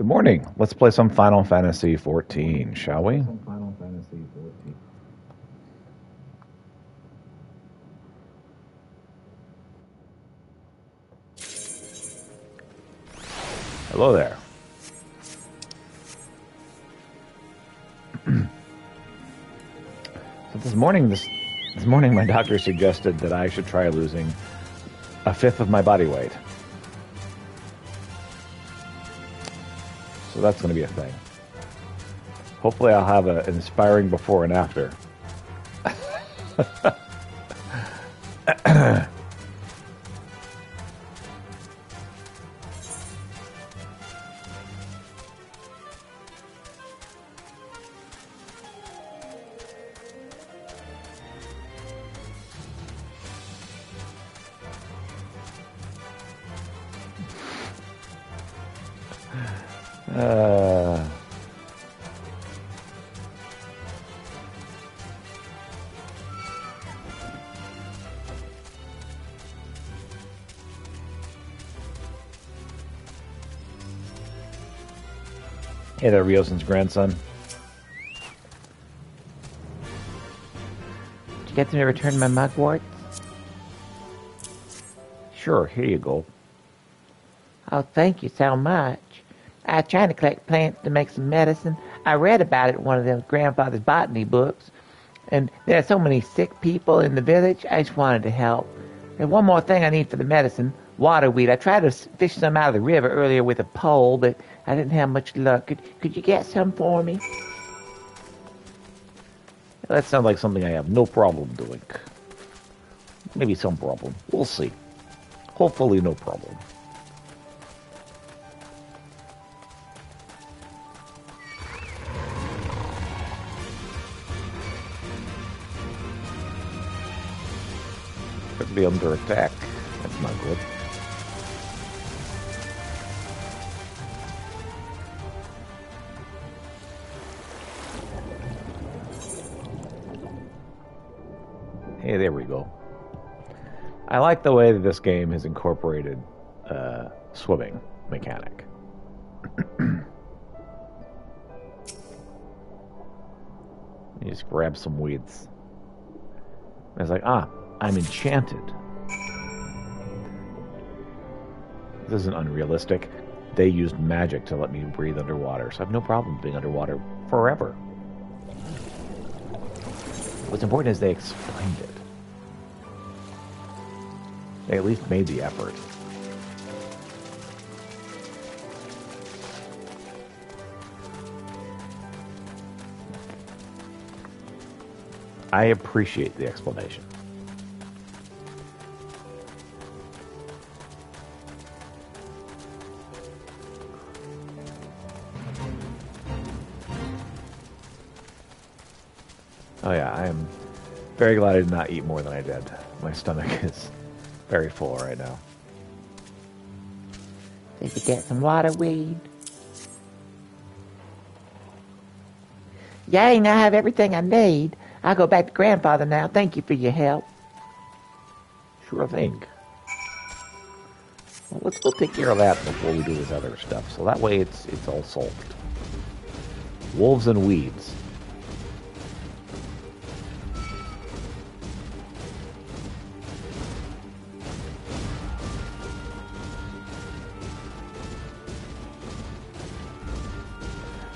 Good morning. Let's play some Final Fantasy XIV, shall we? Hello there. So this morning, my doctor suggested that I should try losing a fifth of my body weight. So that's going to be a thing. Hopefully I'll have an inspiring before and after. Hey there, Ryosen's grandson. Did you get them to return my mugwort? Sure, here you go. Oh, thank you so much. I was trying to collect plants to make some medicine. I read about it in one of them grandfather's botany books. And there are so many sick people in the village, I just wanted to help. There's one more thing I need for the medicine. Waterweed. I tried to fish some out of the river earlier with a pole, but I didn't have much luck. Could you get some for me? That sounds like something I have no problem doing. Maybe some problem. We'll see. Hopefully no problem. Could be under attack. That's not good. Hey, there we go. I like the way that this game has incorporated swimming mechanic. You just grab some weeds. And it's like, I'm enchanted. This isn't unrealistic. They used magic to let me breathe underwater, so I have no problem being underwater forever. What's important is they explained it. They at least made the effort. I appreciate the explanation. Oh yeah, I am very glad I did not eat more than I did. My stomach is very full right now. Did you get some waterweed? Yay, now I have everything I need. I'll go back to grandfather now. Thank you for your help. Sure thing. Well, let's go take care of that before we do this other stuff. So that way it's all solved. Wolves and weeds.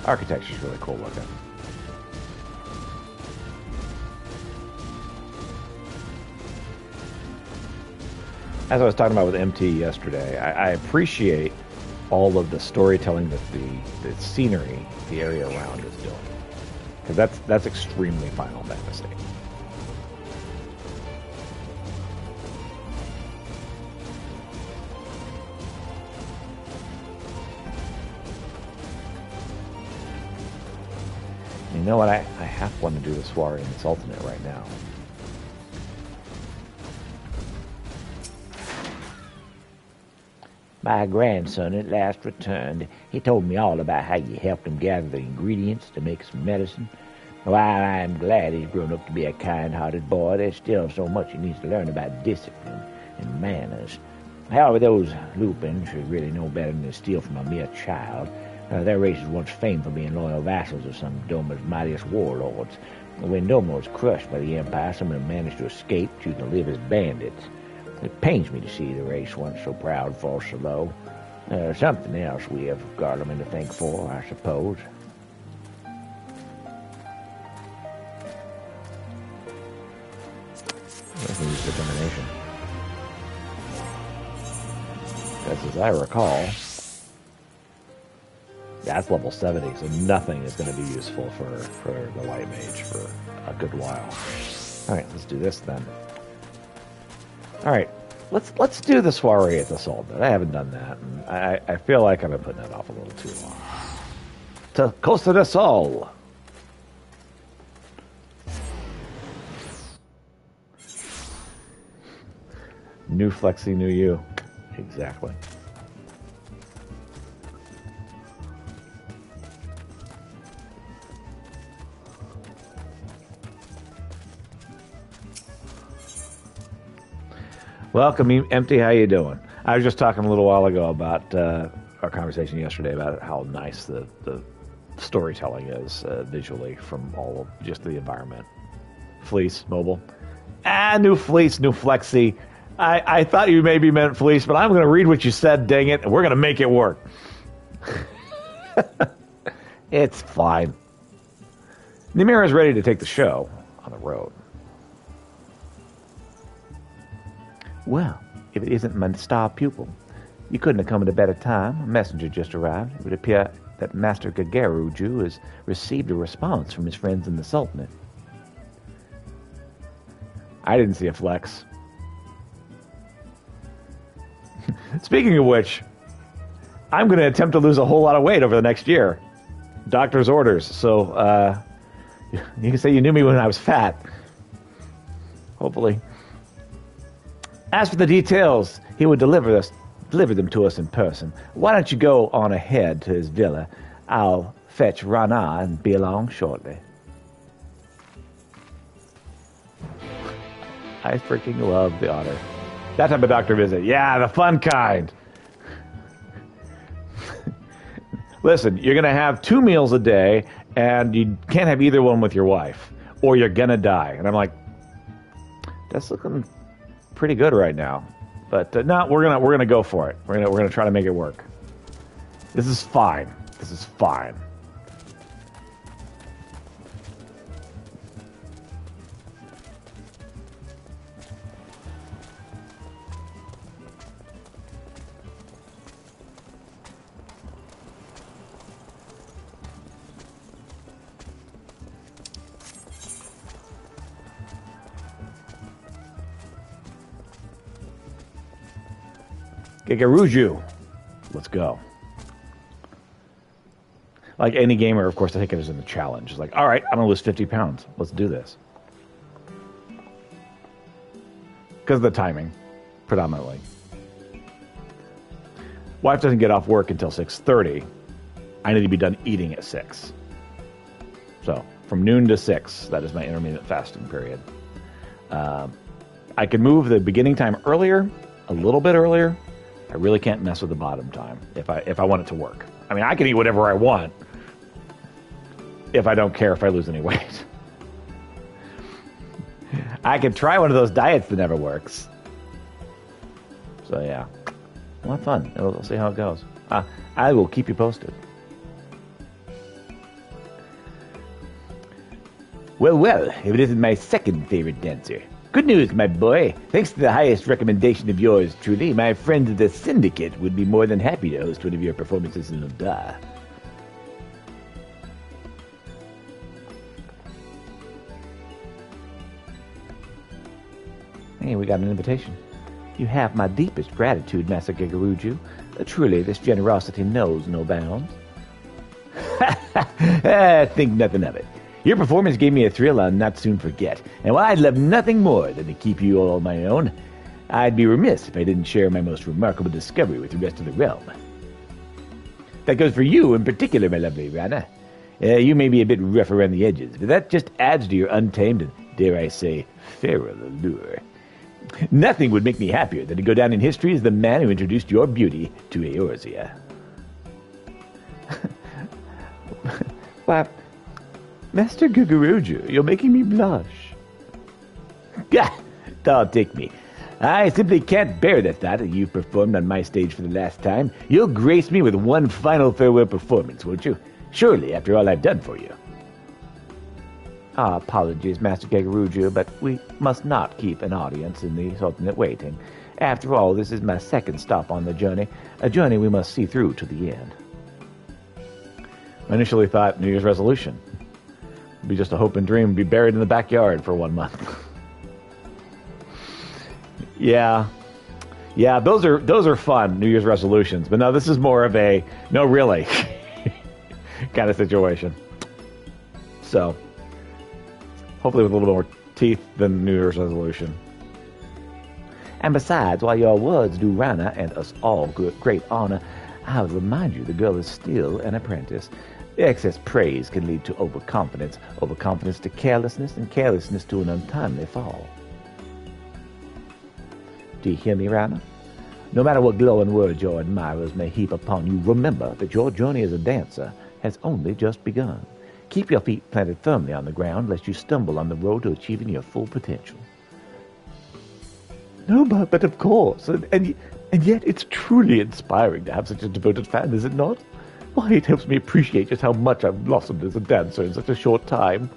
Architecture is really cool looking. As I was talking about with MT yesterday, I appreciate all of the storytelling that the scenery, the area around is doing. Because that's extremely Final Fantasy. You know what? I half want to do the soiree in its ultimate right now. My grandson at last returned. He told me all about how you helped him gather the ingredients to make some medicine. While I am glad he's grown up to be a kind-hearted boy, there's still so much he needs to learn about discipline and manners. However, those lupins should really know better than to steal from a mere child. Their race is once famed for being loyal vassals of some of Doma's mightiest warlords. When Doma was crushed by the Empire, some of them managed to escape, choosing to live as bandits. It pains me to see the race once so proud fall so low. There's something else we have Garlemald to thank for, I suppose. Let's use determination. Because as I recall, that's level 70, so nothing is going to be useful for the White Mage for a good while. Alright, let's do this then. Alright, let's do the soiree at the Sultan. I haven't done that, and I feel like I've been putting that off a little too long. To Costa del Sol! New Flexi, new you. Exactly. Welcome, Empty. How you doing? I was just talking a little while ago about our conversation yesterday about how nice the storytelling is visually from all of just the environment. Fleece, mobile. New Fleece, new Flexi. I thought you maybe meant Fleece, but I'm going to read what you said, dang it, and we're going to make it work. It's fine. Nimira is ready to take the show on the road. Well, if it isn't my star pupil, you couldn't have come at a better time. A messenger just arrived. It would appear that Master Gagaruju has received a response from his friends in the Sultanate. I didn't see a flex. Speaking of which, I'm going to attempt to lose a whole lot of weight over the next year. Doctor's orders. So, you can say you knew me when I was fat. Hopefully. As for the details, he would deliver them to us in person. Why don't you go on ahead to his villa? I'll fetch Rana and be along shortly. I freaking love the honor. That type of doctor visit. Yeah, the fun kind. Listen, you're going to have 2 meals a day, and you can't have either one with your wife, or you're going to die. And I'm like, that's looking pretty good right now. But no, we're gonna go for it. We're gonna try to make it work. This is fine. This is fine. Gagaruju. Let's go. Like any gamer, of course, I take it as a challenge. It's like, all right, I'm going to lose 50 pounds. Let's do this. Because of the timing, predominantly. Wife doesn't get off work until 6:30. I need to be done eating at 6. So, from noon to 6, that is my intermittent fasting period. I can move the beginning time earlier, a little bit earlier. I really can't mess with the bottom time if I want it to work. I mean, I can eat whatever I want if I don't care if I lose any weight. I could try one of those diets that never works. So yeah, we'll have fun. We'll see how it goes. I will keep you posted. Well, if it isn't my second favorite dancer. Good news, my boy. Thanks to the highest recommendation of yours truly, my friends of the Syndicate would be more than happy to host one of your performances in Loda. Hey, we got an invitation. You have my deepest gratitude, Master Gagaruju. Truly, this generosity knows no bounds. Think nothing of it. Your performance gave me a thrill I'll not soon forget, and while I'd love nothing more than to keep you all on my own, I'd be remiss if I didn't share my most remarkable discovery with the rest of the realm. That goes for you in particular, my lovely Rana. You may be a bit rough around the edges, but that just adds to your untamed and, dare I say, feral allure. Nothing would make me happier than to go down in history as the man who introduced your beauty to Eorzea. Why, Master Guguruju, you're making me blush. Gah! Don't take me. I simply can't bear the thought that you've performed on my stage for the last time. You'll grace me with one final farewell performance, won't you? Surely, after all I've done for you. Apologies, Master Guguruju, but we must not keep an audience in the Sultanate waiting. After all, this is my second stop on the journey, a journey we must see through to the end. I initially thought New Year's resolution would be just a hope and dream, be buried in the backyard for 1 month. Yeah, those are fun, New Year's resolutions. But no, this is more of a no, really kind of situation. So, hopefully with a little more teeth than New Year's resolution. And besides, while your words do Rana and us all great honor, I would remind you the girl is still an apprentice. Excess praise can lead to overconfidence, overconfidence to carelessness, and carelessness to an untimely fall. Do you hear me, Rana? No matter what glowing words your admirers may heap upon you, remember that your journey as a dancer has only just begun. Keep your feet planted firmly on the ground, lest you stumble on the road to achieving your full potential. No, but of course, and yet it's truly inspiring to have such a devoted fan, is it not? Why, it helps me appreciate just how much I've blossomed as a dancer in such a short time.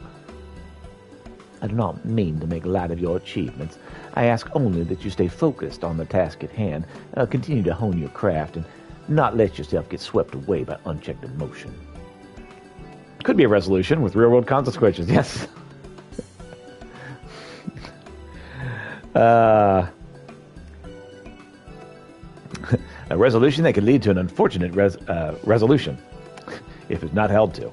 I do not mean to make light of your achievements. I ask only that you stay focused on the task at hand, continue to hone your craft, and not let yourself get swept away by unchecked emotion. Could be a resolution with real-world consequences, yes. A resolution that could lead to an unfortunate resolution, if it's not held to.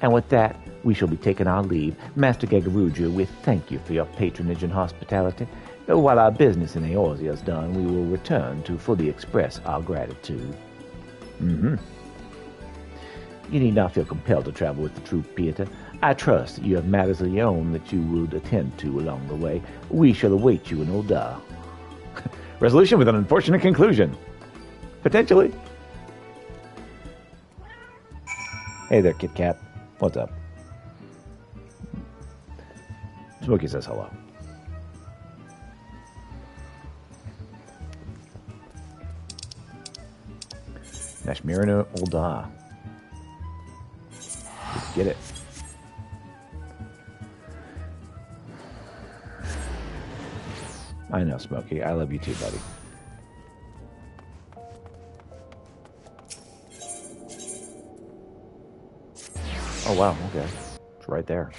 And with that, we shall be taking our leave. Master Guguruju, we thank you for your patronage and hospitality. While our business in Eorzea is done, we will return to fully express our gratitude. Mm-hmm. You need not feel compelled to travel with the troop, Peter. I trust that you have matters of your own that you would attend to along the way. We shall await you in Ul'dah. Resolution with an unfortunate conclusion. Potentially. Hey there, Kit Kat. What's up? Smokey says hello. Nashmirinu Ul'dah. Get it. I know, Smokey. I love you too, buddy. Oh, wow. Okay. It's right there.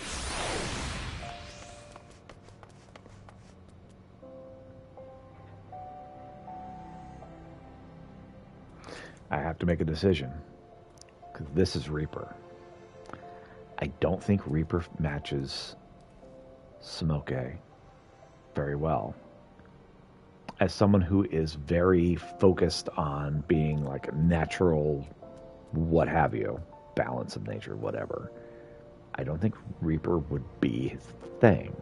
I have to make a decision. Because this is Reaper. I don't think Reaper matches Smoke very well. As someone who is very focused on being like a natural, what have you, balance of nature, whatever, I don't think Reaper would be his thing.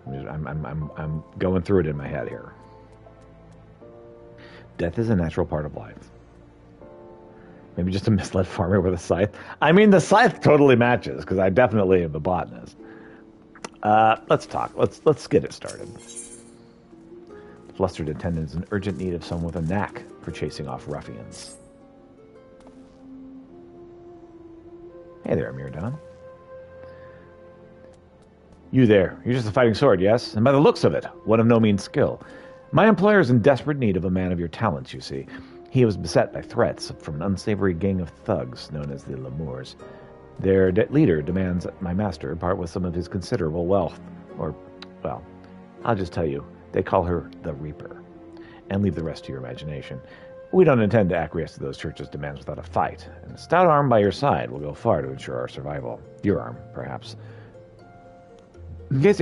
I'm going through it in my head here. Death is a natural part of life. Maybe just a misled farmer with a scythe. I mean, the scythe totally matches, because I definitely am a botanist. Let's talk. Let's get it started. The flustered attendant is in urgent need of someone with a knack for chasing off ruffians. Hey there, Amir Don. You there. You're just a fighting sword, yes? And by the looks of it, one of no mean skill. My employer is in desperate need of a man of your talents, you see. He was beset by threats from an unsavory gang of thugs known as the Lemurs. Their leader demands that my master part with some of his considerable wealth. Or, well, I'll just tell you, they call her the Reaper. And leave the rest to your imagination. We don't intend to acquiesce to those churches' demands without a fight, and a stout arm by your side will go far to ensure our survival. Your arm, perhaps. In case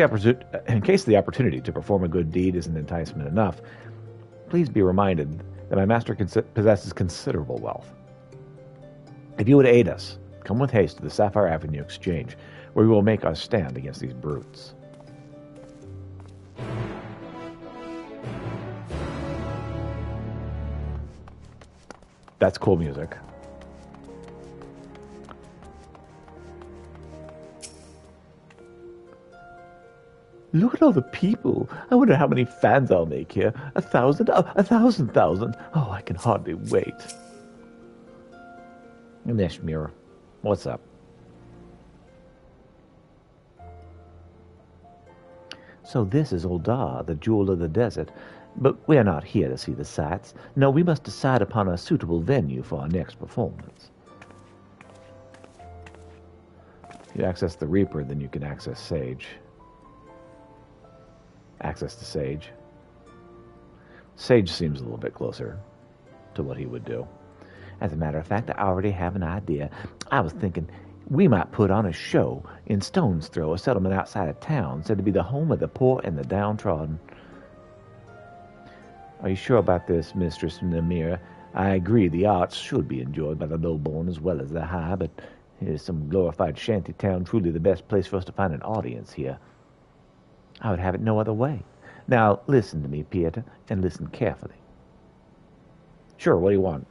the opportunity to perform a good deed isn't enticement enough, please be reminded that my master possesses considerable wealth. If you would aid us, come with haste to the Sapphire Avenue Exchange, where we will make our stand against these brutes. That's cool music. Look at all the people. I wonder how many fans I'll make here. 1,000? 1,000,000. Oh, I can hardly wait. Neshmira, what's up? So this is Uldar, the jewel of the desert. But we're not here to see the sights. No, we must decide upon a suitable venue for our next performance. If you access the Reaper, then you can access Sage. Access to Sage. Sage seems a little bit closer to what he would do. As a matter of fact, I already have an idea. I was thinking we might put on a show in Stone's Throw, a settlement outside of town, said to be the home of the poor and the downtrodden. Are you sure about this, Mistress Namira? I agree the arts should be enjoyed by the low-born as well as the high, but is some glorified shanty town truly the best place for us to find an audience here? I would have it no other way. Now, listen to me, Pieter, and listen carefully. Sure, what do you want?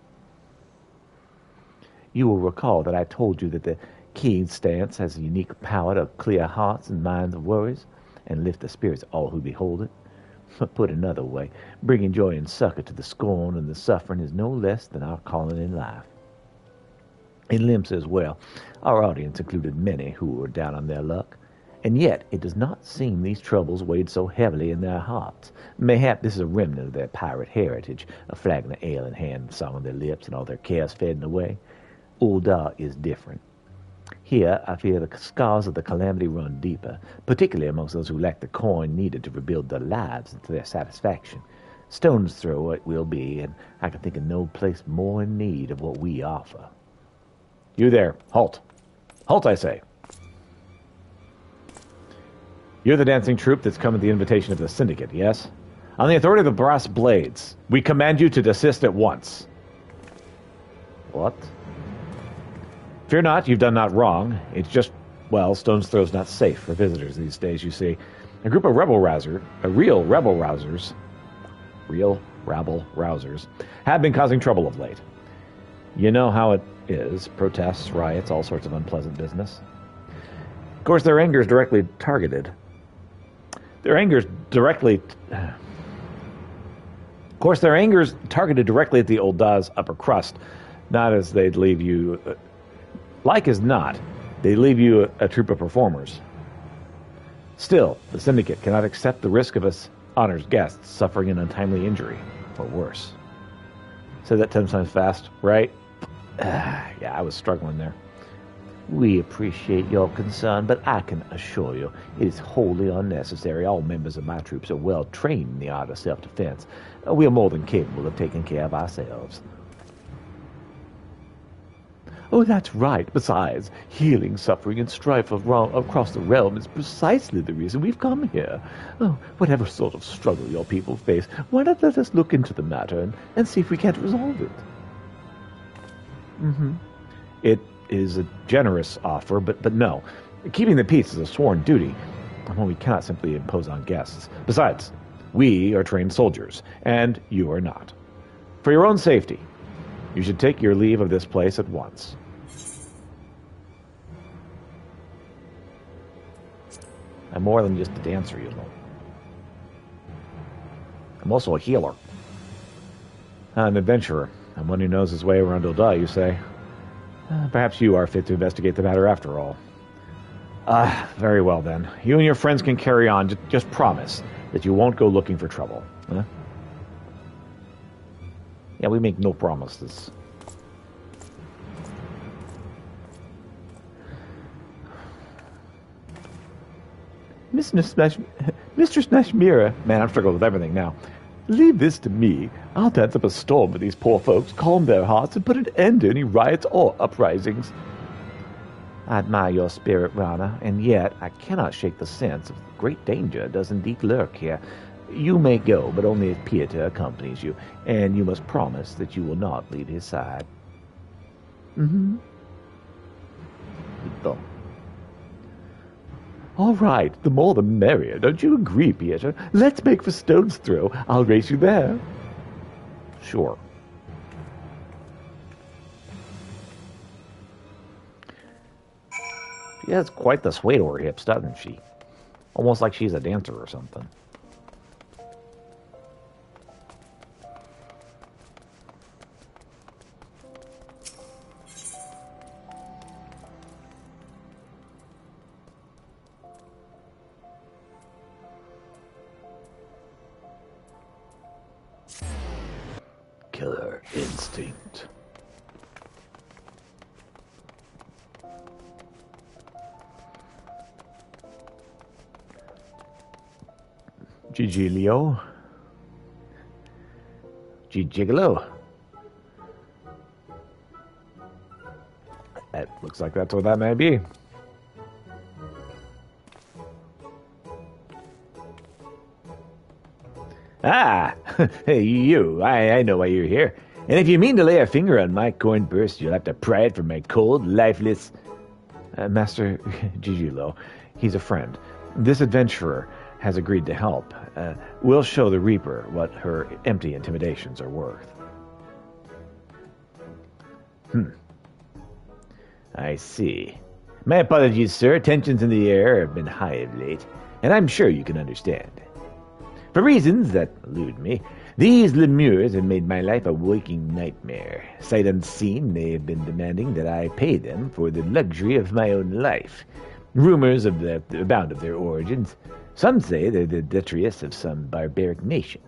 You will recall that I told you that the King's stance has a unique power to clear hearts and minds of worries and lift the spirits of all who behold it. But put another way, bringing joy and succor to the scorn and the suffering is no less than our calling in life. In Limsa as well, our audience included many who were down on their luck, and yet it does not seem these troubles weighed so heavily in their hearts. Mayhap this is a remnant of their pirate heritage, a flagon of ale in hand, a song on their lips, and all their cares fading away. Uldar is different. Here, I fear the scars of the calamity run deeper, particularly amongst those who lack the coin needed to rebuild their lives to their satisfaction. Stone's Throw it will be, and I can think of no place more in need of what we offer. You there. Halt. Halt, I say. You're the dancing troupe that's come at the invitation of the Syndicate, yes? On the authority of the Brass Blades, we command you to desist at once. What? Fear not, you've done not wrong. It's just, well, Stone's Throw's not safe for visitors these days, you see. A group of real rabble rousers, have been causing trouble of late. You know how it is. Protests, riots, all sorts of unpleasant business. Of course, their anger is directly targeted. Their anger is directly targeted directly at the Uldar's upper crust. Not as they'd leave you... like as not, they leave you a troupe of performers. Still, the Syndicate cannot accept the risk of us honored guests suffering an untimely injury, or worse. Say that 10 times fast, right? Yeah, I was struggling there. We appreciate your concern, but I can assure you it is wholly unnecessary. All members of my troops are well trained in the art of self-defense. We are more than capable of taking care of ourselves. Oh, that's right. Besides, healing, suffering, and strife across the realm is precisely the reason we've come here. Oh, whatever sort of struggle your people face, why not let us look into the matter and see if we can't resolve it? It is a generous offer, but no. Keeping the peace is a sworn duty. Well, we cannot simply impose on guests. Besides, we are trained soldiers, and you are not. For your own safety, you should take your leave of this place at once. I'm more than just a dancer, you know. I'm also a healer. An adventurer. And one who knows his way around Uldar, you say. Perhaps you are fit to investigate the matter after all. Very well then. You and your friends can carry on. Just promise that you won't go looking for trouble. Huh? Yeah, we make no promises. Mistress Nashmira, Man, I'm struggling with everything now. leave this to me. I'll dance up a storm for these poor folks, calm their hearts, and put an end to any riots or uprisings. I admire your spirit, Rana, and yet I cannot shake the sense of great danger does indeed lurk here. You may go, but only if Pieter accompanies you, and you must promise that you will not leave his side. All right, the more the merrier. Don't you agree, Pieter? Let's make for Stone's Throw. I'll race you there. Sure. She has quite the sway to her hips, doesn't she? Almost like she's a dancer or something. Killer instinct. Gigilio. Gigolo. That looks like that's what that may be. Ah, hey, you. I know why you're here. And if you mean to lay a finger on my corn burst, you'll have to pry it from my cold, lifeless... Master Gigilo, he's a friend. This adventurer has agreed to help. We'll show the Reaper what her empty intimidations are worth. I see. My apologies, sir. Tensions in the air have been high of late, and I'm sure you can understand. For reasons that elude me, these lemures have made my life a waking nightmare. Sight unseen, they have been demanding that I pay them for the luxury of my own life. Rumors abound of their origins. Some say they're the detritus of some barbaric nation.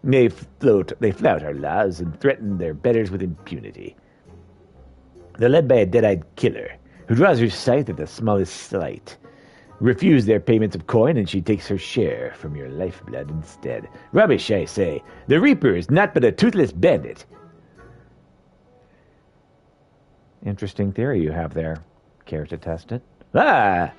They flout our laws and threaten their betters with impunity. They're led by a dead-eyed killer who draws her scythe at the smallest slight. Refuse their payments of coin, and she takes her share from your lifeblood instead. Rubbish, I say. The Reaper is not but a toothless bandit. Interesting theory you have there. Care to test it? Ah!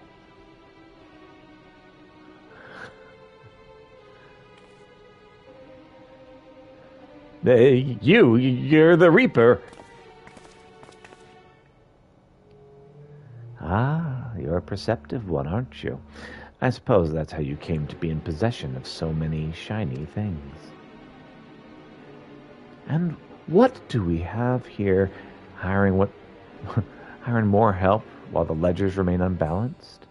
You're the Reaper. Ah, you're a perceptive one, aren't you? I suppose that's how you came to be in possession of so many shiny things. And what do we have here? Hiring more help while the ledgers remain unbalanced?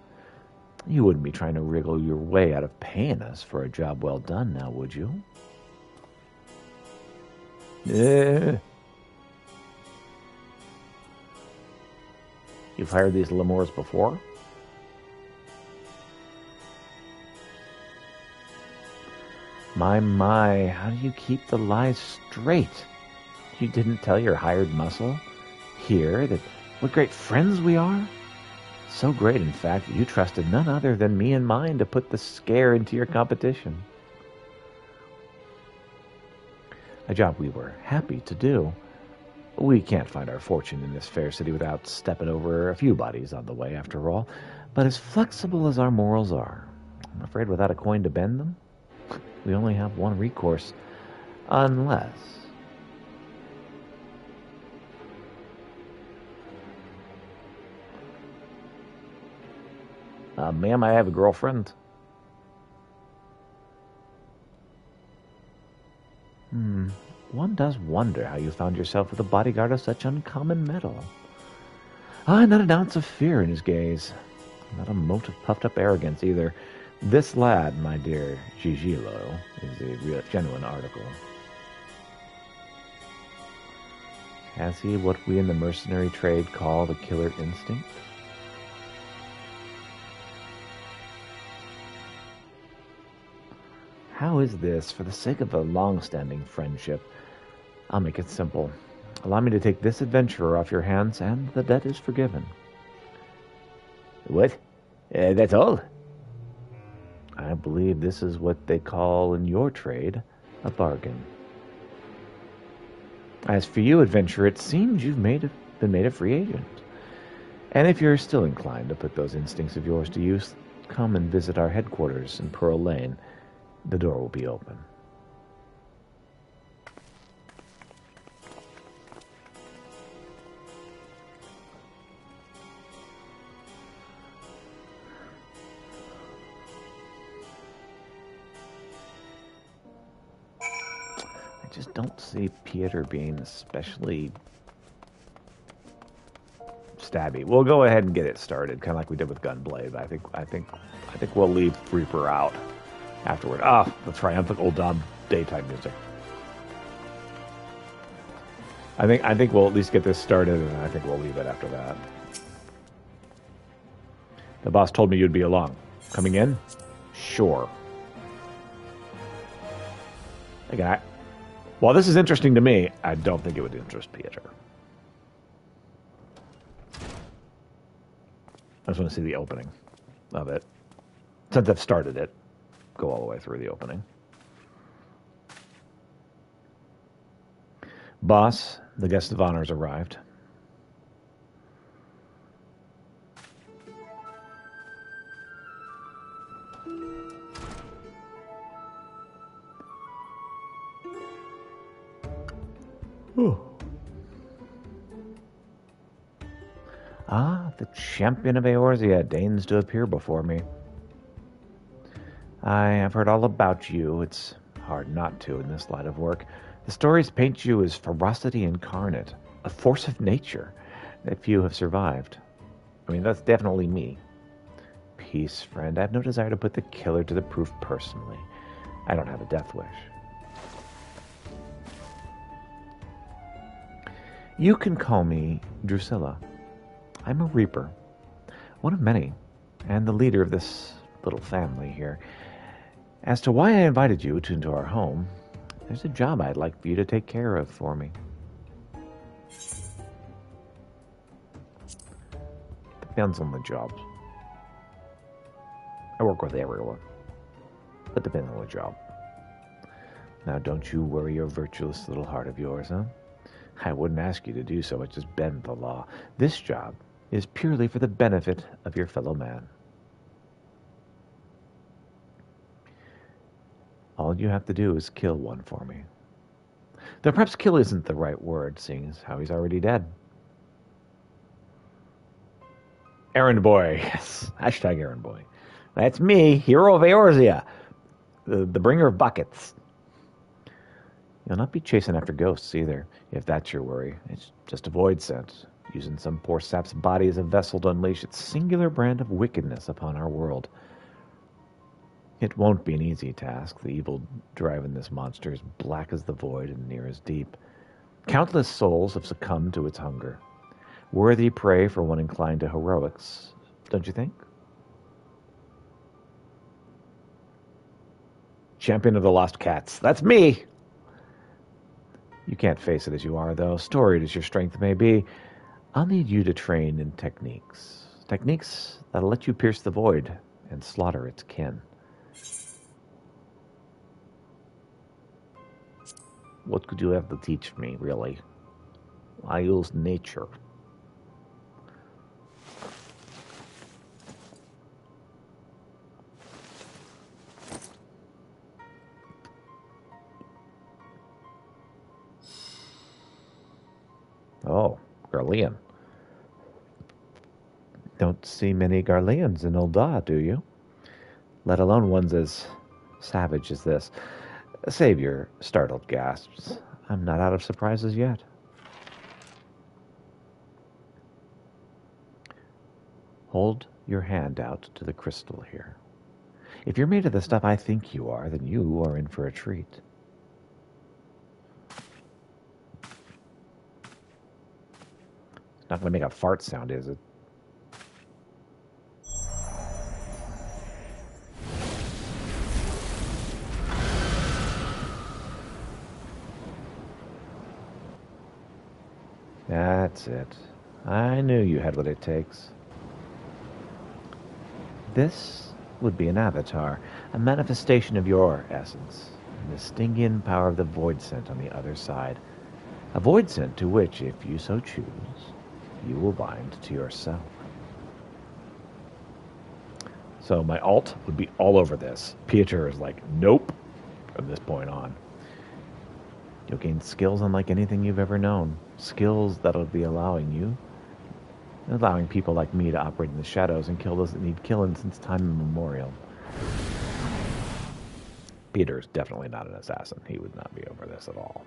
You wouldn't be trying to wriggle your way out of paying us for a job well done now, would you? You've hired these lemurs before? My, how do you keep the lies straight? You didn't tell your hired muscle here that what great friends we are? So great, in fact, that you trusted none other than me and mine to put the scare into your competition. A job we were happy to do. We can't find our fortune in this fair city without stepping over a few bodies on the way, after all. But as flexible as our morals are, I'm afraid without a coin to bend them, we only have one recourse. Unless... ma'am, I have a girlfriend. One does wonder how you found yourself with a bodyguard of such uncommon mettle. Not an ounce of fear in his gaze. Not a mote of puffed-up arrogance, either. This lad, my dear Gigilo, is a real, genuine article. Has he what we in the mercenary trade call the killer instinct? How is this, for the sake of a long-standing friendship? I'll make it simple. Allow me to take this adventurer off your hands, and the debt is forgiven. What? That's all? I believe this is what they call in your trade a bargain. As for you, adventurer, it seems you've been made a free agent. And if you're still inclined to put those instincts of yours to use, come and visit our headquarters in Pearl Lane. The door will be open. I just don't see Peter being especially stabby. We'll go ahead and get it started, kind of like we did with Gunblade. I think we'll leave Reaper out afterward. Ah, the triumphant old daytime music. I think we'll at least get this started, and I think we'll leave it after that. The boss told me you'd be along. Coming in? Sure. Again, while this is interesting to me, I don't think it would interest Peter. I just want to see the opening of it. Since I've started it, go all the way through the opening. Boss, the guest of honor has arrived. Ooh. Ah, the champion of Eorzea deigns to appear before me. I have heard all about you. It's hard not to in this line of work. The stories paint you as ferocity incarnate, a force of nature that few have survived. I mean, that's definitely me. Peace, friend. I have no desire to put the killer to the proof personally. I don't have a death wish. You can call me Drusilla. I'm a Reaper, one of many, and the leader of this little family here. As to why I invited you into our home, there's a job I'd like for you to take care of for me. Depends on the job. I work with everyone, but depends on the job. Now, don't you worry your virtuous little heart of yours, huh? I wouldn't ask you to do so, but just bend the law. This job is purely for the benefit of your fellow man. All you have to do is kill one for me. Though perhaps kill isn't the right word, seeing as how he's already dead. Errand boy, yes. Hashtag errand boy. That's me, hero of Eorzea, the bringer of buckets. You'll not be chasing after ghosts either, if that's your worry. It's just a void scent, using some poor sap's body as a vessel to unleash its singular brand of wickedness upon our world. It won't be an easy task. The evil driving this monster is black as the void and near as deep. Countless souls have succumbed to its hunger. Worthy prey for one inclined to heroics, don't you think? Champion of the Lost Cats. That's me! You can't face it as you are, though. Storied as your strength may be, I'll need you to train in techniques. Techniques that'll let you pierce the void and slaughter its kin. What could you have to teach me, really? I use nature. Oh, Garlean. Don't see many Garleans in Ul'dah, do you? Let alone ones as savage as this. Save your startled gasps. I'm not out of surprises yet. Hold your hand out to the crystal here. If you're made of the stuff I think you are, then you are in for a treat. It's not going to make a fart sound, is it? That's it. I knew you had what it takes. This would be an avatar, a manifestation of your essence, and the Stygian power of the void scent on the other side. A void scent to which, if you so choose, you will bind to yourself. So my alt would be all over this. Pieter is like, nope, from this point on. You'll gain skills unlike anything you've ever known. Skills that'll be allowing people like me to operate in the shadows and kill those that need killing since time immemorial. Peter's definitely not an assassin. He would not be over this at all.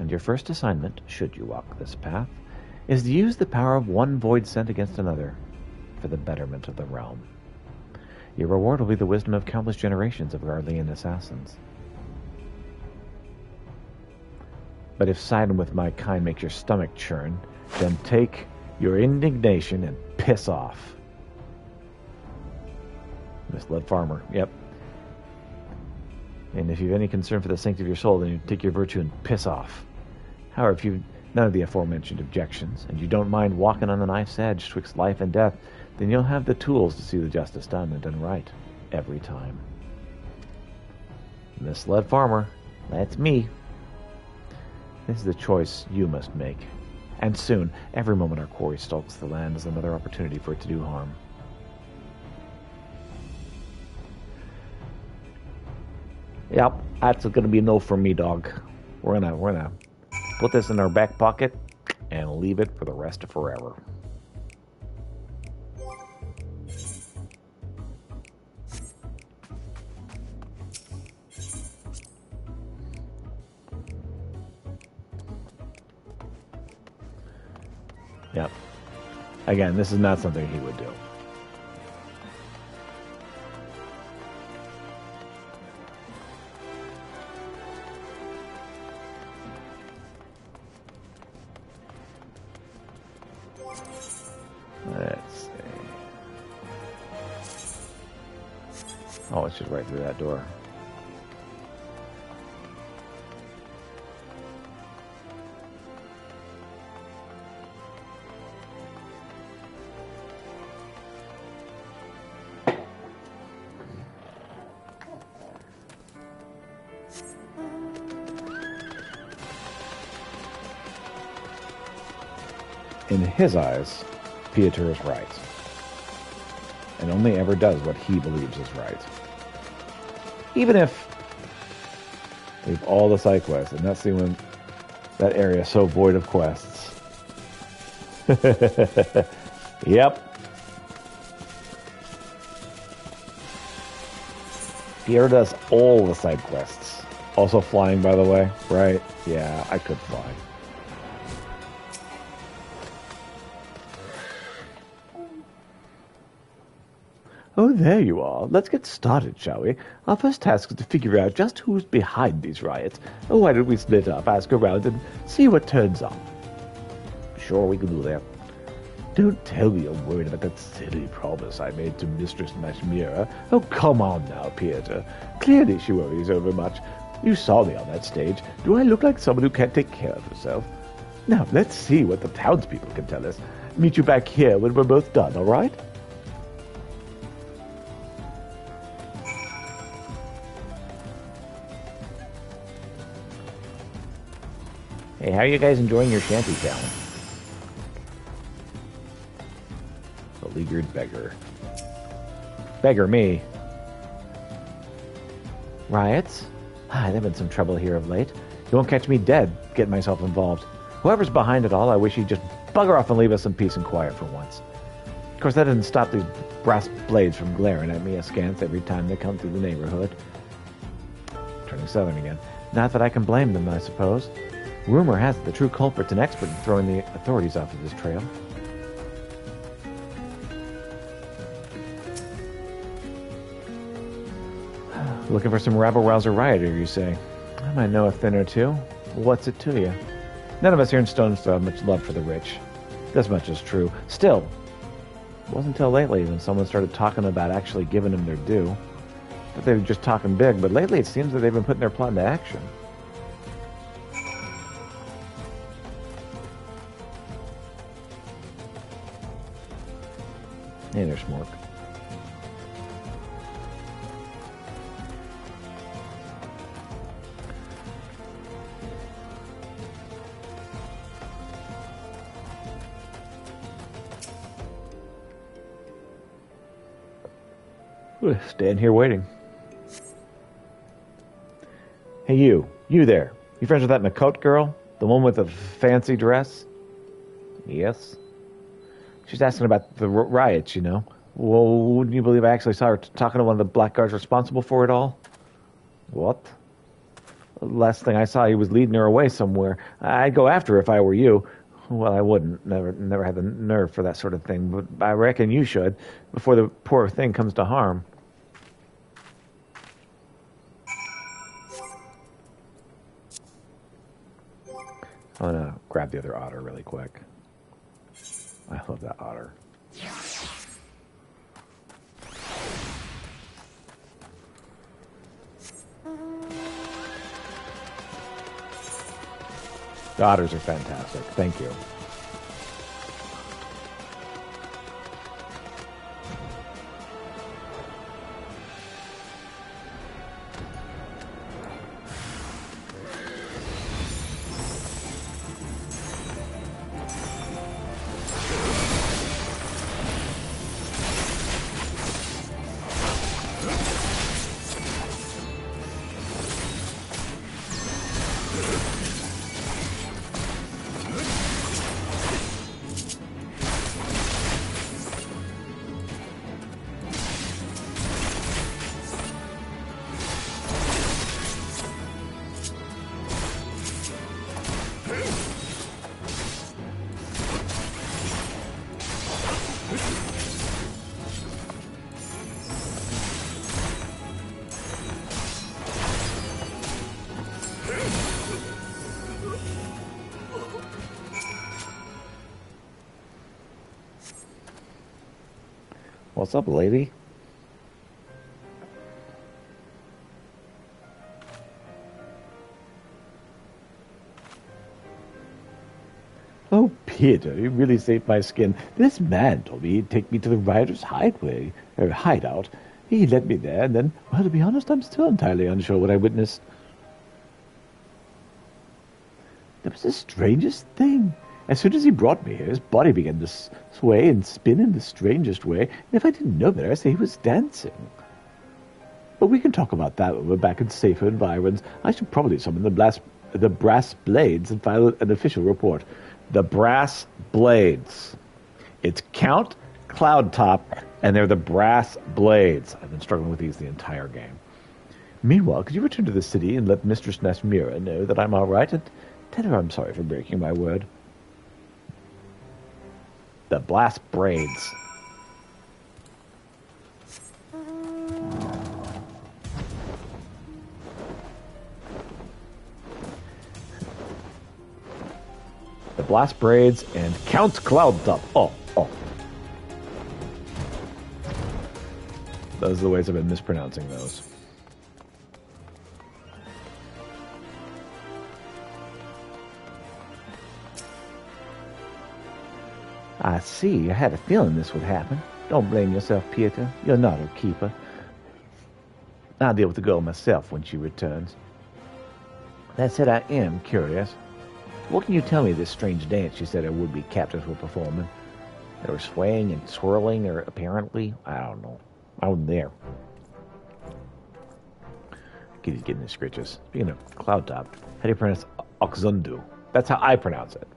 And your first assignment, should you walk this path, is to use the power of one void sent against another for the betterment of the realm. Your reward will be the wisdom of countless generations of Garlean assassins. But if siding with my kind makes your stomach churn, then take your indignation and piss off. Misled farmer, yep. And if you've any concern for the sanctity of your soul, then you take your virtue and piss off. However, if you've none of the aforementioned objections, and you don't mind walking on the knife's edge twixt life and death, then you'll have the tools to see the justice done and done right every time. Misled farmer, that's me. This is the choice you must make. And soon, every moment our quarry stalks the land is another opportunity for it to do harm. Yep, that's gonna be no for me, dog. We're gonna put this in our back pocket and leave it for the rest of forever. Yep. Again, this is not something he would do. Let's see. Oh, it's just right through that door. In his eyes, Pieter is right, and only ever does what he believes is right. Even if leave all the side quests, and that's the one, that area is so void of quests. Yep. Pierre does all the side quests. Also flying, by the way, right? Yeah, I could fly. Oh, there you are. Let's get started, shall we? Our first task is to figure out just who's behind these riots. Oh, why don't we split up, ask around, and see what turns up? Sure, we can do that. Don't tell me you're worried about that silly promise I made to Mistress Mashmira. Oh, come on now, Pieter. Clearly she worries overmuch. You saw me on that stage. Do I look like someone who can't take care of herself? Now, let's see what the townspeople can tell us. Meet you back here when we're both done, all right? Hey, how are you guys enjoying your shanty town? Beleaguered beggar. Beggar me. Riots? There's been some trouble here of late. You won't catch me dead getting myself involved. Whoever's behind it all, I wish he'd just bugger off and leave us in peace and quiet for once. Of course, that doesn't stop these brass blades from glaring at me askance every time they come through the neighborhood. Turning southern again. Not that I can blame them, I suppose. Rumor has it the true culprit's an expert in throwing the authorities off of this trail. Looking for some rabble-rouser rioter, you say? I might know a thing or two. What's it to you? None of us here in Stonestone have much love for the rich. This much is true. Still, it wasn't until lately when someone started talking about actually giving them their due. But they were just talking big, but lately it seems that they've been putting their plot into action. Hey there, Smork. Stand here waiting. Hey, you there. You friends with that Makot girl? The one with the fancy dress? Yes. She's asking about the riots, you know. Well, wouldn't you believe I actually saw her talking to one of the blackguards responsible for it all? What? Last thing I saw, he was leading her away somewhere. I'd go after her if I were you. Well, I wouldn't. Never had the nerve for that sort of thing. But I reckon you should, before the poor thing comes to harm. I'm gonna grab the other otter really quick. I love that otter. The otters are fantastic. Thank you. What's up, lady? Oh, Peter, you really saved my skin. This man told me he'd take me to the rider's hideout. He led me there, and then, well, to be honest, I'm still entirely unsure what I witnessed. That was the strangest thing. As soon as he brought me here, his body began to sway and spin in the strangest way, and if I didn't know better, I'd say he was dancing. But we can talk about that when we're back in safer environs. I should probably summon the brass blades and file an official report. The brass blades. It's Count Cloudtop, and they're the brass blades. I've been struggling with these the entire game. Meanwhile, could you return to the city and let Mistress Nasmira know that I'm all right, and tell her I'm sorry for breaking my word. The brass braids. The blast braids and Count Cloudtop. Oh. Those are the ways I've been mispronouncing those. I see. I had a feeling this would happen. Don't blame yourself, Peter. You're not a keeper. I'll deal with the girl myself when she returns. That said, I am curious. What can you tell me of this strange dance you said our would-be captors were performing? They were swaying and swirling, or apparently, I don't know. I wasn't there. Kitty's getting the scritches. Speaking of Cloudtop, how do you pronounce Oxundu? That's how I pronounce it.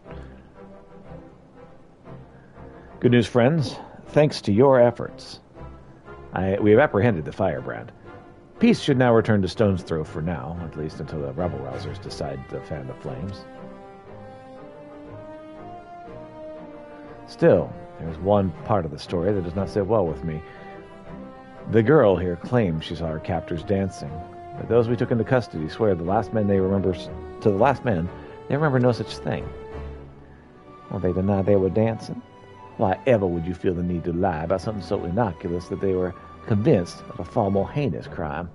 Good news, friends. Thanks to your efforts, we have apprehended the firebrand. Peace should now return to Stone's Throw for now, at least until the rebel-rousers decide to fan the flames. Still, there's one part of the story that does not sit well with me. The girl here claims she saw her captors dancing, but those we took into custody swear to the last man they remember no such thing. Well, they deny they were dancing. Why ever would you feel the need to lie about something so innocuous that they were convinced of a far more heinous crime?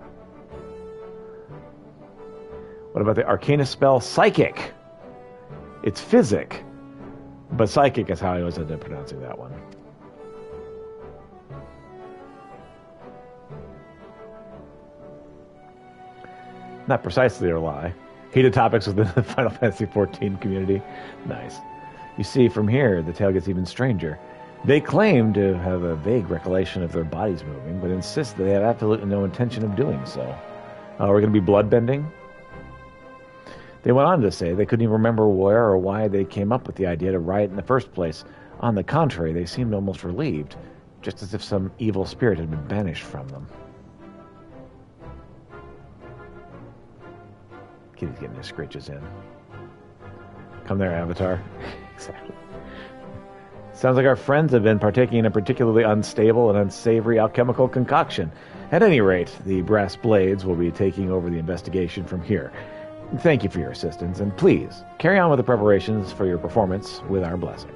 What about the arcana spell Psychic? It's physic, but Psychic is how I always end up pronouncing that one. Not precisely a lie. Heated topics within the Final Fantasy XIV community. Nice. You see, from here, the tale gets even stranger. They claim to have a vague recollection of their bodies moving, but insist that they have absolutely no intention of doing so. We're going to be bloodbending? They went on to say they couldn't even remember where or why they came up with the idea to riot in the first place. On the contrary, they seemed almost relieved, just as if some evil spirit had been banished from them. Kitty's getting her scritches in. Come there, Avatar. Exactly. Sounds like our friends have been partaking in a particularly unstable and unsavory alchemical concoction. At any rate, the Brass Blades will be taking over the investigation from here. Thank you for your assistance, and please, carry on with the preparations for your performance with our blessing.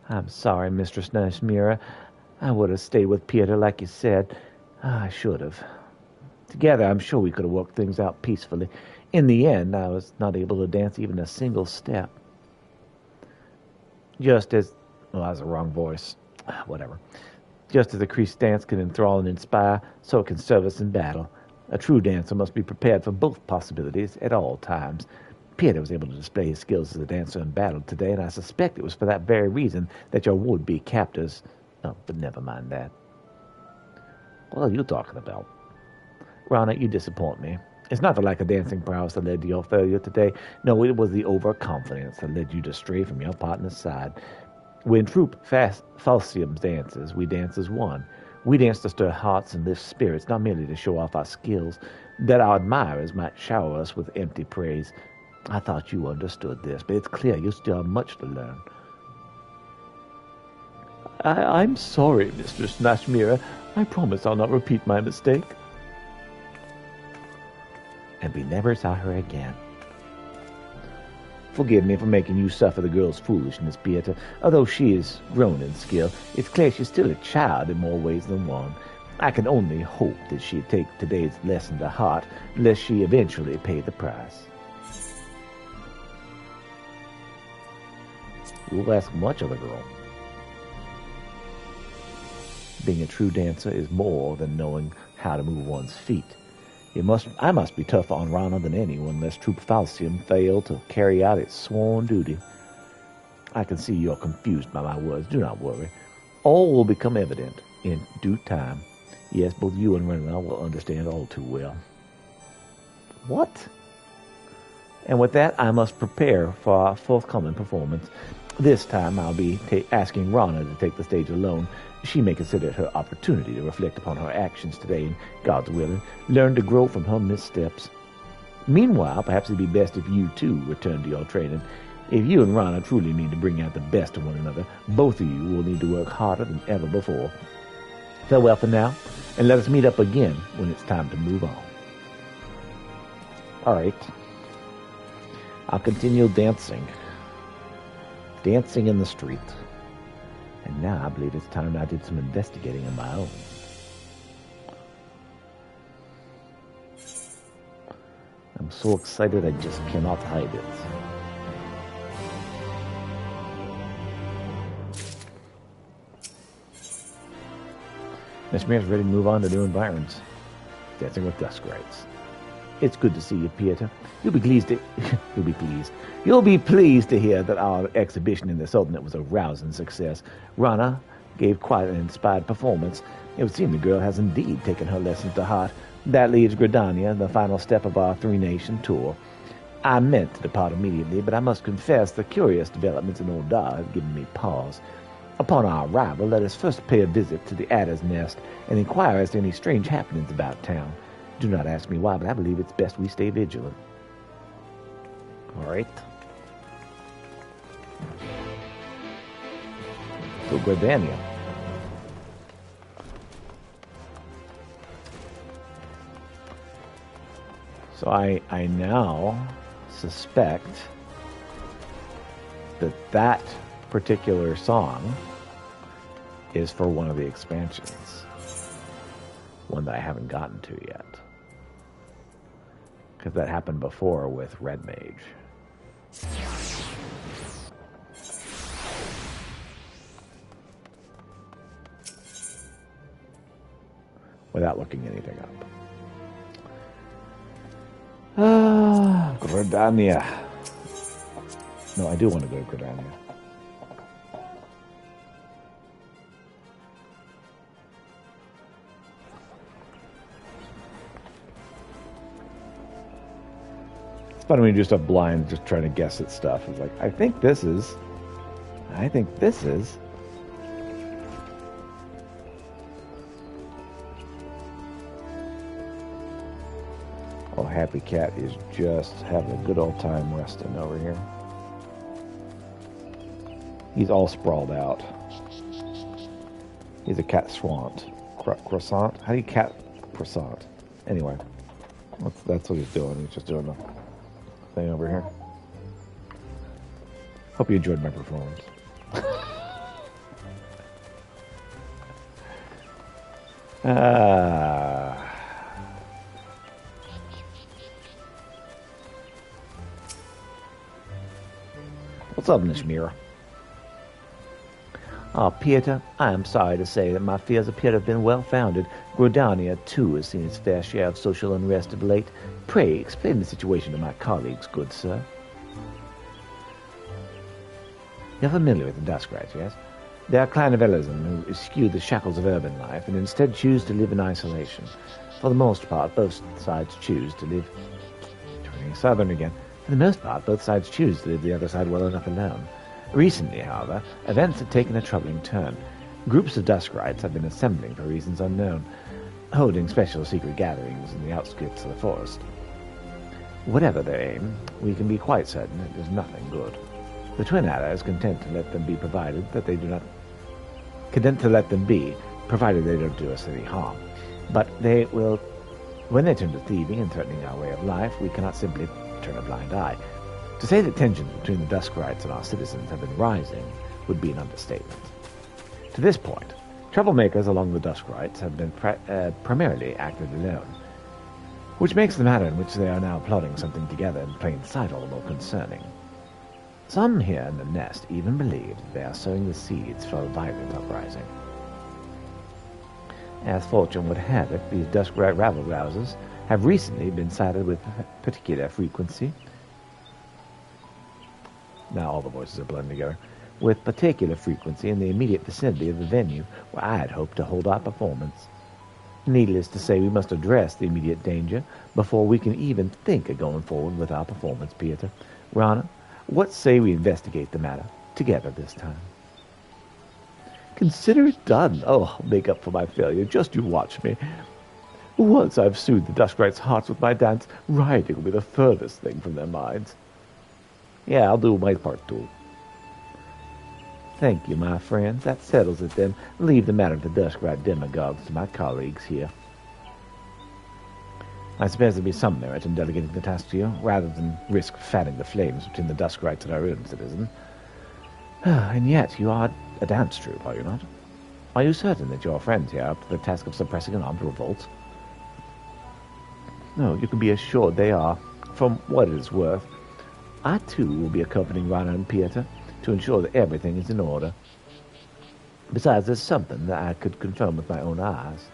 I'm sorry, Mistress Nashmira. I would have stayed with Peter like you said. I should have. Together, I'm sure we could have worked things out peacefully. In the end, I was not able to dance even a single step. Just as... Well, that was the wrong voice. Whatever. Just as a creased dance can enthrall and inspire, so it can serve us in battle. A true dancer must be prepared for both possibilities at all times. Peter was able to display his skills as a dancer in battle today, and I suspect it was for that very reason that your would-be captors... Oh, but never mind that. What are you talking about? Rana, you disappoint me. It's not the lack of dancing prowess that led to your failure today. No, it was the overconfidence that led you to stray from your partner's side. When Troop Falsium's dances, we dance as one. We dance to stir hearts and lift spirits, not merely to show off our skills, that our admirers might shower us with empty praise. I thought you understood this, but it's clear you still have much to learn. I'm sorry, Mistress Nashmira. I promise I'll not repeat my mistake. And we never saw her again. Forgive me for making you suffer the girl's foolishness, Peter. Although she is grown in skill, it's clear she's still a child in more ways than one. I can only hope that she'd take today's lesson to heart, lest she eventually pay the price. You'll ask much of the girl. Being a true dancer is more than knowing how to move one's feet. I must be tougher on Rana than anyone, lest Troop Falsium fail to carry out its sworn duty. I can see you're confused by my words. Do not worry. All will become evident in due time. Yes, both you and Rana will understand all too well. What? And with that, I must prepare for our forthcoming performance. This time I'll be asking Rana to take the stage alone. She may consider it her opportunity to reflect upon her actions today and, God's willing, learn to grow from her missteps. Meanwhile, perhaps it'd be best if you, too, return to your training. If you and Rana truly mean to bring out the best in one another, both of you will need to work harder than ever before. Farewell for now, and let us meet up again when it's time to move on. All right. I'll continue dancing. Dancing in the street. And now I believe it's time I did some investigating on my own. I'm so excited I just cannot hide it. Miss Mears ready to move on to new environs. Dancing with Dusk Rites. It's good to see you, Peter. You'll be pleased to hear that our exhibition in the Sultanate was a rousing success. Rana gave quite an inspired performance. It would seem the girl has indeed taken her lessons to heart. That leaves Gridania, the final step of our three-nation tour. I meant to depart immediately, but I must confess the curious developments in Oldar have given me pause. Upon our arrival, let us first pay a visit to the Adder's Nest and inquire as to any strange happenings about town. Do not ask me why, but I believe it's best we stay vigilant. All right. So, Gridania. So I now suspect that particular song is for one of the expansions. One that I haven't gotten to yet. Because that happened before with Red Mage. Without looking anything up. Gridania. No, I do want to go to Gridania. It's funny when you just have blind just trying to guess at stuff. It's like, I think this is... I think this is... Oh, Happy Cat is just having a good old time resting over here. He's all sprawled out. He's a cat swant. Croissant? How do you cat croissant? Anyway, that's what he's doing. He's just doing the thing over here. Hope you enjoyed my performance. What's up, Nishmira? Ah, Peter, I am sorry to say that my fears appear to have been well-founded. Grodania, too, has seen its fair share of social unrest of late. Pray, explain the situation to my colleagues, good sir. You're familiar with the Duskrites, yes? They are a clan of Elizan who eschew the shackles of urban life and instead choose to live in isolation. For the most part, both sides choose to live... Turning southern again. For the most part, both sides choose to live the other side well enough alone. Recently, however, events have taken a troubling turn. Groups of Duskrites have been assembling for reasons unknown, holding special secret gatherings in the outskirts of the forest. Whatever their aim, we can be quite certain it is nothing good. The Twin Adder is content to let them be, provided they don't do us any harm. But they will, when they turn to thieving and threatening our way of life, we cannot simply turn a blind eye. To say that tensions between the Duskrites and our citizens have been rising would be an understatement. To this point, troublemakers along the Duskrites have been primarily acted alone, which makes the manner in which they are now plotting something together in plain sight all the more concerning. Some here in the nest even believe that they are sowing the seeds for a violent uprising. As fortune would have it, these Duskrite rabble-rousers have recently been sighted with particular frequency. Now all the voices are blending together. With particular frequency in the immediate vicinity of the venue where I had hoped to hold our performance. Needless to say, we must address the immediate danger before we can even think of going forward with our performance, Peter. Rana, what say we investigate the matter together this time? Consider it done. Oh, I'll make up for my failure. Just you watch me. Once I've soothed the Duskrites' hearts with my dance, rioting will be the furthest thing from their minds. Yeah, I'll do my part too. Thank you, my friends. That settles it then. Leave the matter of the Duskrite demagogues to my colleagues here. I suppose there'd be some merit in delegating the task to you, rather than risk fanning the flames between the Duskrites and our own citizen. And yet, you are a dance troupe, are you not? Are you certain that your friends here are up to the task of suppressing an armed revolt? No, you can be assured they are. From what it is worth, I too will be accompanying Rana and Pieter to ensure that everything is in order. Besides, there's something that I could confirm with my own eyes.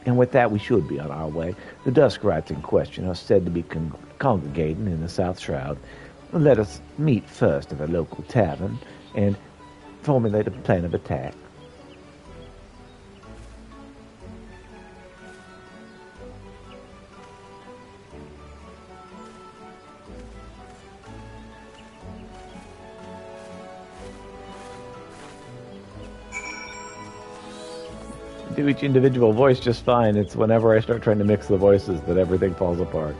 And with that, we should be on our way. The Duskrites in question are said to be congregating in the South Shroud. Let us meet first at a local tavern and formulate a plan of attack. Do each individual voice just fine. It's whenever I start trying to mix the voices that everything falls apart.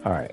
All right.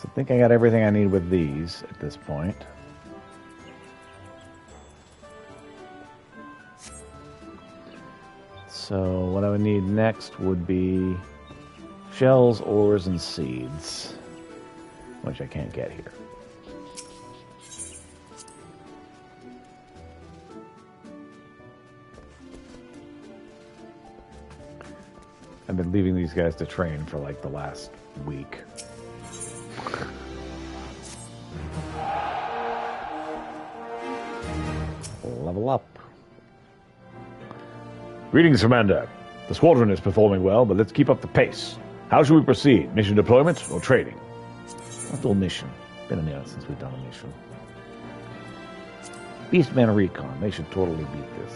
So I think I got everything I need with these at this point. So what I would need next would be shells, ores, and seeds, which I can't get here. I've been leaving these guys to train for like the last week. Level up. Greetings, Commander. The squadron is performing well, but let's keep up the pace. How should we proceed? Mission deployment or trading? Let's do a mission. Been a minute since we've done a mission. Beastman Recon. They should totally beat this.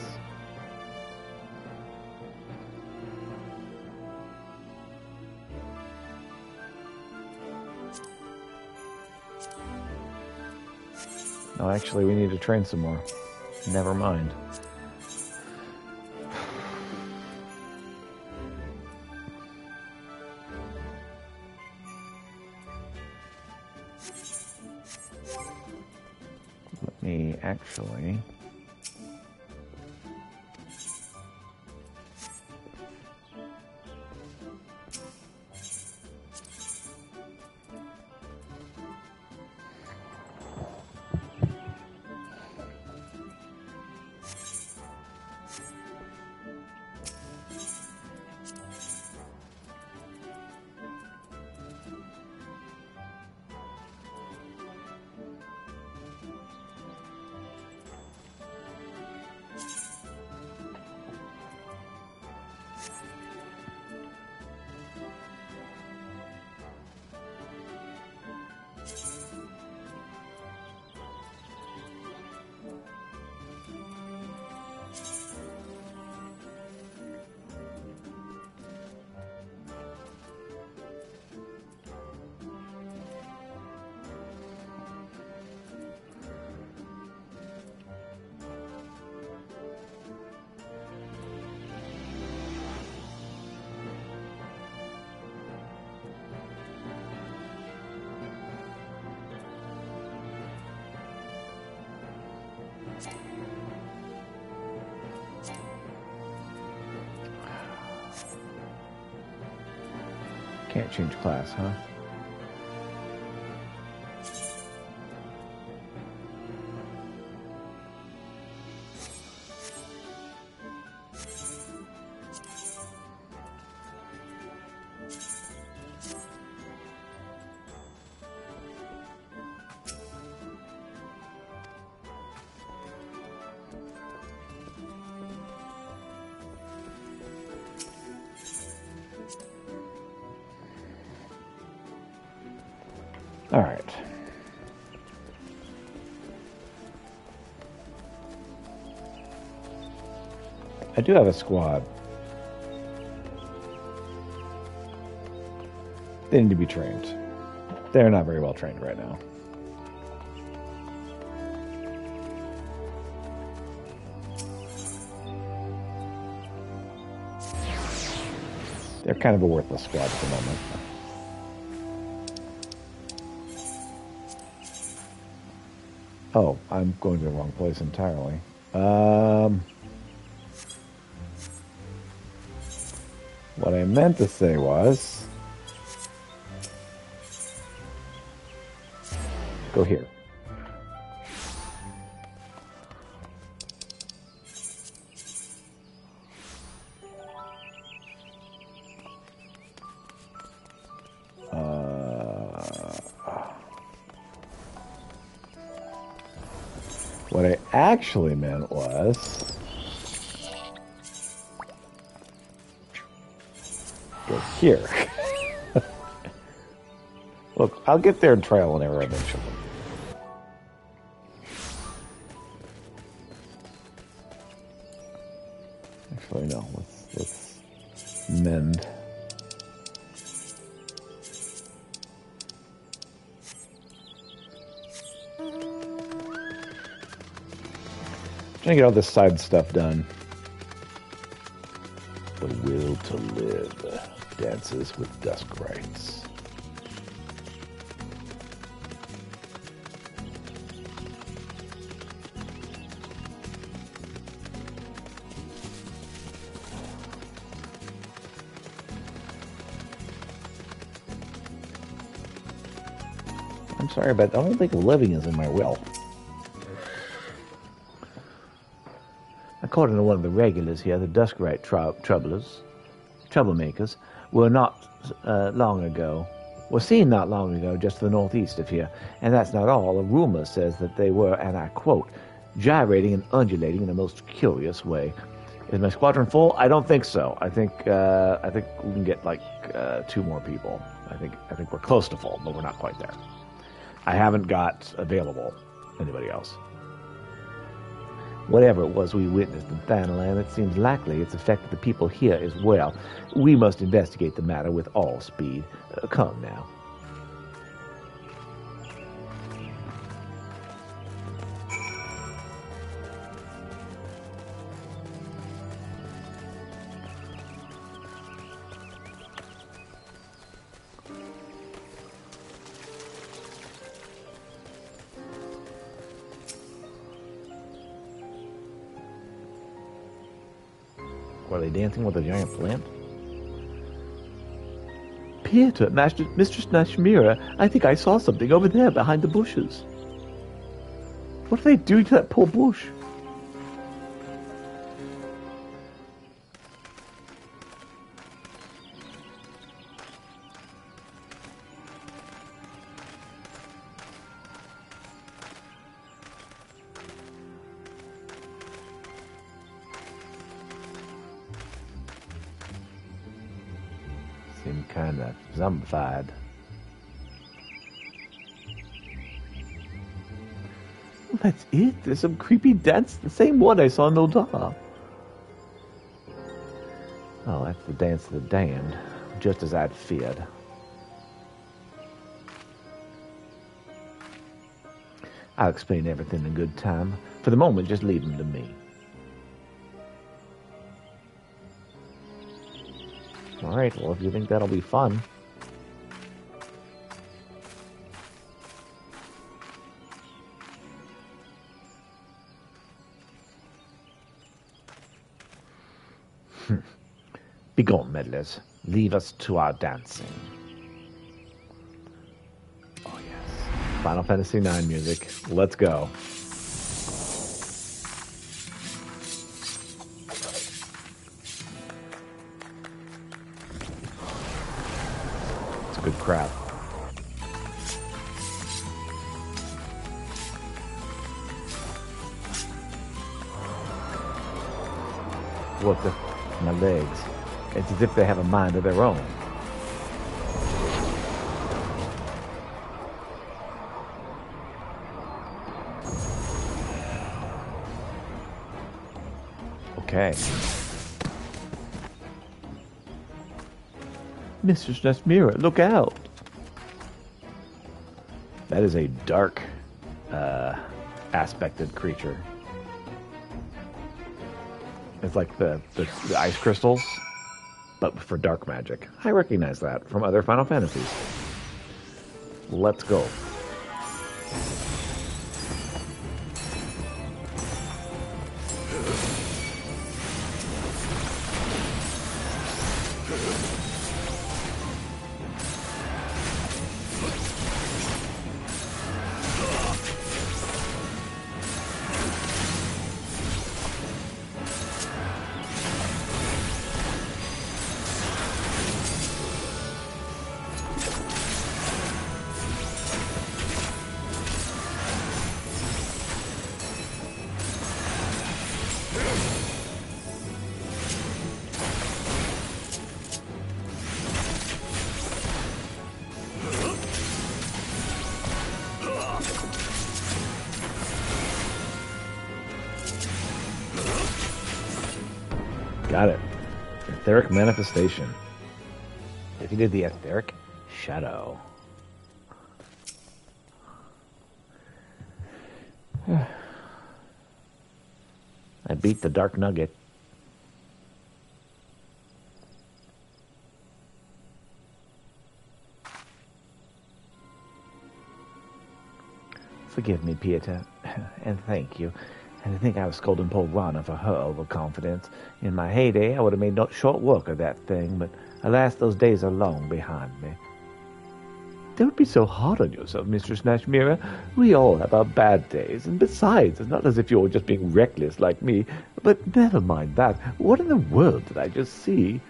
No, actually, we need to train some more. Never mind. Let me actually... Can't change class, huh? All right. I do have a squad. They need to be trained. They're not very well trained right now. They're kind of a worthless squad at the moment. Oh, I'm going to the wrong place entirely. What I meant to say was... go here. What I actually meant was... Go here. Look, I'll get there in trial and error eventually. Actually, no. Let's mend. Trying to get all this side stuff done. The will to live dances with dusk rites. I'm sorry, but I don't think living is in my will. According to one of the regulars here, the Duskrite troublemakers, were seen not long ago just to the northeast of here. And that's not all. A rumor says that they were, and I quote, gyrating and undulating in a most curious way. Is my squadron full? I don't think so. I think we can get like 2 more people. I think we're close to full, but we're not quite there. I haven't got available anybody else. Whatever it was we witnessed in Thanalan, it seems likely it's affected the people here as well. We must investigate the matter with all speed. Come now. Are they dancing with a giant flint? Peter, Mistress Nashmira, I think I saw something over there behind the bushes. What are they doing to that poor bush? Seem kind of zombified. Well, that's it. There's some creepy dance, the same one I saw in Noldar. Oh, that's the dance of the damned, just as I'd feared. I'll explain everything in good time. For the moment, just leave them to me. All right, well, if you think that'll be fun. Begone, meddlers. Leave us to our dancing. Oh, yes. Final Fantasy IX music. Let's go. It's a good crowd. What the... my legs. It's as if they have a mind of their own. Okay. Mistress Nashmira, look out! That is a dark aspected creature. It's like the ice crystals, but for dark magic. I recognize that from other Final Fantasies. Let's go. Got it. Etheric manifestation. If you did the etheric shadow. I beat the dark nugget. Forgive me, Peter, and thank you. And I think I was scolding poor Rana for her overconfidence. In my heyday, I would have made no short work of that thing, but alas, those days are long behind me. Don't be so hard on yourself, Mistress Nashmira. We all have our bad days, and besides, it's not as if you're just being reckless like me. But never mind that. What in the world did I just see?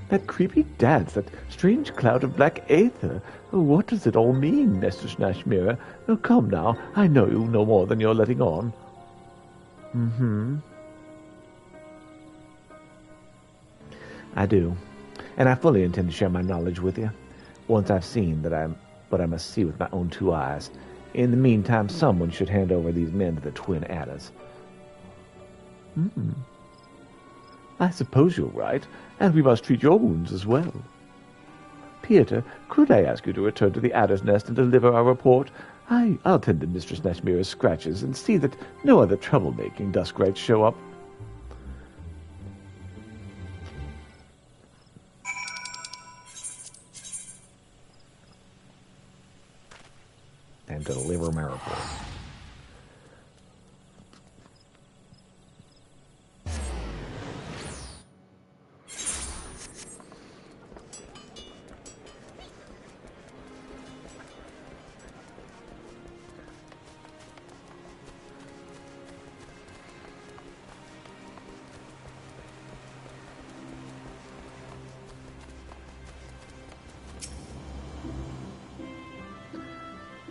That creepy dance, that strange cloud of black aether. What does it all mean, Mistress Nashmira? Oh, come now, I know you know more than you're letting on. I do, and I fully intend to share my knowledge with you, once I've seen what I must see with my own 2 eyes. In the meantime, someone should hand over these men to the twin adders. I suppose you're right, and we must treat your wounds as well. Peter, could I ask you to return to the adder's nest and deliver our report? I'll tend to Mistress Nashmira's scratches and see that no other troublemaking Duskrites show up. And deliver my report.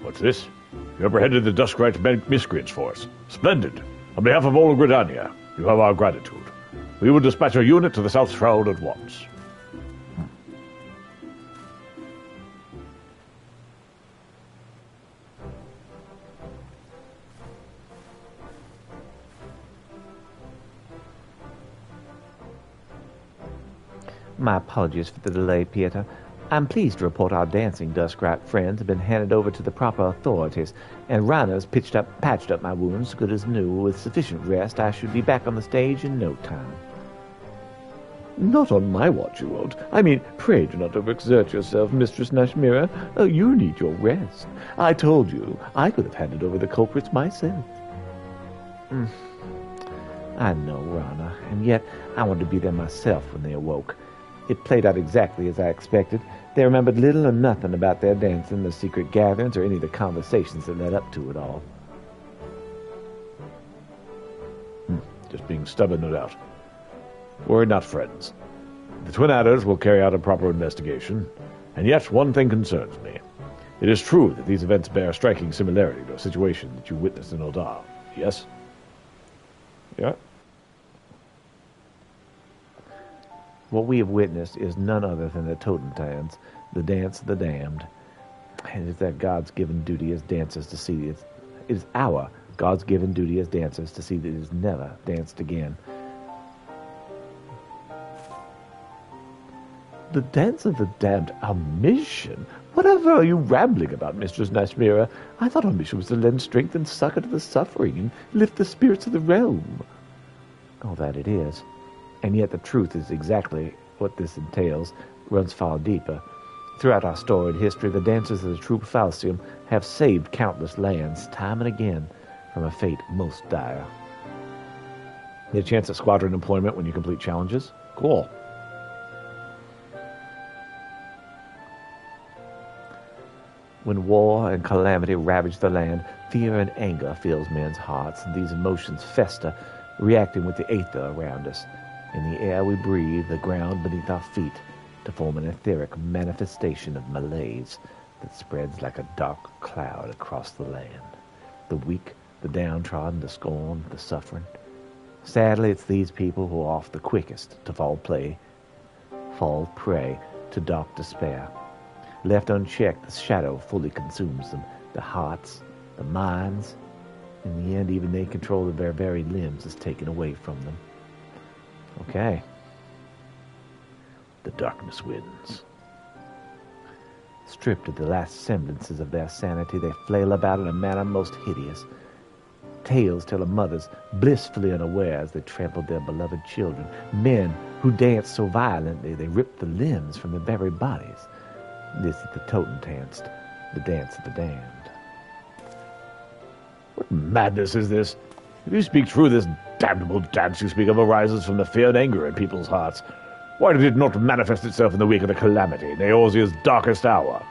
What's this? You apprehended the Duskrite miscreants for us. Splendid. On behalf of all of Gridania, you have our gratitude. We will dispatch a unit to the South Shroud at once. My apologies for the delay, Peter. I'm pleased to report our dancing Duskrite friends have been handed over to the proper authorities, and Rana's patched up my wounds good as new. With sufficient rest, I should be back on the stage in no time. Not on my watch, you won't. I mean, pray do not overexert yourself, Mistress Nashmira. You need your rest. I told you I could have handed over the culprits myself. I know, Rana, and yet I wanted to be there myself when they awoke. It played out exactly as I expected. They remembered little or nothing about their dancing, the secret gatherings, or any of the conversations that led up to it all. Just being stubborn, no doubt. We're not friends. The Twin Adders will carry out a proper investigation, and yet one thing concerns me. It is true that these events bear striking similarity to a situation that you witnessed in Odar, yes? Yeah. What we have witnessed is none other than the Totem Dance, the dance of the damned. And it is that God's given duty as dancers to see it. It is our God's given duty as dancers to see that it is never danced again. The dance of the damned, our mission? Whatever are you rambling about, Mistress Nashmira? I thought our mission was to lend strength and succor to the suffering and lift the spirits of the realm. All that it is. And yet the truth is exactly what this entails, runs far deeper. Throughout our storied history, the dancers of the true Falcium have saved countless lands, time and again, from a fate most dire. Get a chance at squadron employment when you complete challenges? Cool. When war and calamity ravage the land, fear and anger fills men's hearts, and these emotions fester, reacting with the aether around us. In the air we breathe, the ground beneath our feet, to form an etheric manifestation of malaise that spreads like a dark cloud across the land. The weak, the downtrodden, the scorned, the suffering. Sadly, it's these people who are oft the quickest to fall prey to dark despair. Left unchecked, the shadow fully consumes them, the hearts, the minds. In the end, even their control of their very limbs is taken away from them. Okay. the darkness wins. Stripped of the last semblances of their sanity, they flail about in a manner most hideous. Tales tell of mothers blissfully unaware as they trampled their beloved children. Men who dance so violently they rip the limbs from their very bodies. This is the Totentanz, the dance of the damned. What madness is this? If you speak true, this damnable dance you speak of arises from the fear and anger in people's hearts. Why did it not manifest itself in the week of the calamity, in Eorzea's darkest hour?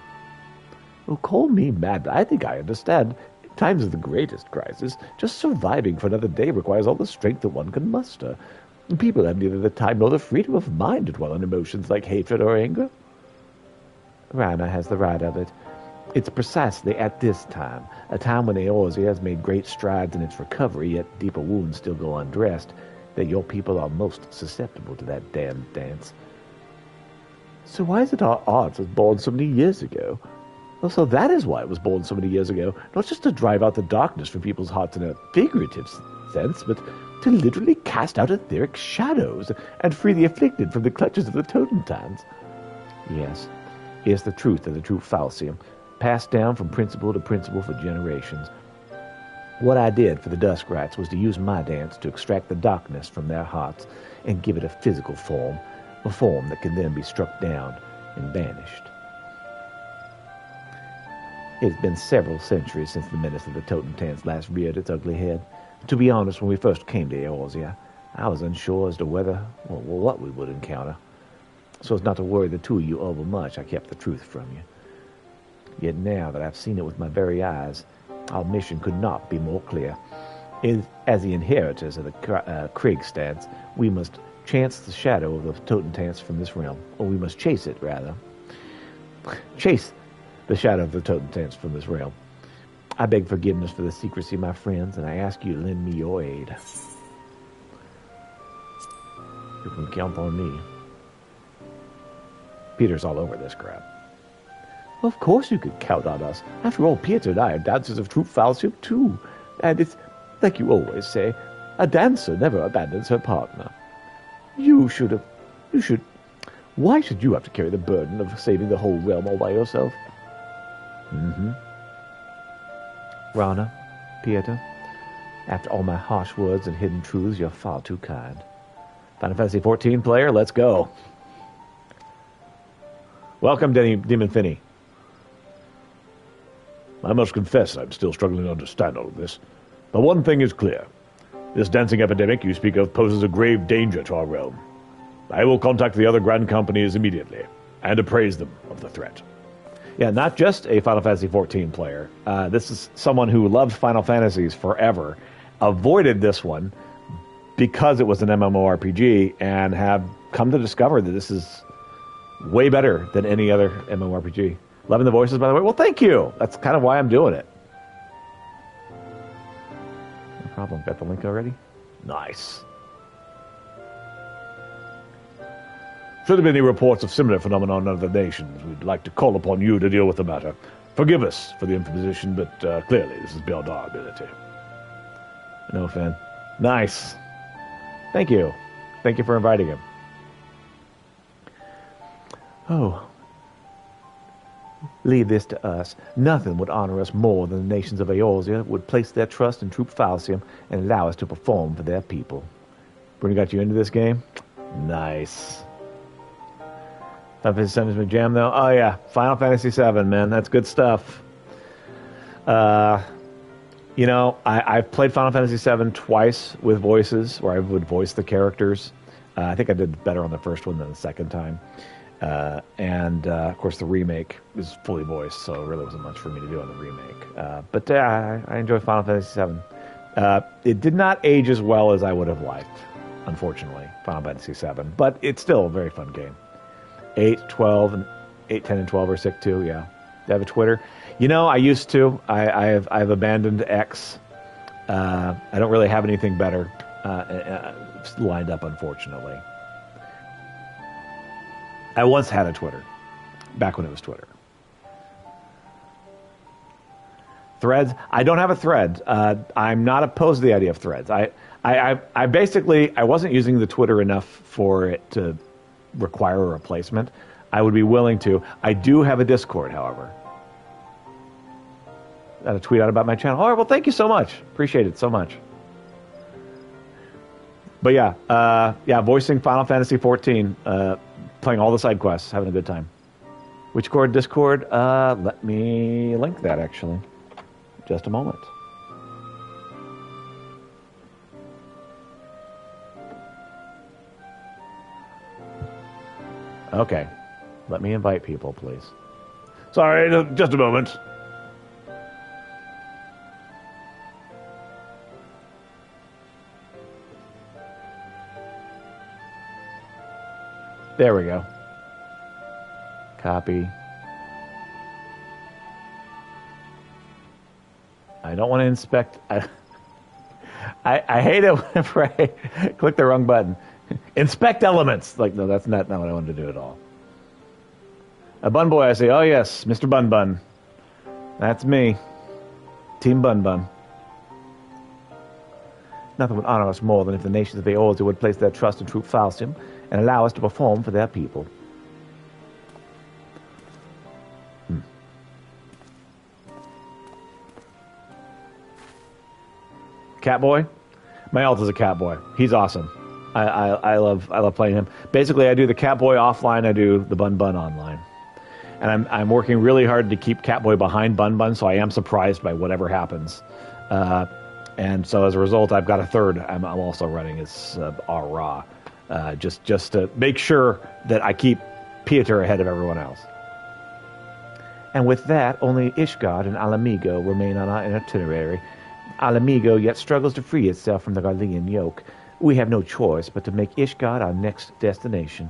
Oh, call me mad, but I think I understand. In times of the greatest crisis, just surviving for another day requires all the strength that one can muster. People have neither the time nor the freedom of mind to dwell on emotions like hatred or anger. Raina has the right of it. It's precisely at this time, a time when Eorzea has made great strides in its recovery, yet deeper wounds still go undressed, that your people are most susceptible to that damned dance. So why is it our art was born so many years ago? Well, so that is why it was born so many years ago, not just to drive out the darkness from people's hearts in a figurative sense, but to literally cast out etheric shadows and free the afflicted from the clutches of the Totentanz. Yes, here's the truth of the true falsium, passed down from principle to principle for generations. What I did for the Dusk Rites was to use my dance to extract the darkness from their hearts and give it a physical form, a form that can then be struck down and banished. It's been several centuries since the menace of the Totentanz last reared its ugly head. To be honest, when we first came to Eorzea, I was unsure as to whether or what we would encounter. So as not to worry the two of you overmuch, I kept the truth from you. Yet now that I've seen it with my very eyes, our mission could not be more clear. As the inheritors of the Kriegstans, we must chase the shadow of the Totentanz from this realm. Or we must chase it, rather. Chase the shadow of the Totentanz from this realm. I beg forgiveness for the secrecy, my friends, and I ask you to lend me your aid. You can count on me. Peter's all over this crap. Of course you could count on us. After all, Peter and I are dancers of true falsium, too. And it's, like you always say, a dancer never abandons her partner. Why should you have to carry the burden of saving the whole realm all by yourself? Rana, Peter, after all my harsh words and hidden truths, you're far too kind. Final Fantasy XIV player, let's go. Welcome, Demon Finney. I must confess I'm still struggling to understand all of this. But one thing is clear. This dancing epidemic you speak of poses a grave danger to our realm. I will contact the other Grand Companies immediately and appraise them of the threat. Yeah, not just a Final Fantasy XIV player. This is someone who loved Final Fantasies forever, avoided this one because it was an MMORPG, and have come to discover that this is way better than any other MMORPG. Loving the voices, by the way. Well, thank you. That's kind of why I'm doing it. No problem. Got the link already? Nice. Should there be any reports of similar phenomena in other nations, we'd like to call upon you to deal with the matter. Forgive us for the imposition, but clearly this is beyond our ability. No, Finn. Nice. Thank you. Thank you for inviting him. Oh. Leave this to us. Nothing would honor us more than the nations of Eorzea would place their trust in Troop Falsium and allow us to perform for their people. Bruni got you into this game? Nice. Final Fantasy VII is my jam, though. Oh, yeah. Final Fantasy VII, man. That's good stuff. You know, I've played Final Fantasy VII twice with voices, where I would voice the characters. I think I did better on the first one than the second time. Of course, the remake is fully voiced, so it really wasn't much for me to do on the remake. But I enjoy Final Fantasy VII. It did not age as well as I would have liked, unfortunately, Final Fantasy VII. But it's still a very fun game. 8, 10, and 12 are sick too, yeah. Do you have a Twitter? You know, I used to. I've abandoned X. I don't really have anything better lined up, unfortunately. I once had a Twitter, back when it was Twitter. Threads? I don't have a thread. I'm not opposed to the idea of threads. I basically, I wasn't using the Twitter enough for it to require a replacement, I would be willing to. I do have a Discord, however. Got a tweet out about my channel. All right, well, thank you so much. Appreciate it so much. But yeah, voicing Final Fantasy XIV, playing all the side quests, having a good time. Which Discord? Let me link that, actually. Just a moment. Okay. Let me invite people, please. Sorry, just a moment. There we go. Copy. I don't want to inspect. I hate it whenever I click the wrong button. Inspect elements. Like, no, that's not what I wanted to do at all. A Bun Boy, I say, oh yes, Mr. Bun Bun. That's me. Team Bun Bun. Nothing would honor us more than if the nations of Eorzea would place their trust in Troop Falcium and allow us to perform for their people. Catboy? My alt is a Catboy. He's awesome. I love playing him. Basically, I do the Catboy offline, I do the Bun Bun online. And I'm working really hard to keep Catboy behind Bun Bun, so I am surprised by whatever happens. And so as a result, I've got a third I'm also running as Ra. Just to make sure that I keep Pieter ahead of everyone else. And with that, only Ishgard and Alamigo remain on our itinerary. Alamigo yet struggles to free itself from the Garlean yoke. We have no choice but to make Ishgard our next destination.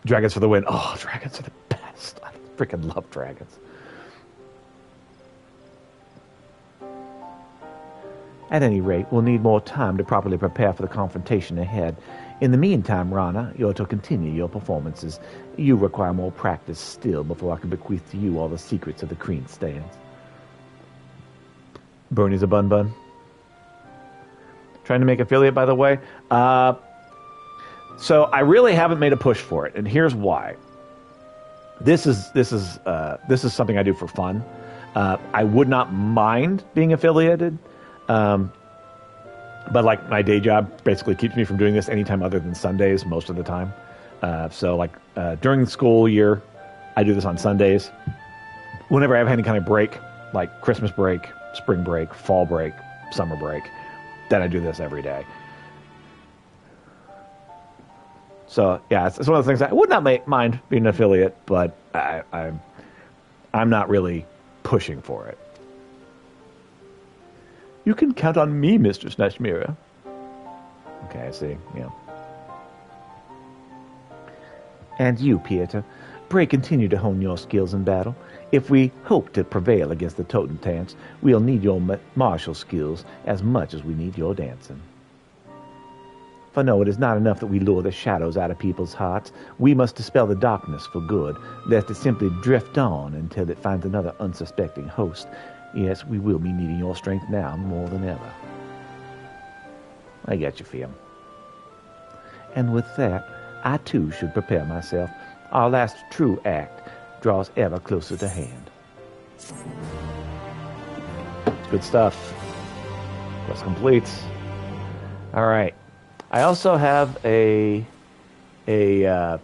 Dragons for the win. Oh, dragons are the best. I freaking love dragons. At any rate, we'll need more time to properly prepare for the confrontation ahead. In the meantime, Rana, you're to continue your performances. You require more practice still before I can bequeath to you all the secrets of the Kreen stands. Bernie's a Bun Bun. Trying to make affiliate, by the way. So I really haven't made a push for it, and here's why. This is something I do for fun. I would not mind being affiliated, but like my day job basically keeps me from doing this anytime other than Sundays most of the time. So like during the school year, I do this on Sundays. Whenever I have any kind of break, like Christmas break, spring break, fall break, summer break, then I do this every day. So yeah, it's one of the things I would not mind being an affiliate, but I'm not really pushing for it. You can count on me, Mr. Snatchmira. Okay, I see. Yeah. And you, Pieter, pray continue to hone your skills in battle. If we hope to prevail against the Totentants, we'll need your martial skills as much as we need your dancing. For no, it is not enough that we lure the shadows out of people's hearts. We must dispel the darkness for good, lest it simply drift on until it finds another unsuspecting host. Yes, we will be needing your strength now more than ever. I get you, Fiam. And with that, I too should prepare myself. Our last true act draws ever closer to hand. Good stuff. Quest complete. All right. I also have a YouTube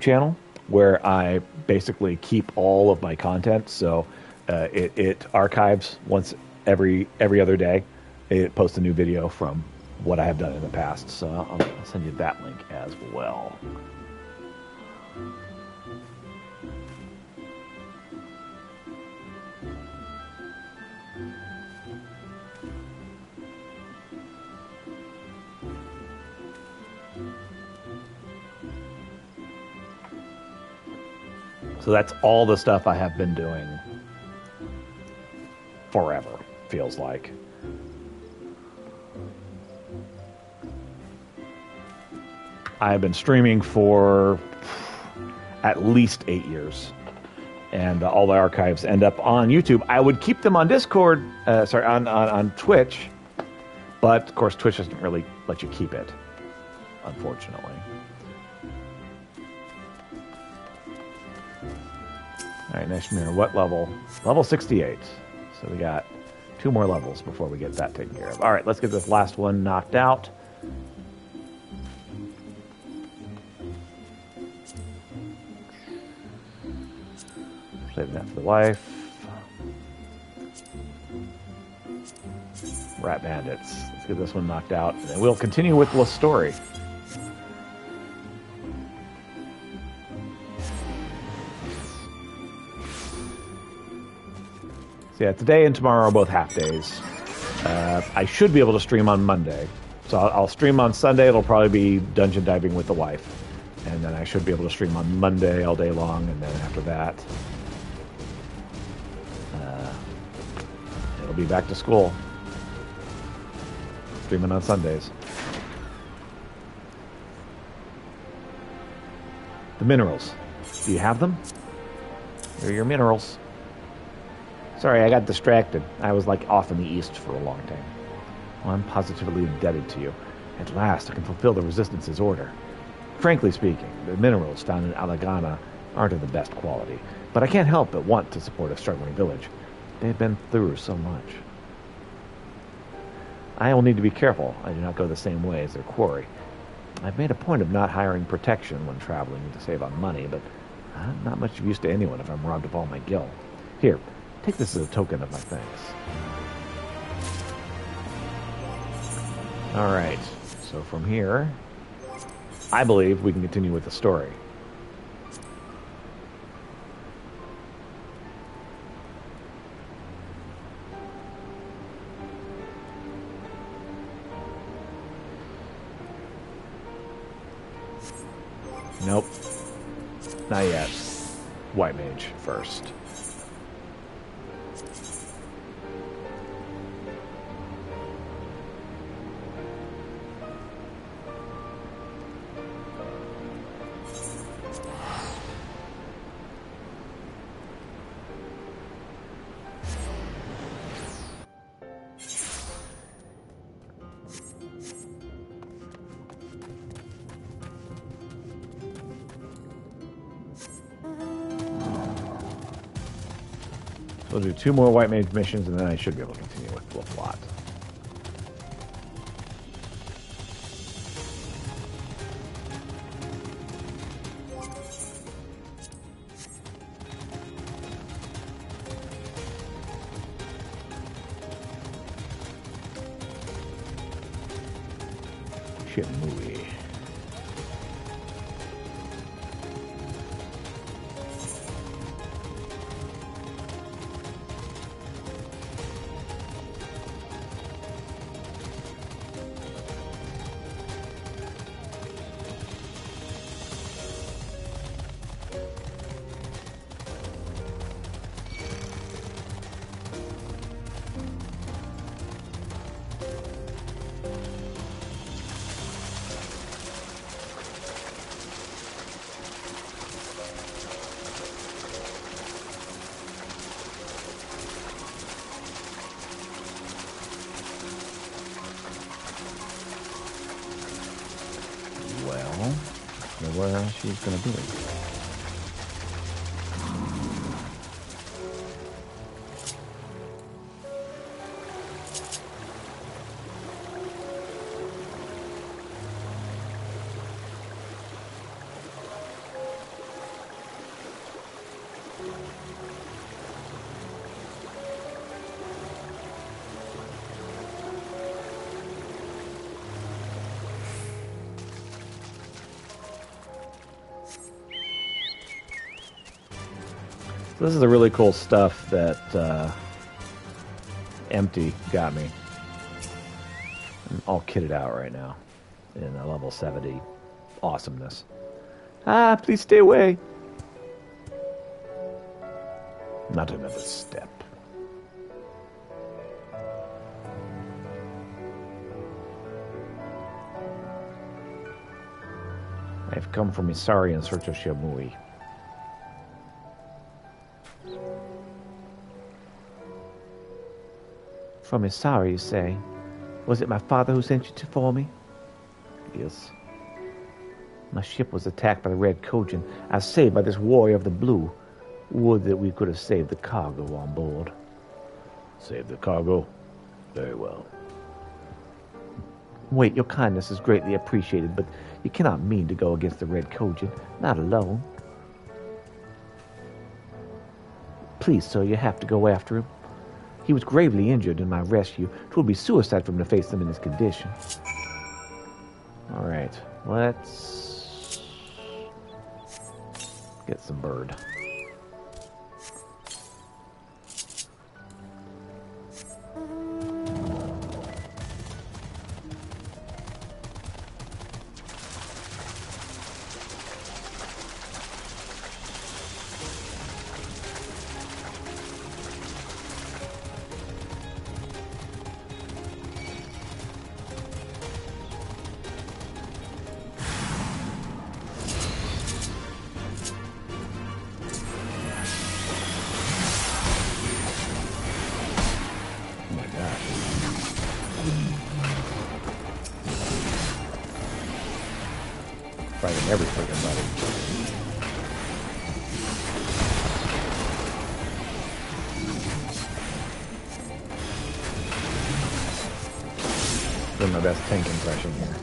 channel where I basically keep all of my content. So it archives once every other day. It posts a new video from what I have done in the past. So I'll send you that link as well. So that's all the stuff I have been doing forever, feels like. I've been streaming for at least 8 years, and all the archives end up on YouTube. I would keep them on Discord, on Twitch, but of course Twitch doesn't really let you keep it. unfortunately. All right, next mirror. What level? Level 68. So we got 2 more levels before we get that taken care of. All right, let's get this last one knocked out. Save that for the wife. Rat bandits. Let's get this one knocked out, and then we'll continue with the story. So yeah, today and tomorrow are both half days. I should be able to stream on Monday. So I'll stream on Sunday. It'll probably be dungeon diving with the wife. And then I should be able to stream on Monday all day long, and then after that, it'll be back to school. Streaming on Sundays. The minerals. Do you have them? They're your minerals. Sorry, I got distracted. I was like off in the east for a long time. Well, I'm positively indebted to you. At last, I can fulfill the Resistance's order. Frankly speaking, the minerals found in Alagana aren't of the best quality, but I can't help but want to support a struggling village. They've been through so much. I will need to be careful I do not go the same way as their quarry. I've made a point of not hiring protection when traveling to save on money, but I'm not much use to anyone if I'm robbed of all my gil. Here, take this as a token of my thanks. Alright, so from here, I believe we can continue with the story. Nope. Not yet. White mage first. We'll do 2 more white mage missions, and then I should be able to continue with the plot. Shit movie. Where she's gonna be. This is the really cool stuff that Empty got me. I'm all kitted out right now in a level 70 awesomeness. Ah, please stay away. Not another step. I've come from Isari in search of Shamui. From Isari, you say? Was it my father who sent you for me? Yes. My ship was attacked by the Red Kojin. I was saved by this warrior of the blue. Would that we could have saved the cargo on board. Save the cargo? Very well. Wait, your kindness is greatly appreciated, but you cannot mean to go against the Red Kojin, not alone. Please, sir, you have to go after him. He was gravely injured in my rescue. It would be suicide for him to face them in his condition. All right, let's get some bird. Fighting every freaking buddy. Doing my best tank impression here.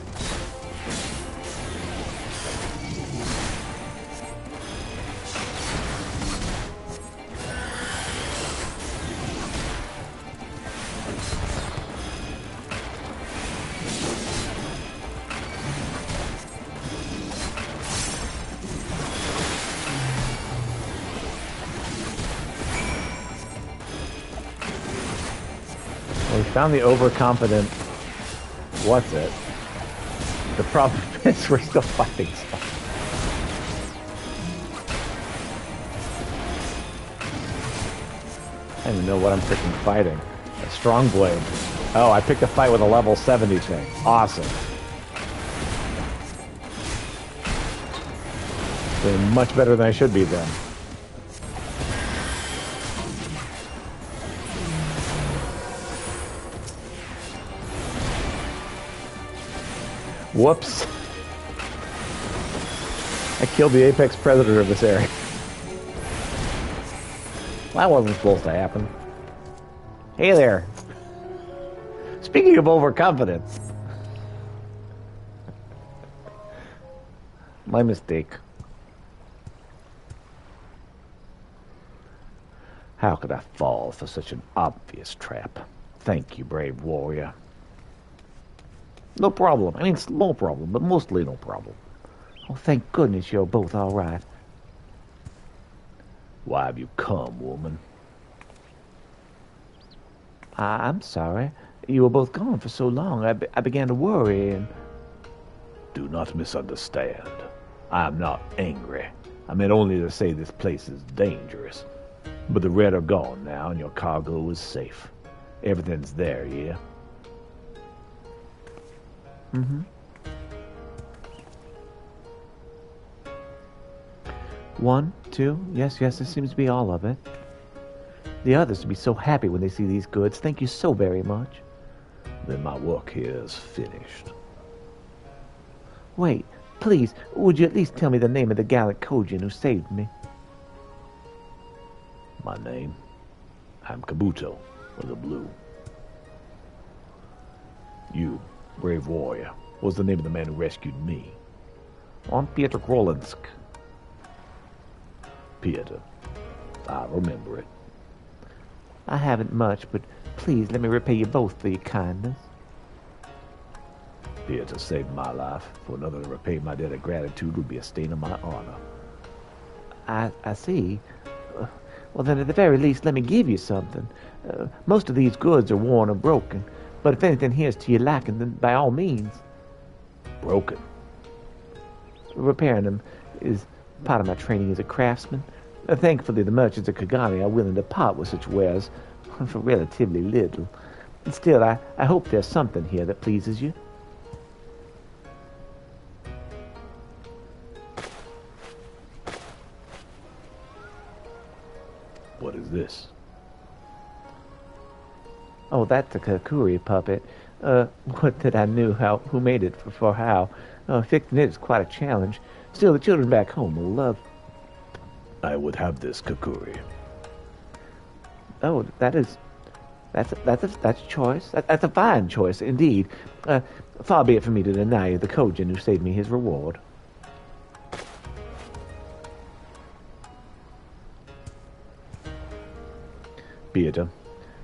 We found the overconfident what's it. The problem is we're still fighting stuff. I don't even know what I'm freaking fighting. A strong blade. Oh, I picked a fight with a level 70 thing. Awesome. Doing much better than I should be then. Whoops. I killed the apex predator of this area. That wasn't supposed to happen. Hey there. Speaking of overconfidence. My mistake. How could I fall for such an obvious trap? Thank you, brave warrior. No problem. I mean, small problem, but mostly no problem. Oh, thank goodness you're both all right. Why have you come, woman? I'm sorry. You were both gone for so long. I began to worry and... Do not misunderstand. I am not angry. I meant only to say this place is dangerous. But the Red are gone now, and your cargo is safe. Everything's there, yeah? Mm-hmm. One, two, yes, it seems to be all of it. The others will be so happy when they see these goods. Thank you so very much. Then my work here is finished. Wait, please, would you at least tell me the name of the gallant Kojin who saved me? My name? I'm Kabuto, of the Blue. You, brave warrior, what's the name of the man who rescued me? I'm Piotr Grolinsk. Piotr. I remember it. I haven't much, but please let me repay you both for your kindness. Piotr saved my life. For another to repay my debt of gratitude would be a stain on my honor. I see. Well, then, at the very least, let me give you something. Most of these goods are worn or broken, but if anything here's to your liking, then by all means. Broken? Repairing them is part of my training as a craftsman. Thankfully, the merchants of Kagani are willing to part with such wares for relatively little. But still, I hope there's something here that pleases you. What is this? Oh, that's a Kakuri puppet. What that I knew who made it for how. Fixing it is quite a challenge. Still, the children back home will love. I would have this kakuri. Oh, that's a choice. That's a fine choice indeed. Far be it from me to deny you the Kojin who saved me his reward. Peter,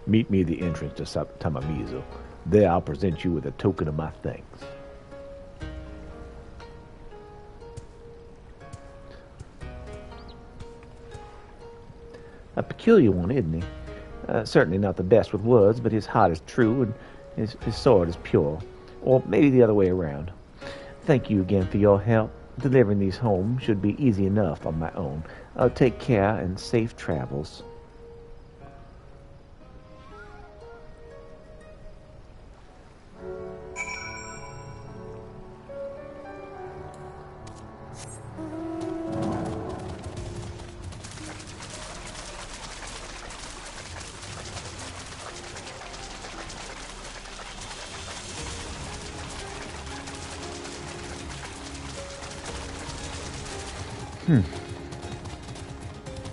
meet me at the entrance to Tamamizo. There I'll present you with a token of my thanks. A peculiar one, isn't he? Certainly not the best with words, but his heart is true and his sword is pure. Or maybe the other way around. Thank you again for your help. Delivering these home should be easy enough on my own. Take care and safe travels.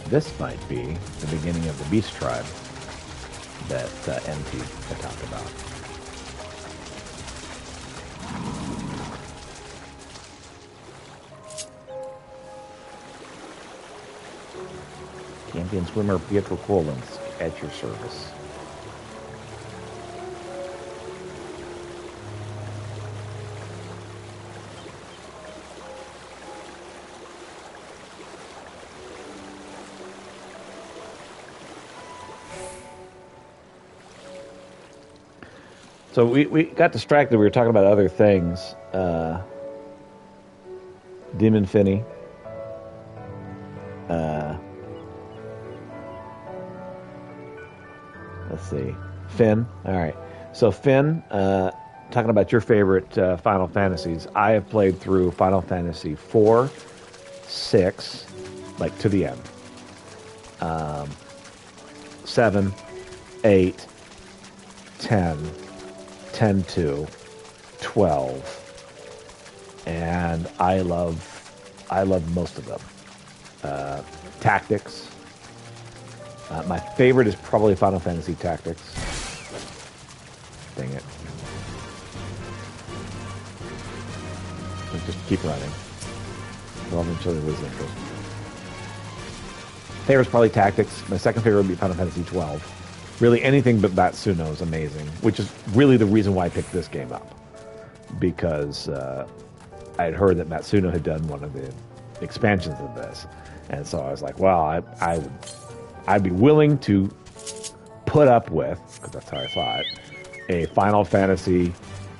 This might be the beginning of the beast tribe that MT had talked about. Champion swimmer Pietro Collins at your service. So we got distracted. We were talking about other things. Demon Finney. Let's see. Finn. All right. So Finn, talking about your favorite Final Fantasies. I have played through Final Fantasy 4, 6, like to the end. 7, 8, 10. 10-2, 12, and I love most of them. Tactics. My favorite is probably Final Fantasy Tactics. Dang it. Let's just keep running. Well, eventually lose interest. Favorite's probably Tactics. My second favorite would be Final Fantasy 12. Really, anything but Matsuno is amazing, which is really the reason why I picked this game up. Because I had heard that Matsuno had done one of the expansions of this. And so I was like, well, I'd be willing to put up with, because that's how I saw it, a Final Fantasy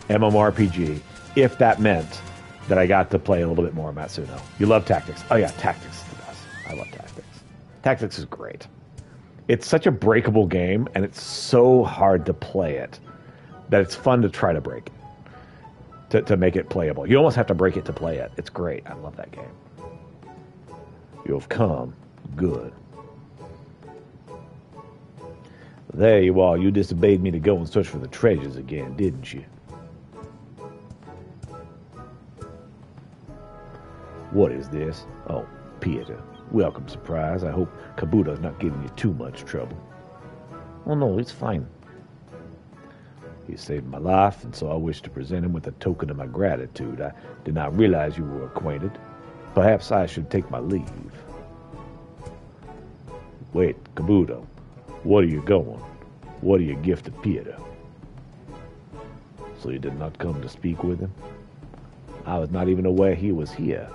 MMORPG, if that meant that I got to play a little bit more Matsuno. You love Tactics. Oh yeah, Tactics is the best. I love Tactics. Tactics is great. It's such a breakable game, and it's so hard to play it that it's fun to try to break it, to make it playable. You almost have to break it to play it. It's great. I love that game. You have come. Good. There you are. You disobeyed me to go and search for the treasures again, didn't you? What is this? Oh, Peter. Welcome, surprise. I hope Kabuto's not giving you too much trouble. Oh, no, he's fine. He saved my life, and so I wish to present him with a token of my gratitude. I did not realize you were acquainted. Perhaps I should take my leave. Wait, Kabuto. What are you going? What are your gift to Peter? So you did not come to speak with him? I was not even aware he was here.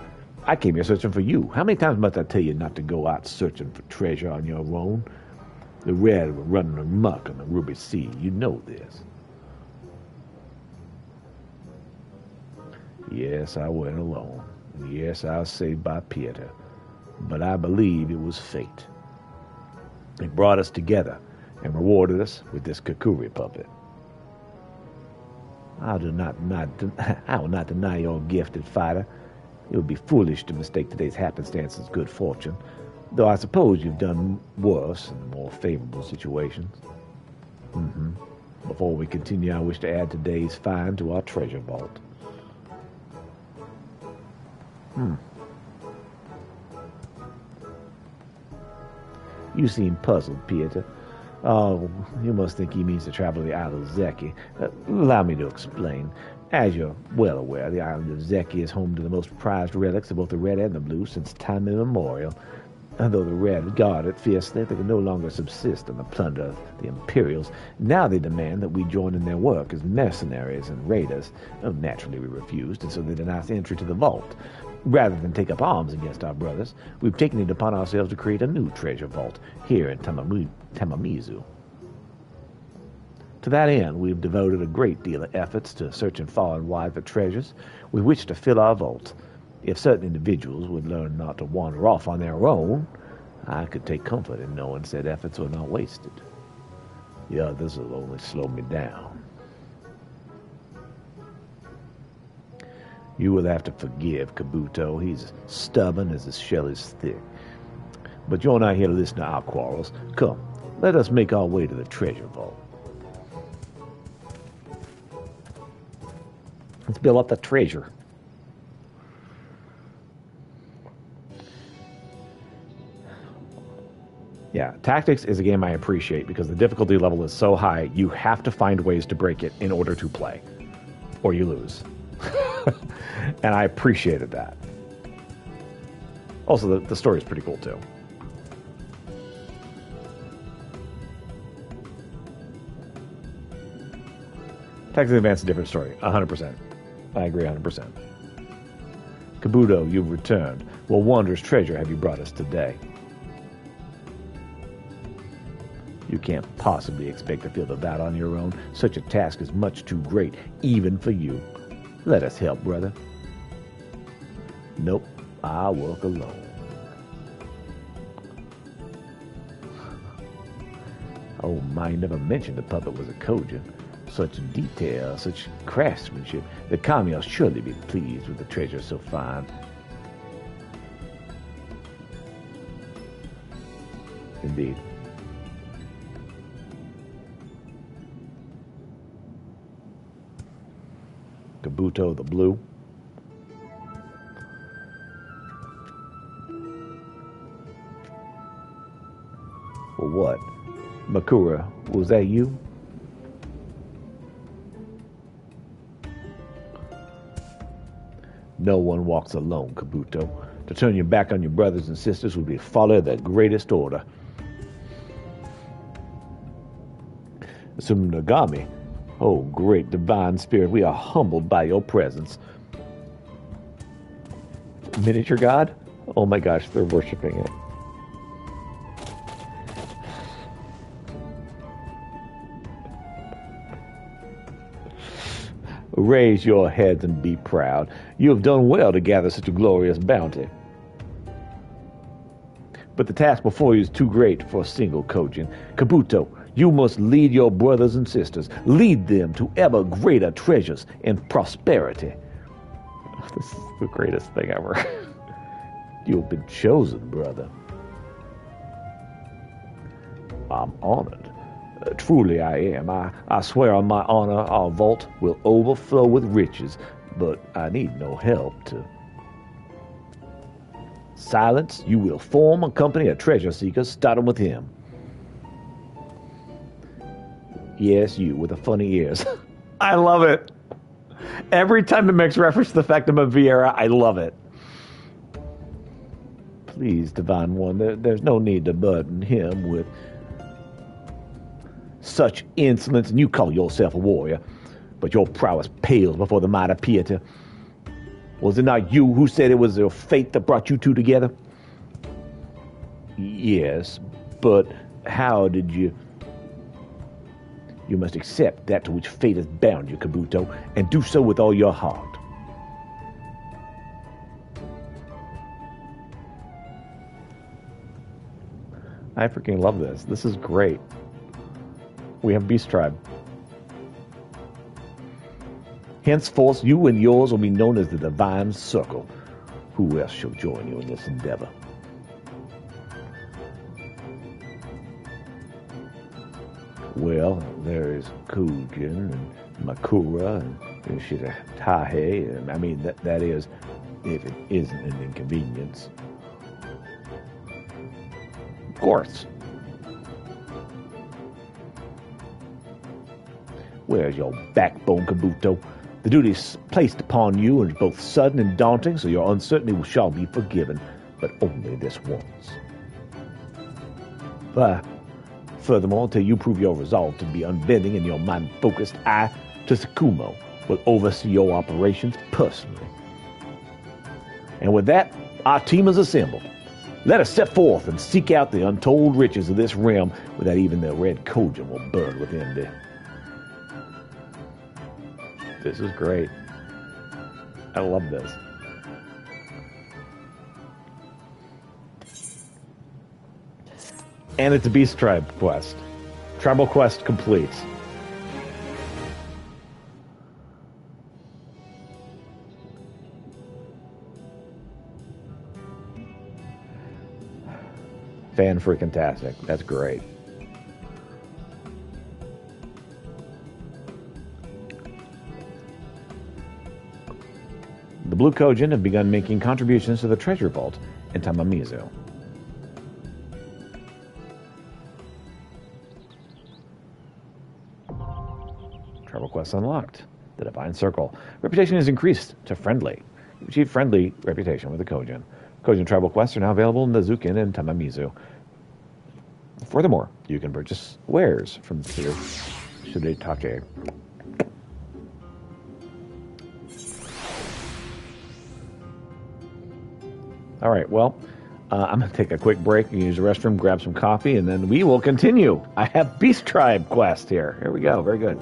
I came here searching for you. How many times must I tell you not to go out searching for treasure on your own? The Red were running amok on the Ruby Sea. You know this. Yes, I went alone. Yes, I was saved by Peter. But I believe it was fate. It brought us together and rewarded us with this Kakuri puppet. I will not deny your gifted fighter. It would be foolish to mistake today's happenstance as good fortune, though I suppose you've done worse in more favorable situations. Before we continue, I wish to add today's find to our treasure vault. You seem puzzled, Pieter. Oh, you must think he means to travel to the island of Zeki. Allow me to explain. As you're well aware, the island of Zeki is home to the most prized relics of both the red and the blue since time immemorial. And though the red guard it fiercely, they can no longer subsist on the plunder of the Imperials. Now they demand that we join in their work as mercenaries and raiders. Oh, naturally we refused, and so they deny us entry to the vault. Rather than take up arms against our brothers, we've taken it upon ourselves to create a new treasure vault here in Tamamizu. To that end, we've devoted a great deal of efforts to searching far and wide for treasures with which to fill our vault. If certain individuals would learn not to wander off on their own, I could take comfort in knowing said efforts were not wasted. The others will only slow me down. You will have to forgive Kabuto. He's stubborn as his shell is thick. But you're not here to listen to our quarrels. Come, let us make our way to the treasure vault. Let's build up the treasure. Yeah, Tactics is a game I appreciate because the difficulty level is so high, you have to find ways to break it in order to play, or you lose. And I appreciated that. Also, the story is pretty cool, too. Tactics Advance is a different story, 100%. I agree 100%. Kabuto, you've returned. What wondrous treasure have you brought us today? You can't possibly expect to fill the vault on your own. Such a task is much too great, even for you. Let us help, brother. Nope, I'll work alone. Oh, mine never mentioned the puppet was a Kojin. Such detail, such craftsmanship. The Kami'll surely be pleased with the treasure so fine. Indeed. Kabuto the Blue. Well, what? Makura, was that you? No one walks alone, Kabuto. To turn your back on your brothers and sisters would be folly of the greatest order. Sumnagami, oh great divine spirit, we are humbled by your presence. Miniature god? Oh my gosh, they're worshiping it. Raise your heads and be proud. You have done well to gather such a glorious bounty. But the task before you is too great for a single Kojin. Kabuto, you must lead your brothers and sisters. Lead them to ever greater treasures and prosperity. This is the greatest thing ever. You have been chosen, brother. I'm honored. Truly I am. I swear on my honor our vault will overflow with riches, but I need no help to... Silence, you will form a company of treasure seekers, starting with him. Yes, you, with the funny ears. I love it. Every time it makes reference to the fact I'm a Vieira, I love it. Please, Divine One, there's no need to burden him with such insolence, and you call yourself a warrior, but your prowess pales before the might of Pieter. Was it not you who said it was your fate that brought you two together? Yes, but how did you... You must accept that to which fate has bound you, Kabuto, and do so with all your heart. I freaking love this. This is great. We have Beast Tribe. Henceforth, you and yours will be known as the Divine Circle. Who else shall join you in this endeavor? Well, there is Kujin and Makura and Shitatahe, and I mean, that is, if it isn't an inconvenience. Of course. Where's your backbone, Kabuto? The duty placed upon you is both sudden and daunting, so your uncertainty shall be forgiven, but only this once. Furthermore, until you prove your resolve to be unbending and your mind-focused, I, Tsukumo, will oversee your operations personally. And with that, our team is assembled. Let us set forth and seek out the untold riches of this realm without even the red Kojin will burn within thee. This is great. I love this. And it's a Beast Tribe quest. Tribal quest complete. Fan-freaking-tastic. That's great. The Blue Kojin have begun making contributions to the treasure vault in Tamamizu. Tribal quest unlocked. The Divine Circle. Reputation is increased to friendly. You achieve friendly reputation with the Kojin. Kojin tribal quests are now available in Nazukin and Tamamizu. Furthermore, you can purchase wares from the Shudetache. All right, well, I'm going to take a quick break and use the restroom, grab some coffee, and then we will continue. I have Beast Tribe quest here. Here we go. Very good.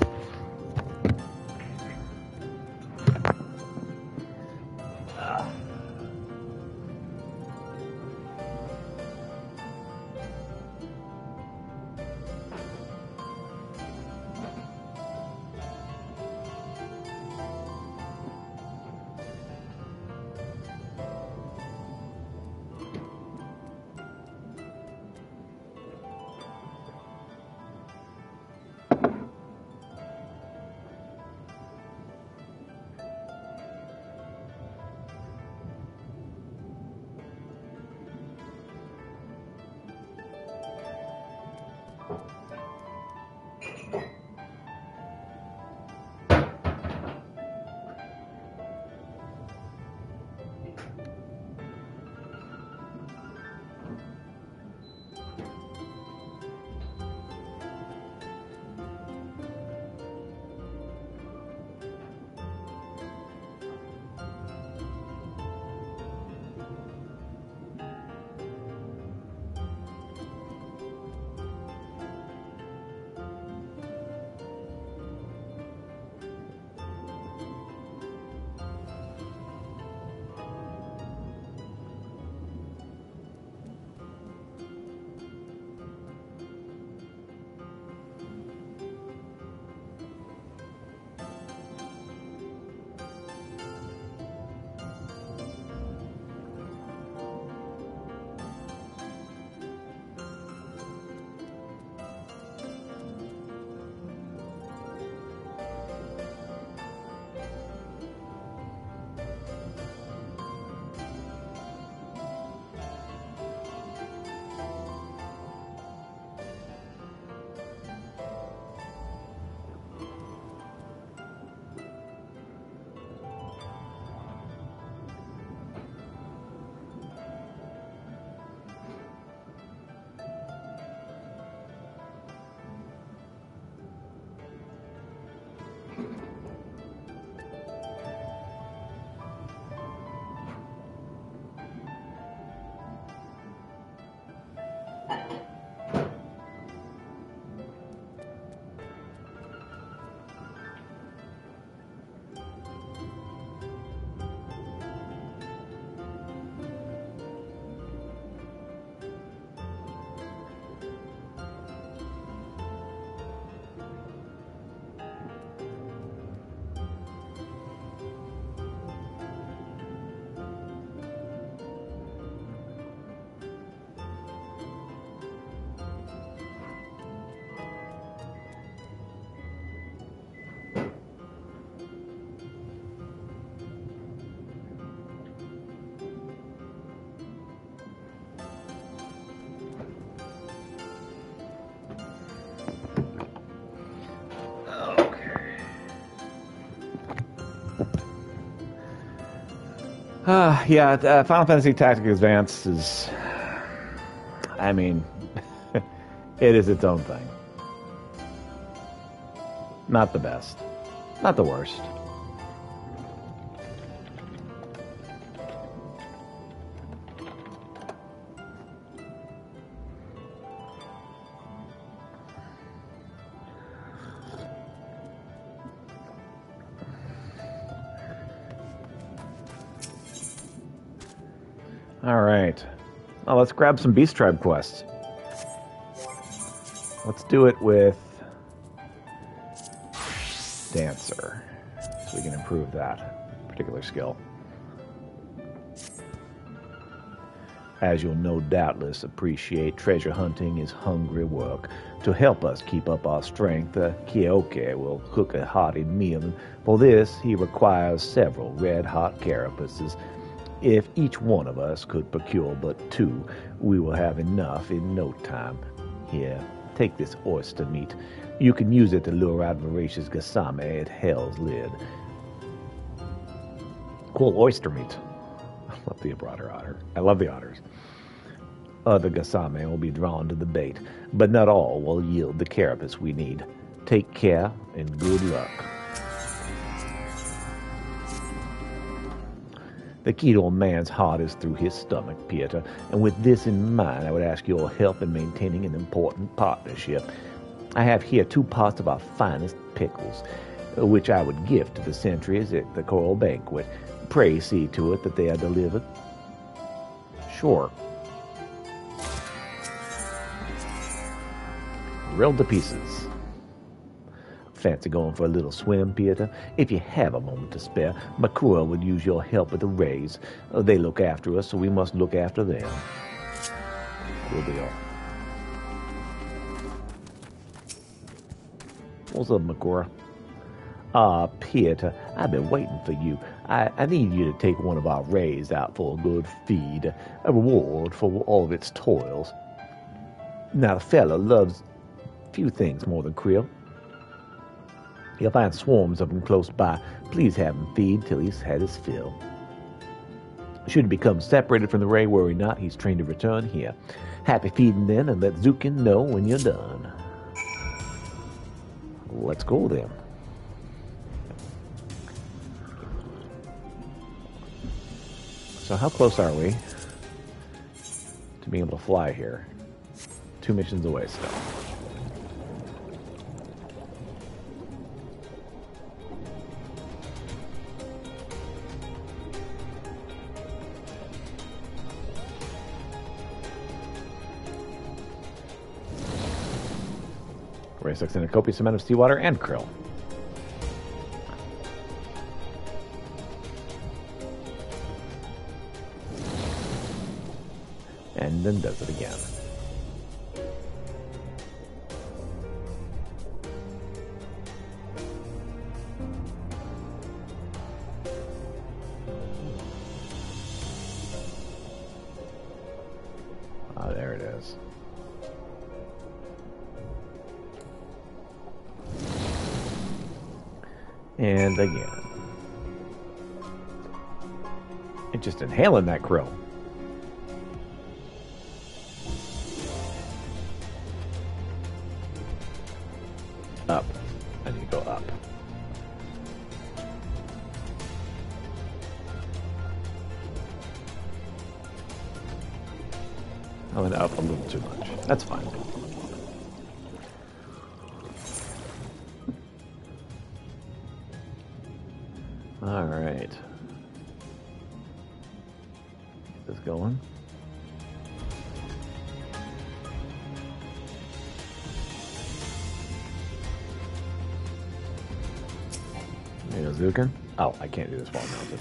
Yeah, Final Fantasy Tactics Advance is... I mean, it is its own thing. Not the best. Not the worst. All right. Well, let's grab some Beast Tribe quests. Let's do it with Dancer, so we can improve that particular skill. As you'll no doubtless appreciate, treasure hunting is hungry work. To help us keep up our strength, Kyoke will cook a hearty meal, and for this he requires several red-hot carapaces. If each one of us could procure but 2, we will have enough in no time. Here, take this oyster meat. You can use it to lure out voracious Gasame at Hell's Lid. Cool oyster meat. I love the broader otter. I love the otters. Other Gasame will be drawn to the bait, but not all will yield the carapace we need. Take care and good luck. The key to a man's heart is through his stomach, Peter, and with this in mind, I would ask your help in maintaining an important partnership. I have here 2 pots of our finest pickles, which I would gift to the sentries at the choral banquet. Pray see to it that they are delivered. Sure. Grilled to pieces. Fancy going for a little swim, Peter? If you have a moment to spare, Makura would use your help with the rays. They look after us, so we must look after them. Cool deal. What's up, Makura? Peter, I've been waiting for you. I need you to take one of our rays out for a good feed, a reward for all of its toils. Now, the fella loves few things more than krill. You'll find swarms of them close by. Please have him feed till he's had his fill. Should he become separated from the ray, worry not, he's trained to return here. Happy feeding then, and let Zukin know when you're done. Let's go then. So how close are we to being able to fly here? 2 missions away still. Ray sucks in a copious amount of seawater and krill. And then does it again. Ah, there it is. And again. It's just inhaling that krill. Up. I need to go up. I went up a little too much. That's fine. All right. Get this going. Zukin? Oh, I can't do this while mounted.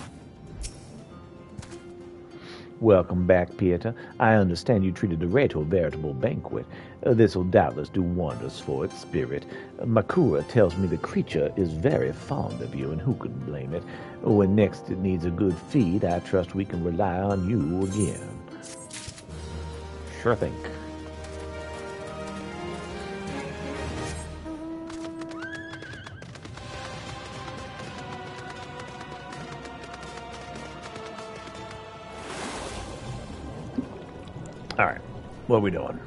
Welcome back, Pieta. I understand you treated the ray to a veritable banquet. This will doubtless do wonders for its spirit. Makura tells me the creature is very fond of you, and who can blame it? When next it needs a good feed, I trust we can rely on you again. Sure thing. What are we doing?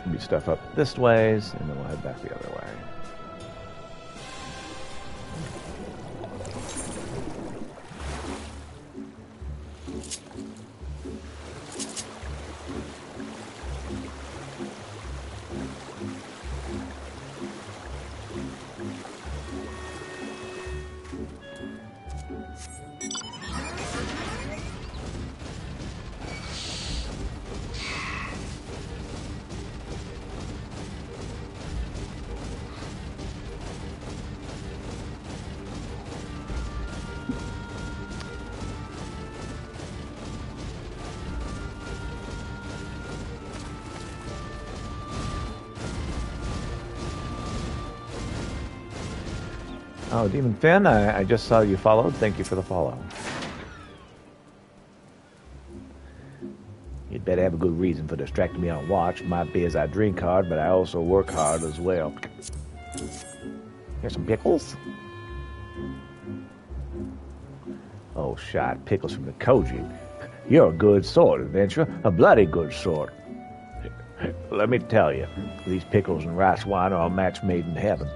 Should be stuff up this ways, and then we'll head back the other way. Oh, Demon Finn, I just saw you followed. Thank you for the follow. You'd better have a good reason for distracting me on watch. Might be as I drink hard, but I also work hard as well. Here's some pickles. Oh, shot. Pickles from the Koji. You're a good sort, adventurer. A bloody good sort. Let me tell you, these pickles and rice wine are a match made in heaven.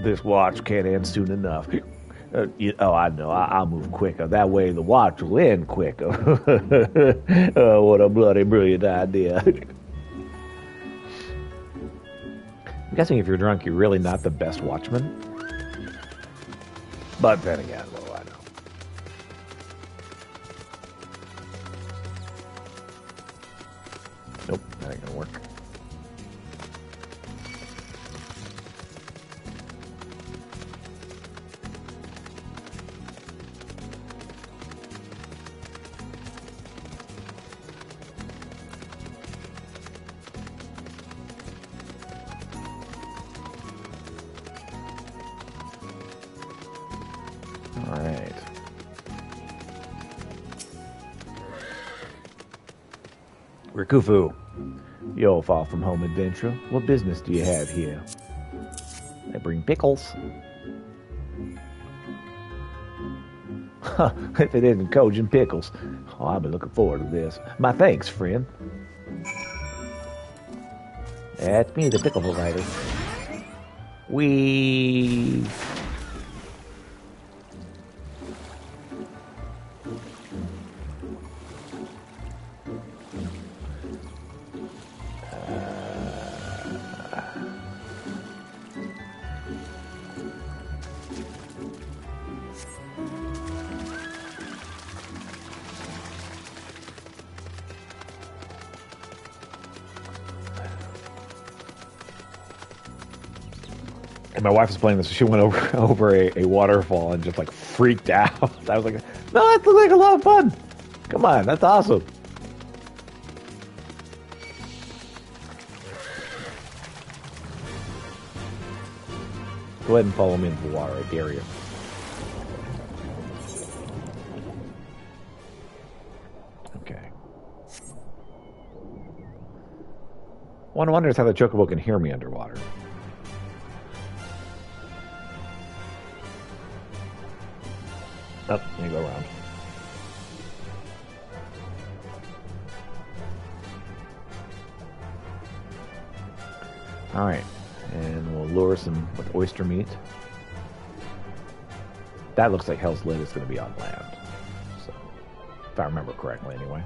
This watch can't end soon enough. I know. I'll move quicker. That way the watch will end quicker. What a bloody brilliant idea. I'm guessing if you're drunk, you're really not the best watchman. But then again, well, I know. Nope, that ain't gonna work. Alright. Rikufu, you old far from home adventurer. What business do you have here? I bring pickles. If it isn't Cajun pickles. Oh, I've been looking forward to this. My thanks, friend. That's me, the pickle provider. We. And my wife was playing this. She went over a waterfall and just like freaked out. I was like, no, that looks like a lot of fun. Come on, that's awesome. Go ahead and follow me into the water. I dare you. Okay. One wonders how the chocobo can hear me underwater. Oh, you go around. All right, and we'll lure some with oyster meat. That looks like Hell's Lid is going to be on land, so if I remember correctly, anyway.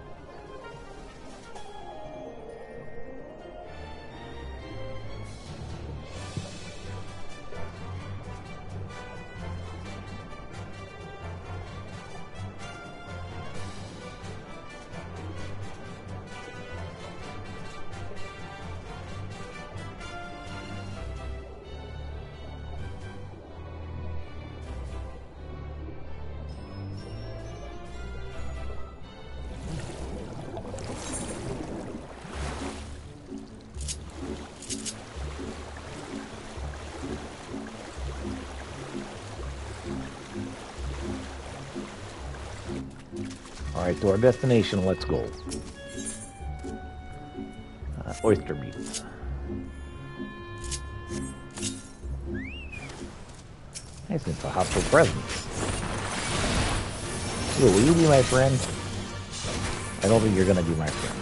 All right, to our destination, let's go. Oyster meat. Nice and for hostile presence. Ooh, will you be my friend? I don't think you're gonna be my friend.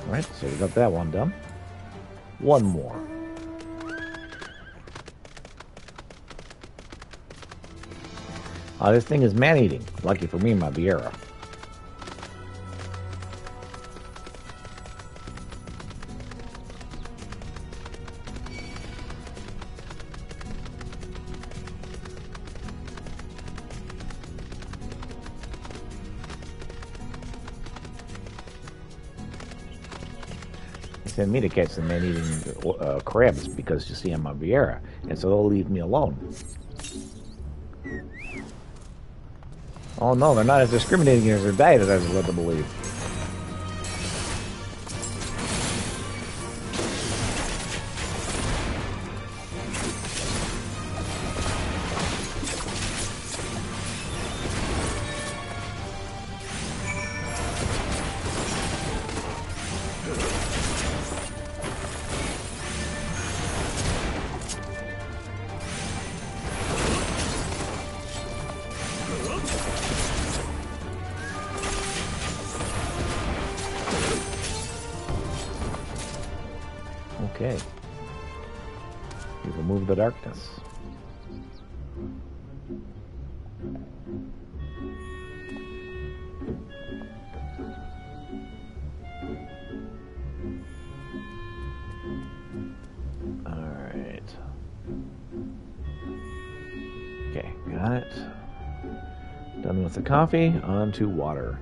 Alright, so we got that one done. One more. This thing is man-eating. Lucky for me, my Vieira. They send me to catch the man-eating crabs because, you see, I'm a Vieira, and so they'll leave me alone. Oh no, they're not as discriminating against their diet as I was led to believe. Okay. You remove the darkness. Alright. Okay, got it. Done with the coffee, on to water.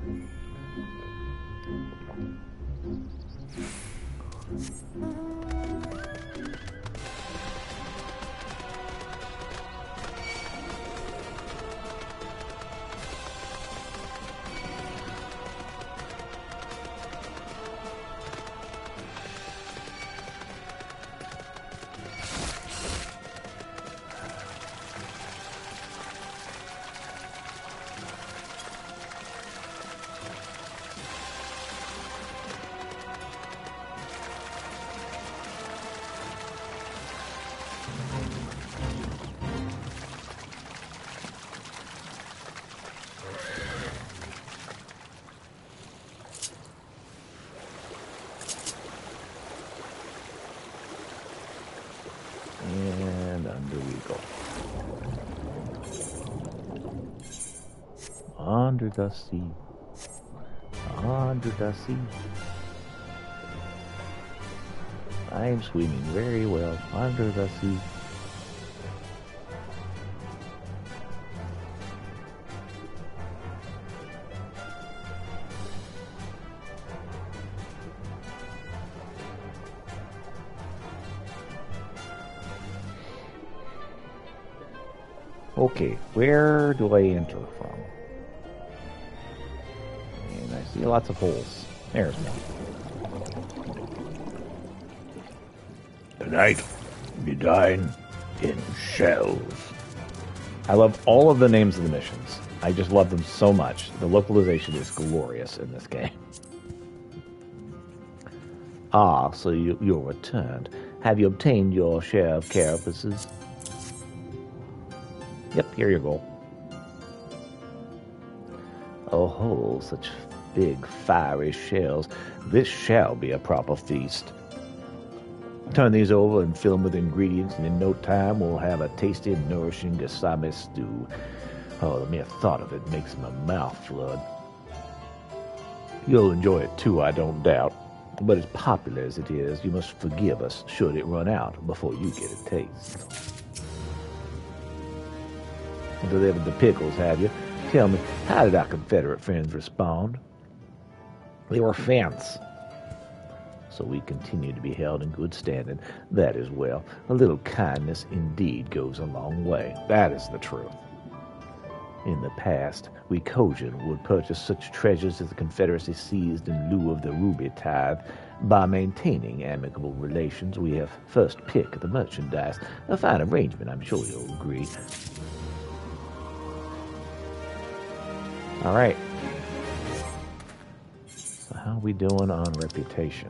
And under we go. Under the sea. Under the sea. I'm swimming very well under the sea. Okay, where do I enter from? And I see lots of holes. There's one. Tonight, we dine in shells. I love all of the names of the missions. I just love them so much. The localization is glorious in this game. Ah, so you're returned. Have you obtained your share of carapaces? Yep, here you go. Oh, such big, fiery shells. This shall be a proper feast. Turn these over and fill them with ingredients, and in no time we'll have a tasty and nourishing XIV stew. Oh, the mere thought of it makes my mouth flood. You'll enjoy it too, I don't doubt. But as popular as it is, you must forgive us should it run out before you get a taste. Delivered the pickles, have you? Tell me, how did our Confederate friends respond? They were fans. So we continue to be held in good standing. That is well. A little kindness indeed goes a long way. That is the truth. In the past, we Kojin would purchase such treasures as the Confederacy seized in lieu of the ruby tithe. By maintaining amicable relations, we have first picked the merchandise. A fine arrangement, I'm sure you'll agree. All right. So how are we doing on reputation?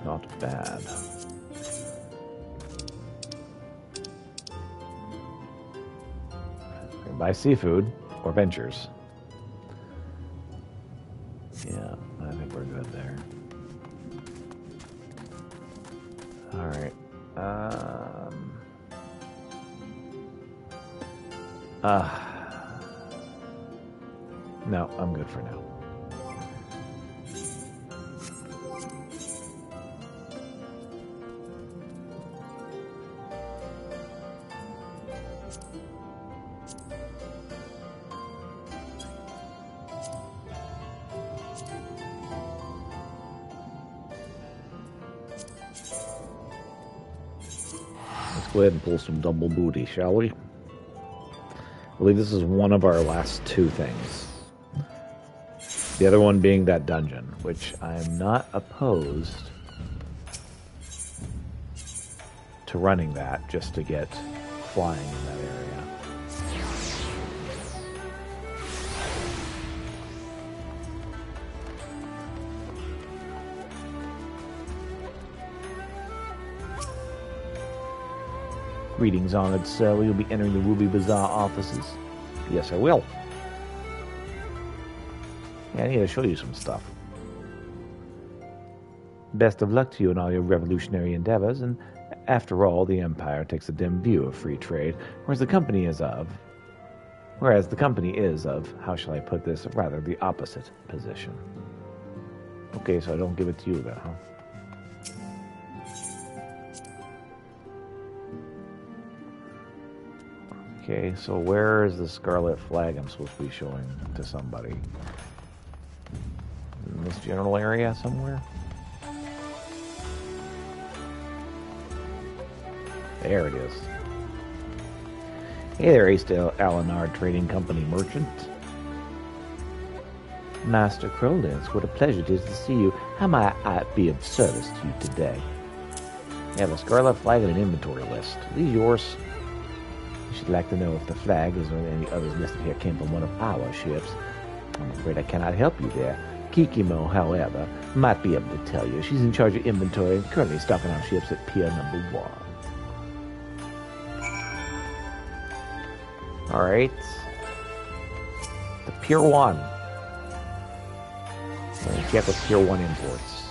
Not bad. Buy seafood or ventures. Yeah, I think we're good there. All right. No, I'm good for now. Let's go ahead and pull some double booty, shall we? I believe this is one of our last two things. The other one being that dungeon, which I'm not opposed to running that just to get flying in that area. Greetings, honored sir. Will you be entering the Ruby Bazaar offices? Yes, I will. Yeah, I need to show you some stuff. Best of luck to you in all your revolutionary endeavors, and after all, the Empire takes a dim view of free trade, whereas the company is of, how shall I put this, rather the opposite position. Okay, so I don't give it to you then, huh? Okay, so where is the scarlet flag I'm supposed to be showing to somebody? In this general area somewhere? There it is. Hey there, East Alanard Trading Company merchant. Master Crowlins, what a pleasure it is to see you. How might I be of service to you today? You have a scarlet flag and an inventory list. Are these yours? You should like to know if the flag is or any others listed here came from one of our ships. I'm afraid I cannot help you there. Kikimo, however, might be able to tell you. She's in charge of inventory and currently stocking our ships at Pier number 1. Alright. The Pier 1. Let me check with Pier 1 imports.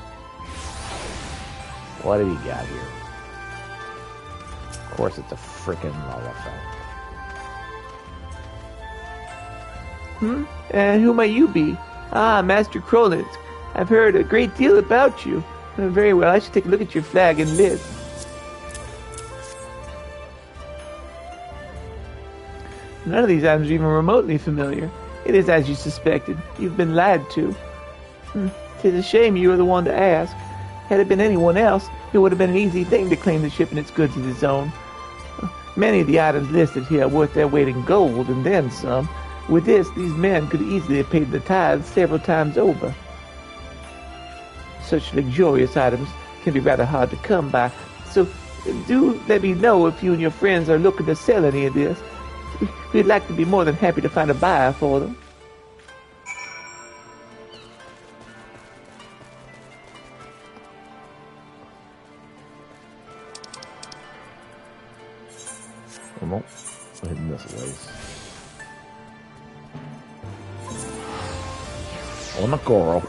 What have you got here? Of course it's a frickin' Lalafell. And who might you be? Ah, Master Crowlins. I've heard a great deal about you. Very well, I should take a look at your flag and list. None of these items are even remotely familiar. It is as you suspected. You've been lied to. 'Tis a shame you were the one to ask. Had it been anyone else, it would have been an easy thing to claim the ship and its goods as his own. Many of the items listed here are worth their weight in gold, and then some. With this, these men could easily have paid the tithes several times over. Such luxurious items can be rather hard to come by, so do let me know if you and your friends are looking to sell any of this. We'd like to be more than happy to find a buyer for them. Well, I'm heading this way. On the coral.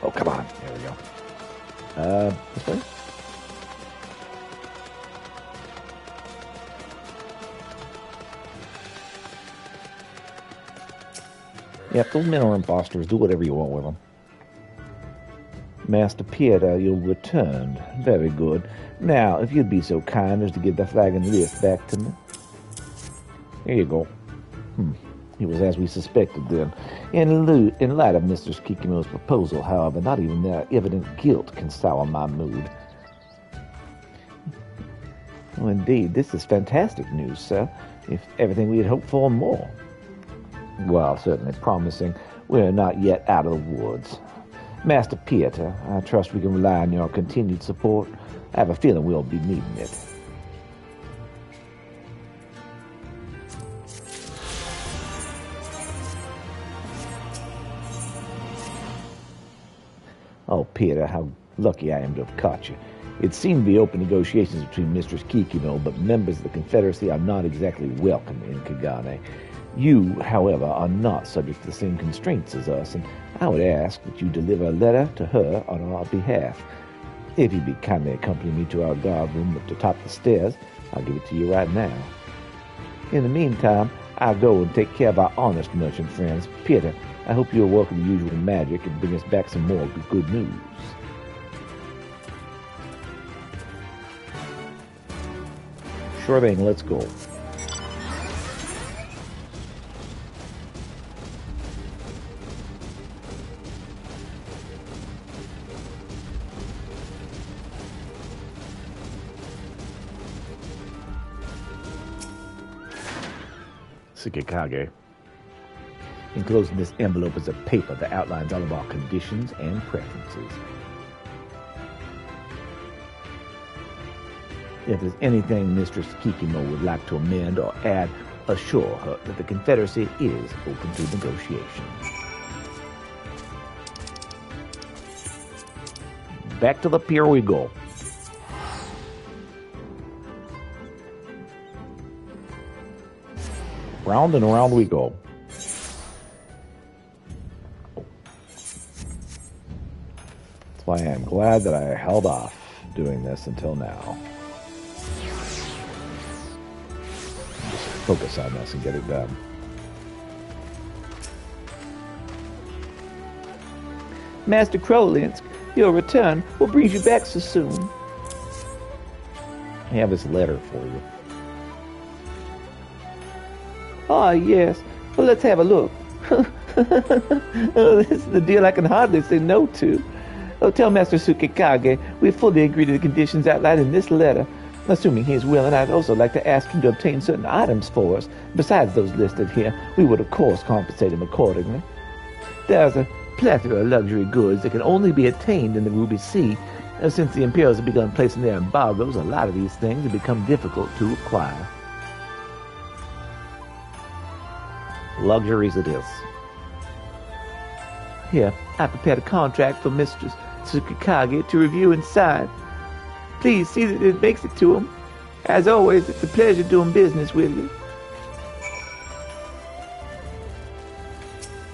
Oh, come on. There we go. This way? Yep, those men are imposters. Do whatever you want with them. Master Peter, you'll return. Very good. Now, if you'd be so kind as to give the flag and list back to me. Here you go. It was as we suspected then. In light of Mr. Kikimo's proposal, however, not even their evident guilt can sour my mood. Well, indeed, this is fantastic news, sir. If everything we had hoped for and more. Well, certainly promising. We're not yet out of the woods. Master Pieter, I trust we can rely on your continued support. I have a feeling we'll be needing it. Oh, Peter, how lucky I am to have caught you. It seemed to be open negotiations between Mistress Kikimo, but members of the Confederacy are not exactly welcome in Kagane. You, however, are not subject to the same constraints as us, and I would ask that you deliver a letter to her on our behalf. If you'd be kindly accompany me to our guard room at the top of the stairs, I'll give it to you right now. In the meantime, I'll go and take care of our honest merchant friends. Peter, I hope you'll work with the usual magic and bring us back some more good news. Sure thing, let's go. Tsuchikage. Enclosed in this envelope is a paper that outlines all of our conditions and preferences. If there's anything Mistress Kikimo would like to amend or add, assure her that the Confederacy is open to negotiation. Back to the pier we go. Round and around we go. That's why I'm glad that I held off doing this until now. Just focus on this and get it done. Master Krolinsk, your return will bring you back so soon. I have this letter for you. Ah, yes. Well, let's have a look. Oh, this is the deal I can hardly say no to. Oh, tell Master Tsukikage we fully agree to the conditions outlined in this letter. Assuming he is willing, I'd also like to ask him to obtain certain items for us. Besides those listed here, we would of course compensate him accordingly. There's a plethora of luxury goods that can only be attained in the Ruby Sea. Since the Imperials have begun placing their embargoes, a lot of these things have become difficult to acquire. Luxuries it is. Here, I prepared a contract for Mistress Tsukikage to review and sign. Please see that it makes it to him. As always, it's a pleasure doing business with you.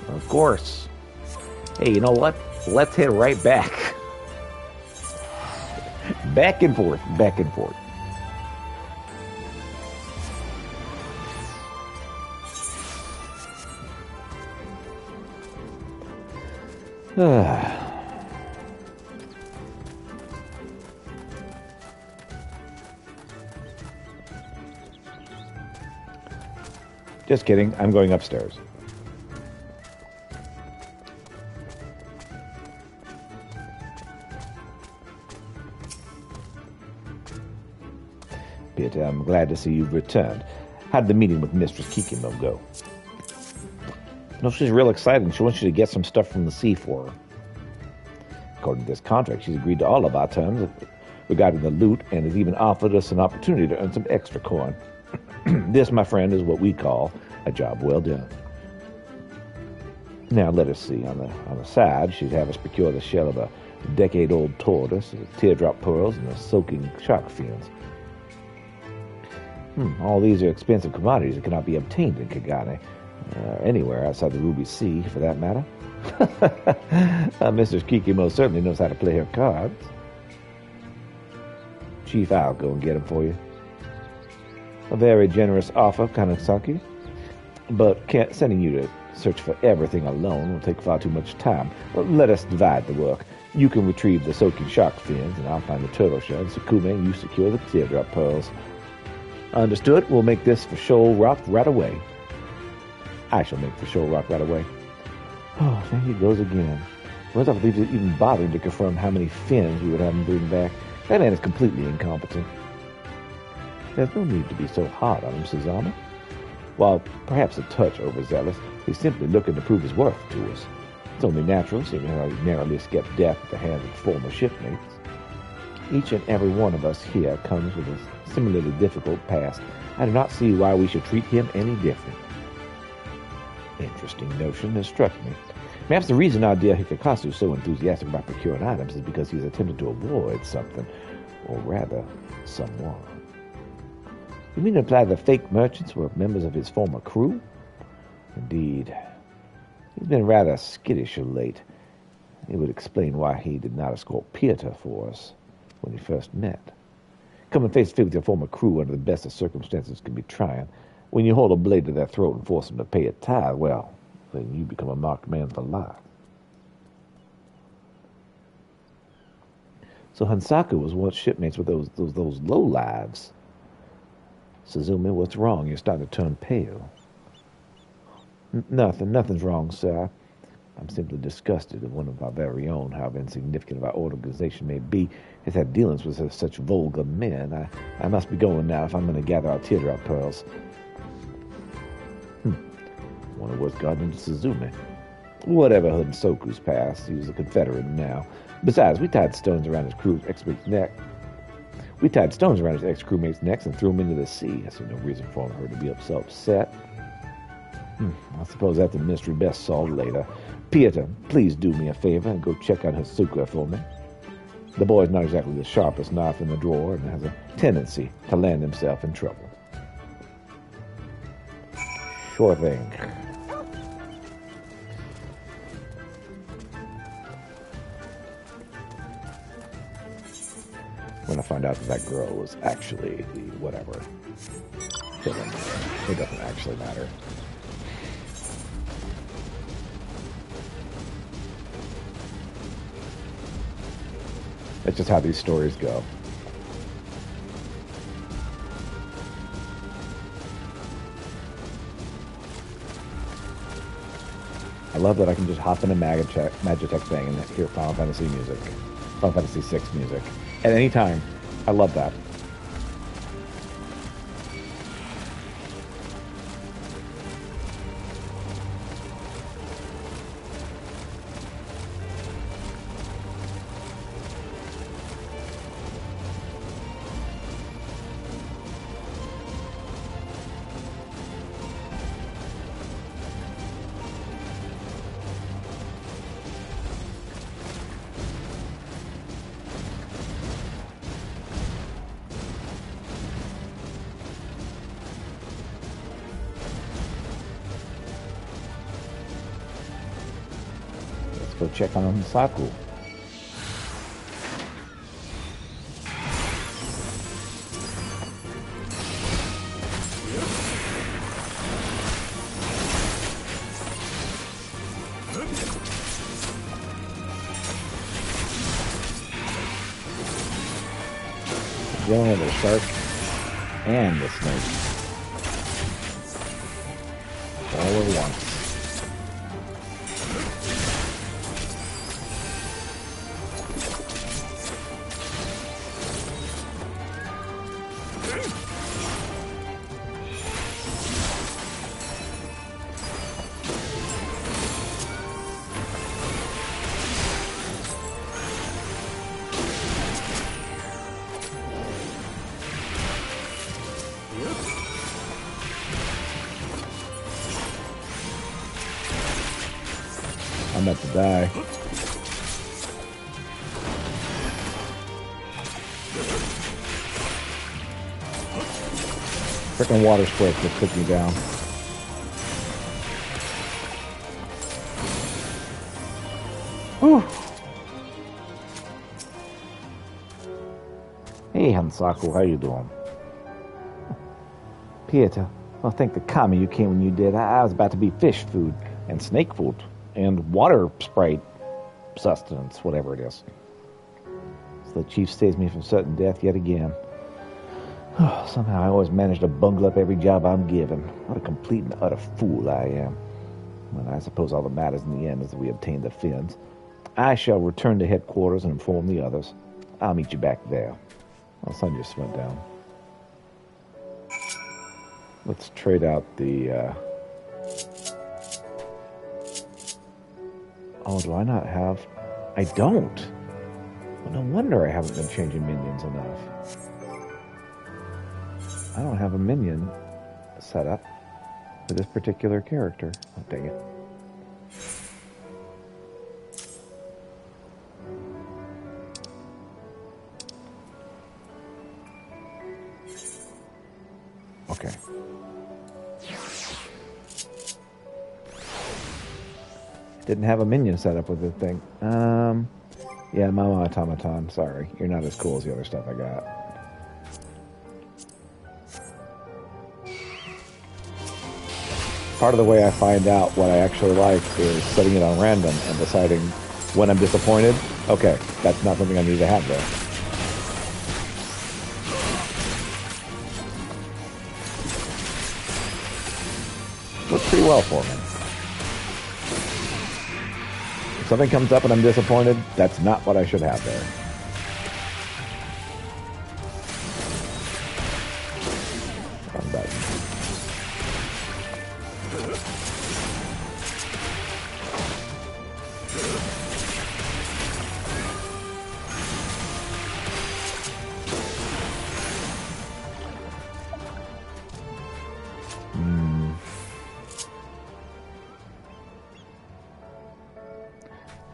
Of course. Hey, you know what? Let's head right back. Back and forth, back and forth. Just kidding. I'm going upstairs. Peter, I'm glad to see you've returned. How'd the meeting with Mistress Kikimo go? No, she's real excited. She wants you to get some stuff from the sea for her. According to this contract, she's agreed to all of our terms regarding the loot and has even offered us an opportunity to earn some extra coin. This, my friend, is what we call a job well done. Now, let us see. On the side, she'd have us procure the shell of a decade-old tortoise, the teardrop pearls, and the soaking shark fins. All these are expensive commodities that cannot be obtained in Kagane, anywhere outside the Ruby Sea, for that matter. Mrs. Kikimo certainly knows how to play her cards. Chief, I'll go and get them for you. A very generous offer, Kanasaki, but sending you to search for everything alone will take far too much time. Well, let us divide the work. You can retrieve the soaking shark fins, and I'll find the turtle shell, and Sukume, you secure the teardrop pearls. Understood. We'll make this for Shoal Rock right away. I shall make for Shore Rock right away. Oh, there he goes again. Where's I believe even bothering to confirm how many fins we would have him bring back? That man is completely incompetent. There's no need to be so hard on him, Susanna. While perhaps a touch overzealous, he's simply looking to prove his worth to us. It's only natural, seeing how he narrowly escaped death at the hands of former shipmates. Each and every one of us here comes with a similarly difficult past. I do not see why we should treat him any different. Interesting notion has struck me. Perhaps the reason our dear Hikakasu is so enthusiastic about procuring items is because he's attempting to avoid something, or rather, someone. You mean to imply the fake merchants were members of his former crew? Indeed. He's been rather skittish of late. It would explain why he did not escort Pieter for us when he first met. Coming face to face with your former crew under the best of circumstances can be trying. When you hold a blade to their throat and force them to pay a tithe, well, then you become a marked man for life. So Hansaku was once shipmates with those lowlives. Suzume, what's wrong? You're starting to turn pale. Nothing's wrong, sir. I'm simply disgusted that one of our very own, however insignificant our organization may be, has had dealings with such vulgar men. I must be going now if I'm going to gather our teardrop pearls. Wonder what's gotten into Suzume. Whatever Hansoku's past, he was a Confederate now. Besides, we tied stones around his ex-crewmate's necks and threw him into the sea. I see no reason for her to be so upset. I suppose that's a mystery best solved later. Pieter, please do me a favor and go check on Hansoku for me. The boy's not exactly the sharpest knife in the drawer and has a tendency to land himself in trouble. Sure thing. When I find out that girl was actually the whatever. It doesn't actually matter. That's just how these stories go. I love that I can just hop in a Magitech thing and hear Final Fantasy music. Final Fantasy VI music. At any time. I love that. Go check on Hansaku. Dealing with the shark and the snake all at once. I'm about to die. Frickin' water spray just took me down. Whew. Hey, Hansaku, how you doing? Pieter, well, thank the kami you came when you did. I was about to be fish food and snake food and water spray sustenance, whatever it is. So the chief saves me from certain death yet again. Somehow I always manage to bungle up every job I'm given. What a complete and utter fool I am. Well, I suppose all that matters in the end is that we obtain the fins. I shall return to headquarters and inform the others. I'll meet you back there. Well, sun just went down. Let's trade out the... Oh, do I not have... I don't. Well, no wonder I haven't been changing minions enough. I don't have a minion set up for this particular character. Oh, dang it. Okay. Didn't have a minion set up with the thing. Yeah, Mama Automaton, sorry. You're not as cool as the other stuff I got. Part of the way I find out what I actually like is setting it on random and deciding when I'm disappointed. Okay, that's not something I need to have there. Works pretty well for me. If something comes up and I'm disappointed, that's not what I should have there. Wrong button.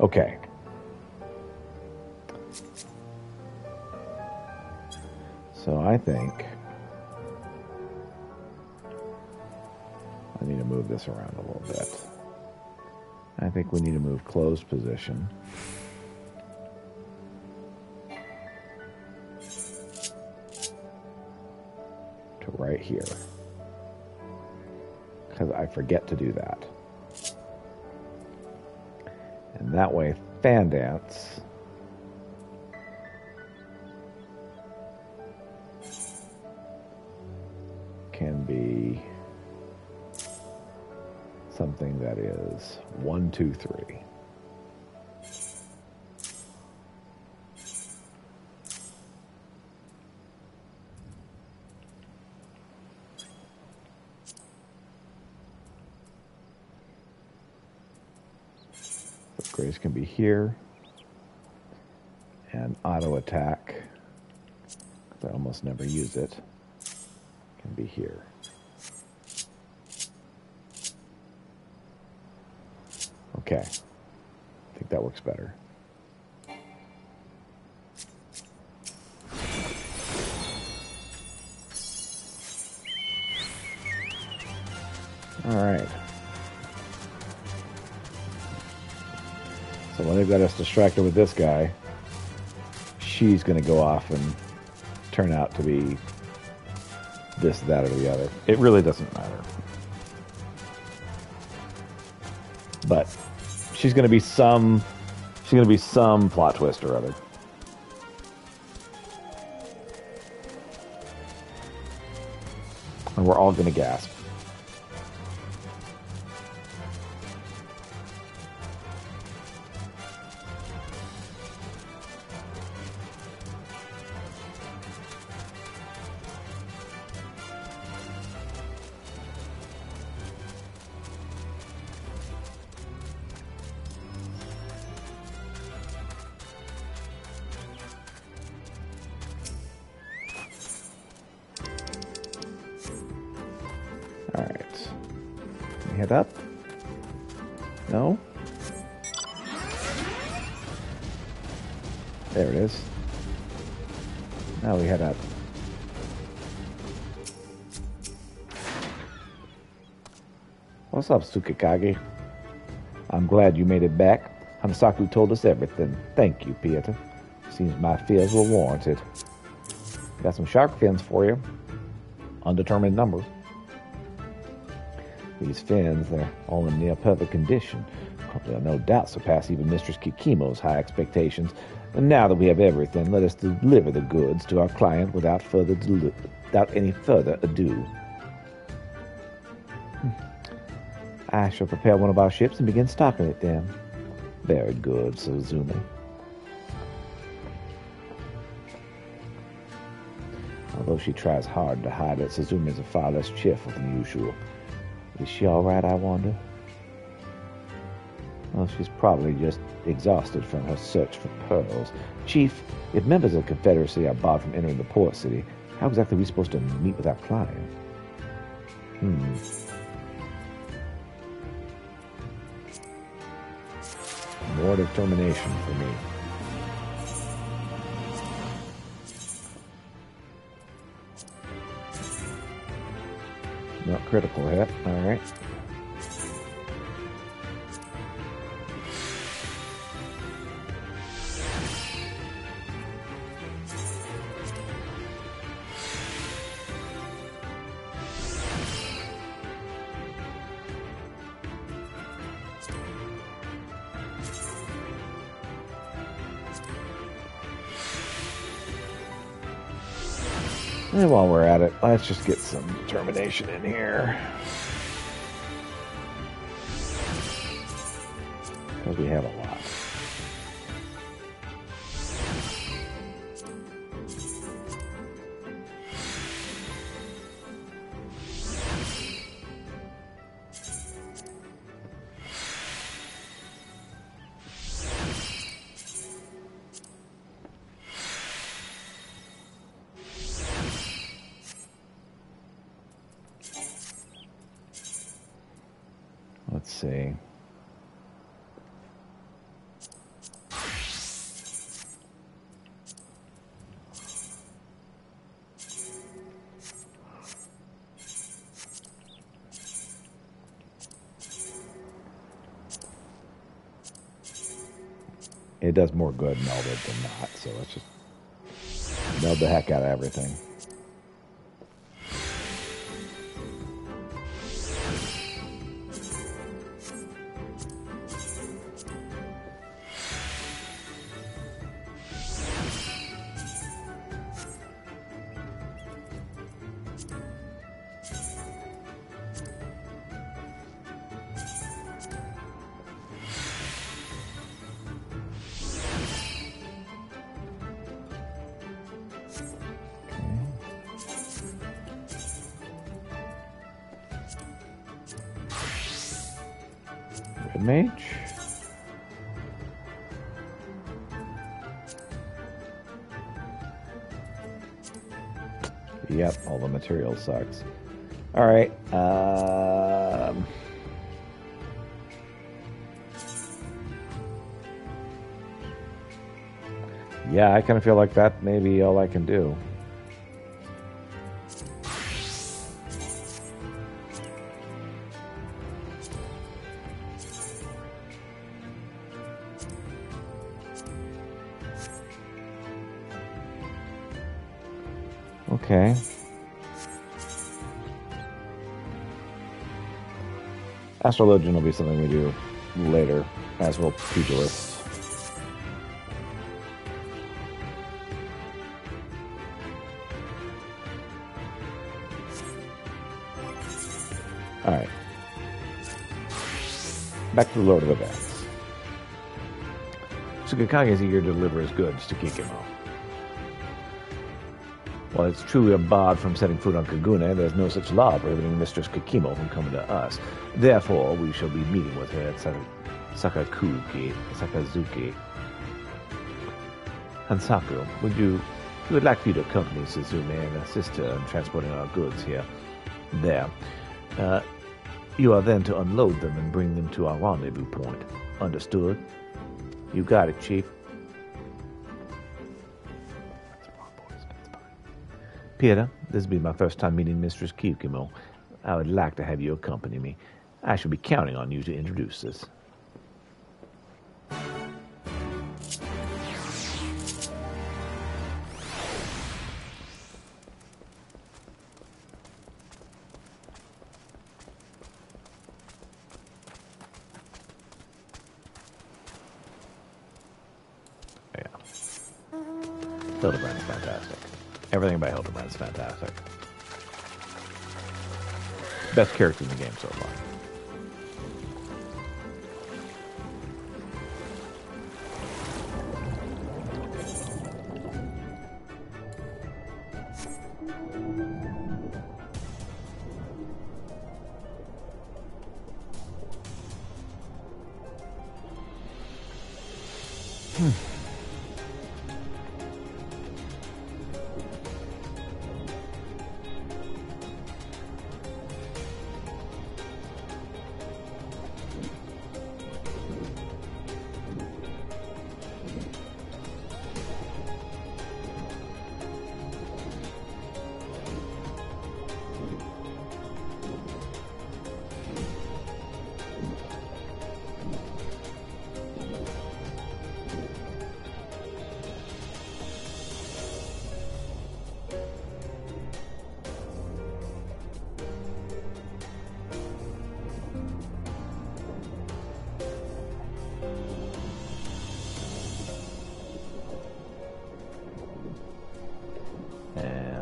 Okay. So I think I need to move this around a little bit. I think we need to move closed position to right here, because I forget to do that. And that way, Fan Dance can be something that is 1, 2, 3. Grace can be here, and auto attack, because I almost never use it, can be here. Okay, I think that works better. All right. So when they've got us distracted with this guy, she's going to go off and turn out to be this, that, or the other. It really doesn't matter. But she's going to be some plot twist or other. And we're all going to gasp. Alright. Head up? No? There it is. Now we head up. What's up, Tsukikage? I'm glad you made it back. Hanasaku told us everything. Thank you, Pieta. Seems my fears were warranted. Got some shark fins for you. Undetermined number. These fins, they're all in near perfect condition. They'll no doubt surpass even Mistress Kikimo's high expectations. And now that we have everything, let us deliver the goods to our client without any further ado. I shall prepare one of our ships and begin stocking it then. Very good, Suzume. Although she tries hard to hide it, Suzume is far less cheerful than usual. Is she all right, I wonder? Well, she's probably just exhausted from her search for pearls. Chief, if members of the Confederacy are barred from entering the port city, how exactly are we supposed to meet with our client? More determination for me. Not critical hit. Alright. And while we're at it, let's just get some determination in here. Because we have a lot. Let's see. It does more good melded than not, so let's just meld the heck out of everything. Red Mage. Yep, all the material sucks. Alright, yeah, I kind of feel like that may be all I can do. Okay. Astrologian will be something we do later, as will Pugilist. Alright. Back to the Lord of Events. Tsukikage is eager to deliver his goods to Kikimo. While it's true we are barred from setting foot on Kagune, there's no such law prohibiting Mistress Kikimo from coming to us. Therefore, we shall be meeting with her at Sakazuki. Hansaku, we would like for you to accompany Suzume and assist her in transporting our goods here. There. You are then to unload them and bring them to our rendezvous point. Understood? You got it, Chief. Peter, this will be my first time meeting Mistress Kikimo. I would like to have you accompany me. I shall be counting on you to introduce us. Yeah. Hildebrand is fantastic. Everything about Hildebrand is fantastic. Best character in the game so far. And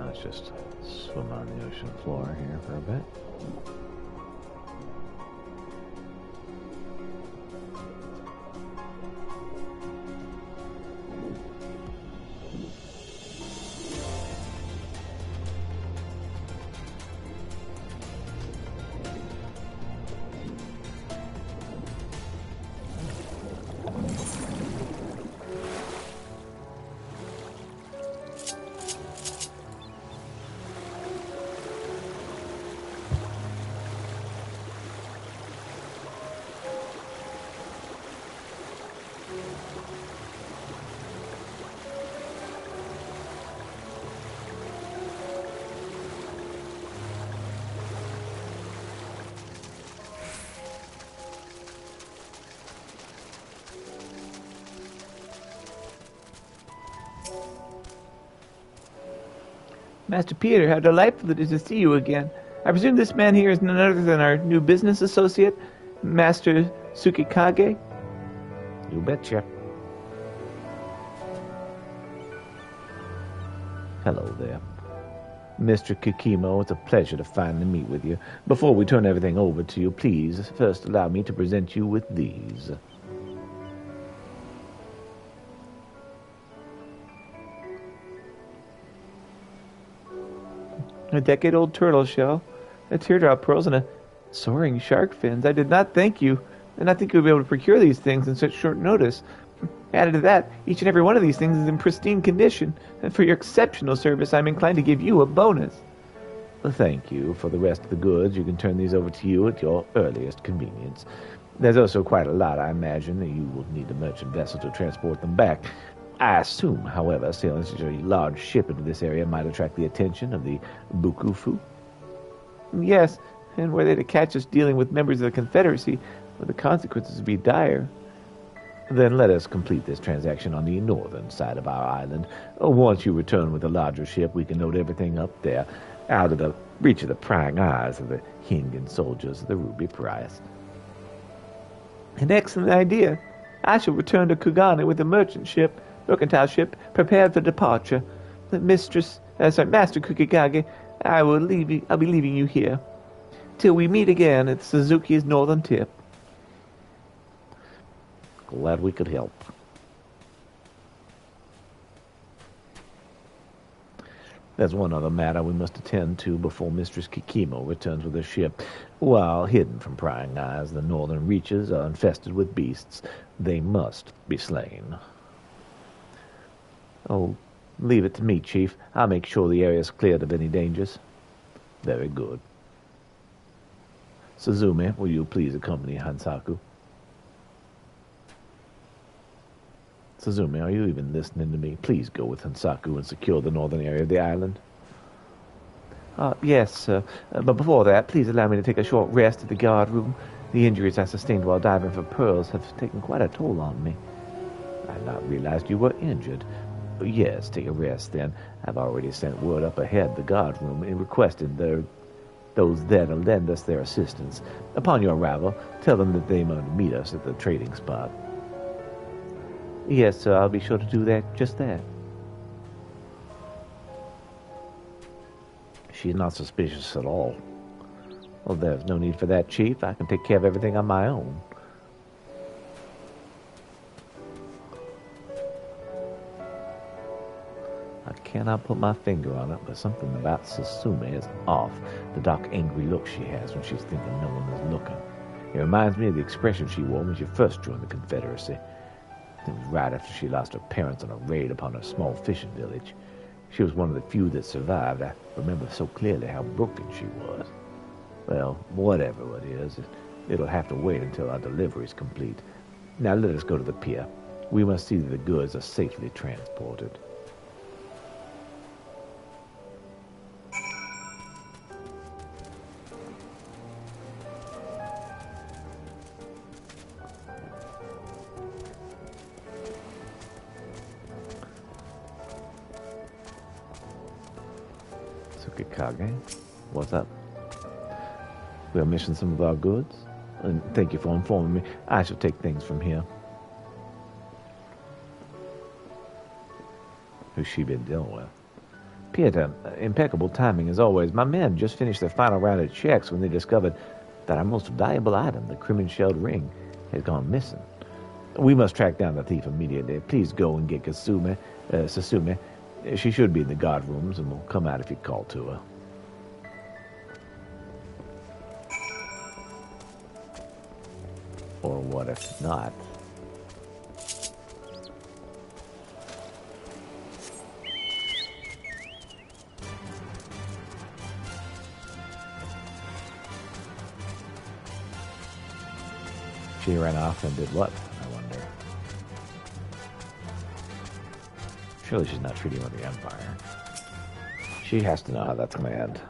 let's just swim on the ocean floor here for a bit. Master Peter, how delightful it is to see you again. I presume this man here is none other than our new business associate, Master Tsukikage? You betcha. Hello there. Mr. Kikimo, it's a pleasure to finally meet with you. Before we turn everything over to you, please first allow me to present you with these. A decade-old turtle shell, a teardrop pearls, and a soaring shark fins. I did not think you. I did not think you would be able to procure these things in such short notice. Added to that, each and every one of these things is in pristine condition, and for your exceptional service, I'm inclined to give you a bonus. Well, thank you. For the rest of the goods, you can turn these over to you at your earliest convenience. There's also quite a lot, I imagine, that you will need a merchant vessel to transport them back. I assume, however, sailing such a large ship into this area might attract the attention of the Bukufu. Yes, and were they to catch us dealing with members of the Confederacy, well, the consequences would be dire. Then let us complete this transaction on the northern side of our island. Once you return with a larger ship, we can load everything up there, out of the reach of the prying eyes of the Hingan soldiers of the Ruby Price. An excellent idea. I shall return to Kugane with a mercantile ship, prepared for departure. Master Kukigage, I'll be leaving you here, till we meet again at Suzuki's northern tip. Glad we could help. There's one other matter we must attend to before Mistress Kikimo returns with her ship. While hidden from prying eyes, the northern reaches are infested with beasts. They must be slain. Oh, leave it to me, Chief. I'll make sure the area's cleared of any dangers. Very good. Suzume, will you please accompany Hansaku? Suzume, are you even listening to me? Please go with Hansaku and secure the northern area of the island. Yes, sir. But before that, please allow me to take a short rest at the guard room. The injuries I sustained while diving for pearls have taken quite a toll on me. I had not realized you were injured. Yes, take a rest then. I've already sent word up ahead the guard room and requested those there to lend us their assistance. Upon your arrival, tell them that they might meet us at the trading spot. Yes, sir, I'll be sure to do just that. She's not suspicious at all. Well, there's no need for that, Chief. I can take care of everything on my own. I cannot put my finger on it, but something about Susume is off. The dark, angry look she has when she's thinking no one is looking. It reminds me of the expression she wore when she first joined the Confederacy. It was right after she lost her parents on a raid upon a small fishing village. She was one of the few that survived. I remember so clearly how broken she was. Well, whatever it is, it'll have to wait until our delivery is complete. Now let us go to the pier. We must see that the goods are safely transported. Tsukikage, what's up? We are missing some of our goods, and thank you for informing me. I shall take things from here. Who's she been dealing with? Pieter, impeccable timing as always. My men just finished their final round of checks when they discovered that our most valuable item, the crimin-shelled ring, has gone missing. We must track down the thief immediately. Please go and get Sasume. She should be in the guard rooms and will come out if you call to her. Or what if not? She ran off and did what, I wonder? Surely she's not treating with the Empire. She has to know how that's going to end.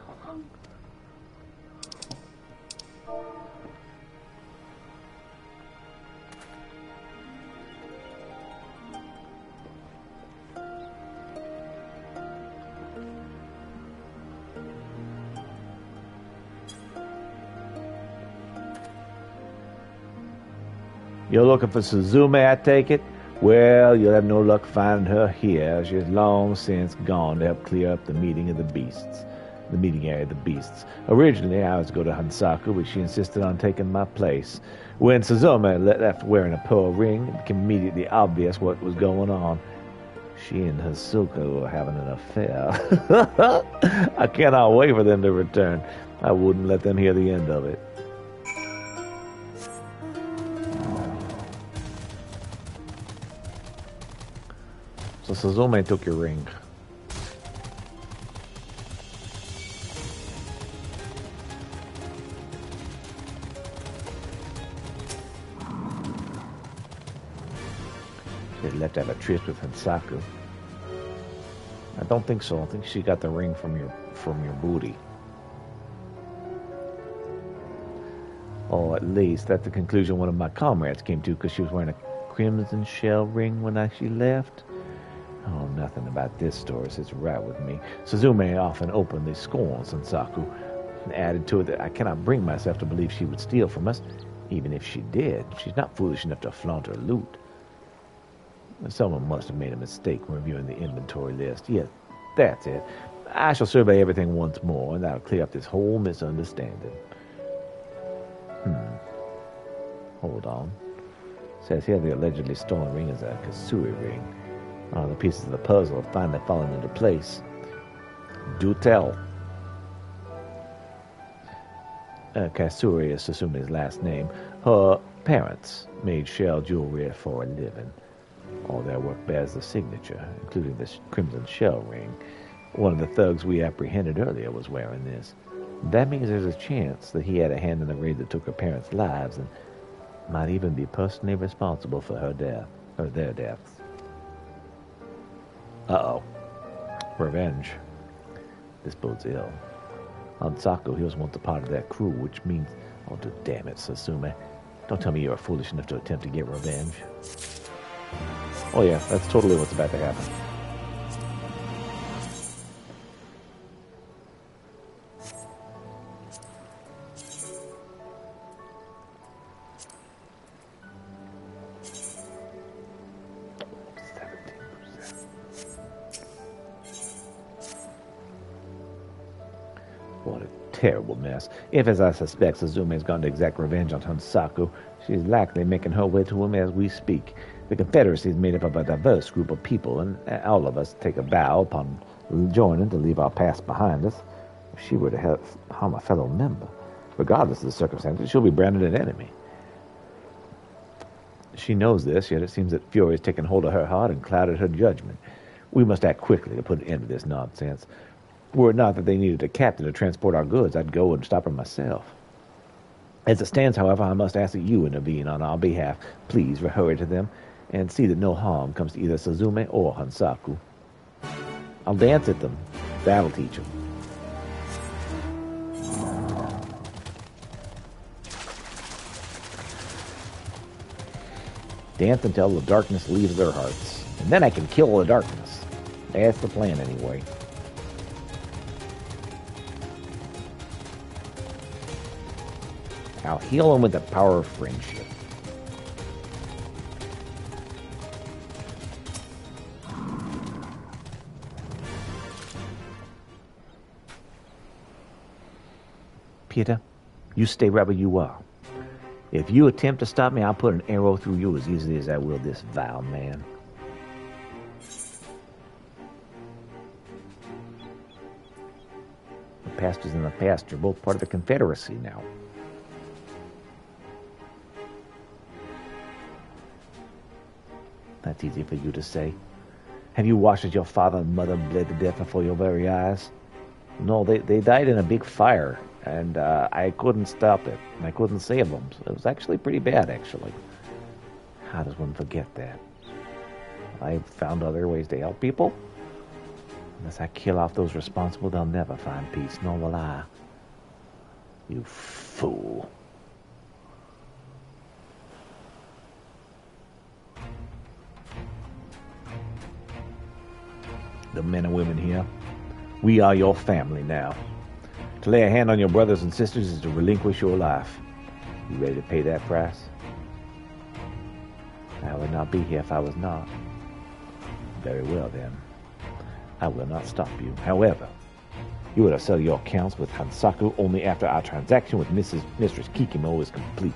You're looking for Suzume, I take it? Well, you'll have no luck finding her here. She's long since gone to help clear up the meeting area of the beasts. Originally, I was to go to Hansaku, but she insisted on taking my place. When Suzume left wearing a pearl ring, it became immediately obvious what was going on. She and Hasuka were having an affair. I cannot wait for them to return. I wouldn't let them hear the end of it. So Suzume took your ring. She left to have a tryst with Hansaku. I don't think so. I think she got the ring from your booty. Or at least that's the conclusion one of my comrades came to, because she was wearing a crimson shell ring when she left. Oh, nothing about this story sits right with me. Suzume often openly scorns Hansaku, and added to it that I cannot bring myself to believe she would steal from us. Even if she did, she's not foolish enough to flaunt her loot. Someone must have made a mistake when reviewing the inventory list. Yes, that's it. I shall survey everything once more, and that'll clear up this whole misunderstanding. Hold on. Says here the allegedly stolen ring is a Kasui ring. The pieces of the puzzle have finally fallen into place. Do tell. Kasuri is Susume's last name. Her parents made shell jewelry for a living. All their work bears the signature, including this crimson shell ring. One of the thugs we apprehended earlier was wearing this. That means there's a chance that he had a hand in the raid that took her parents' lives and might even be personally responsible for her death, or their deaths. Uh-oh. Revenge. This bodes ill. Hansaku, he was once a part of that crew, which means... Oh, damn it, Susume. Don't tell me you are foolish enough to attempt to get revenge. Oh yeah, that's totally what's about to happen. What a terrible mess. If, as I suspect, Suzume has gone to exact revenge on Hansaku, she's likely making her way to him as we speak. The Confederacy is made up of a diverse group of people, and all of us take a vow upon joining to leave our past behind us. If she were to harm a fellow member, regardless of the circumstances, she'll be branded an enemy. She knows this, yet it seems that fury has taken hold of her heart and clouded her judgment. We must act quickly to put an end to this nonsense. Were it not that they needed a captain to transport our goods, I'd go and stop her myself. As it stands, however, I must ask that you intervene on our behalf. Please hurry to them and see that no harm comes to either Suzume or Hansaku. I'll dance at them. That'll teach them. Dance until the darkness leaves their hearts. And then I can kill the darkness. That's the plan, anyway. I'll heal them with the power of friendship. Peter, you stay right where you are. If you attempt to stop me, I'll put an arrow through you as easily as I will this vile man. The pastors and the past are both part of the Confederacy now. That's easy for you to say. Have you watched as your father and mother bled to death before your very eyes? No, they died in a big fire, and I couldn't stop it. I couldn't save them. So it was actually pretty bad, actually. How does one forget that? I've found other ways to help people. Unless I kill off those responsible, they'll never find peace, nor will I. You fool. The men and women here, we are your family now. To lay a hand on your brothers and sisters is to relinquish your life. You ready to pay that price? I would not be here if I was not. Very well, then. I will not stop you. However, you are to settle your accounts with Hansaku only after our transaction with Mistress Kikimo is complete.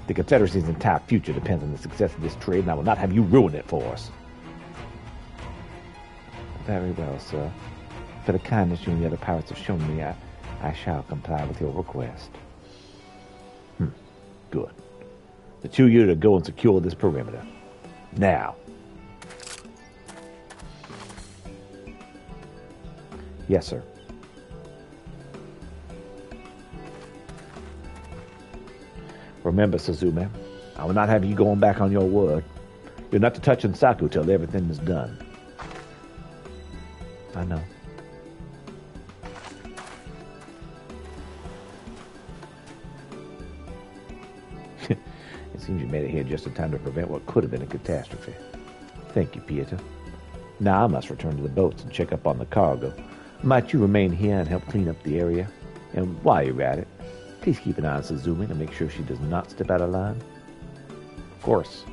The Confederacy's entire future depends on the success of this trade, and I will not have you ruin it for us. Very well, sir. For the kindness you and the other pirates have shown me, I shall comply with your request. Good. The two of you to go and secure this perimeter. Now. Yes, sir. Remember, Suzume, I will not have you going back on your word. You're not to touch Hansaku till everything is done. I know. It seems you made it here just in time to prevent what could have been a catastrophe. Thank you, Pieta. Now I must return to the boats and check up on the cargo. Might you remain here and help clean up the area? And while you're at it, please keep an eye on Suzume to make sure she does not step out of line. Of course.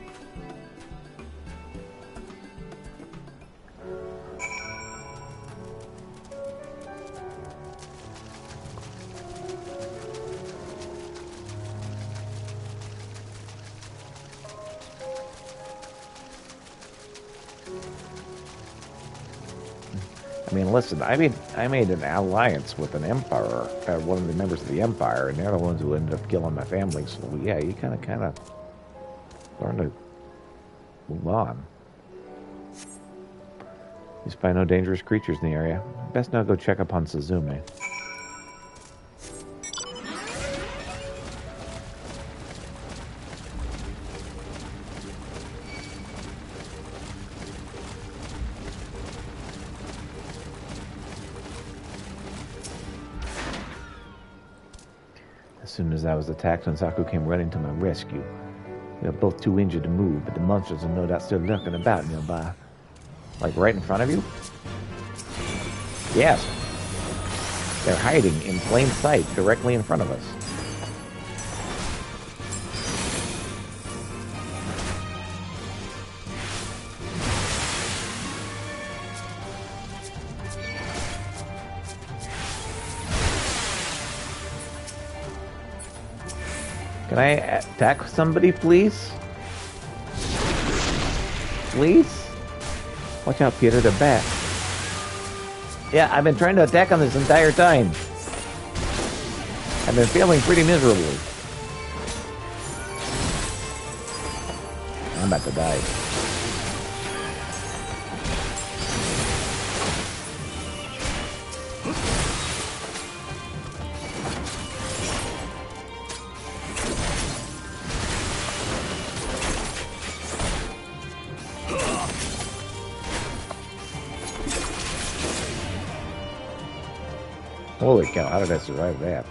I mean, listen, I made an alliance with an empire, one of the members of the empire, and they're the ones who ended up killing my family. So yeah, you kind of learn to move on. You spy no dangerous creatures in the area. Best now go check upon Suzume. As soon as I was attacked, Hansaku came running to my rescue. We are both too injured to move, but the monsters are no doubt still lurking about nearby. Like right in front of you? Yes. They're hiding in plain sight directly in front of us. Can I attack somebody, please? Please? Watch out, Peter, they're back. Yeah, I've been trying to attack them this entire time. I've been failing pretty miserably. I'm about to die. Holy cow, how did I survive that?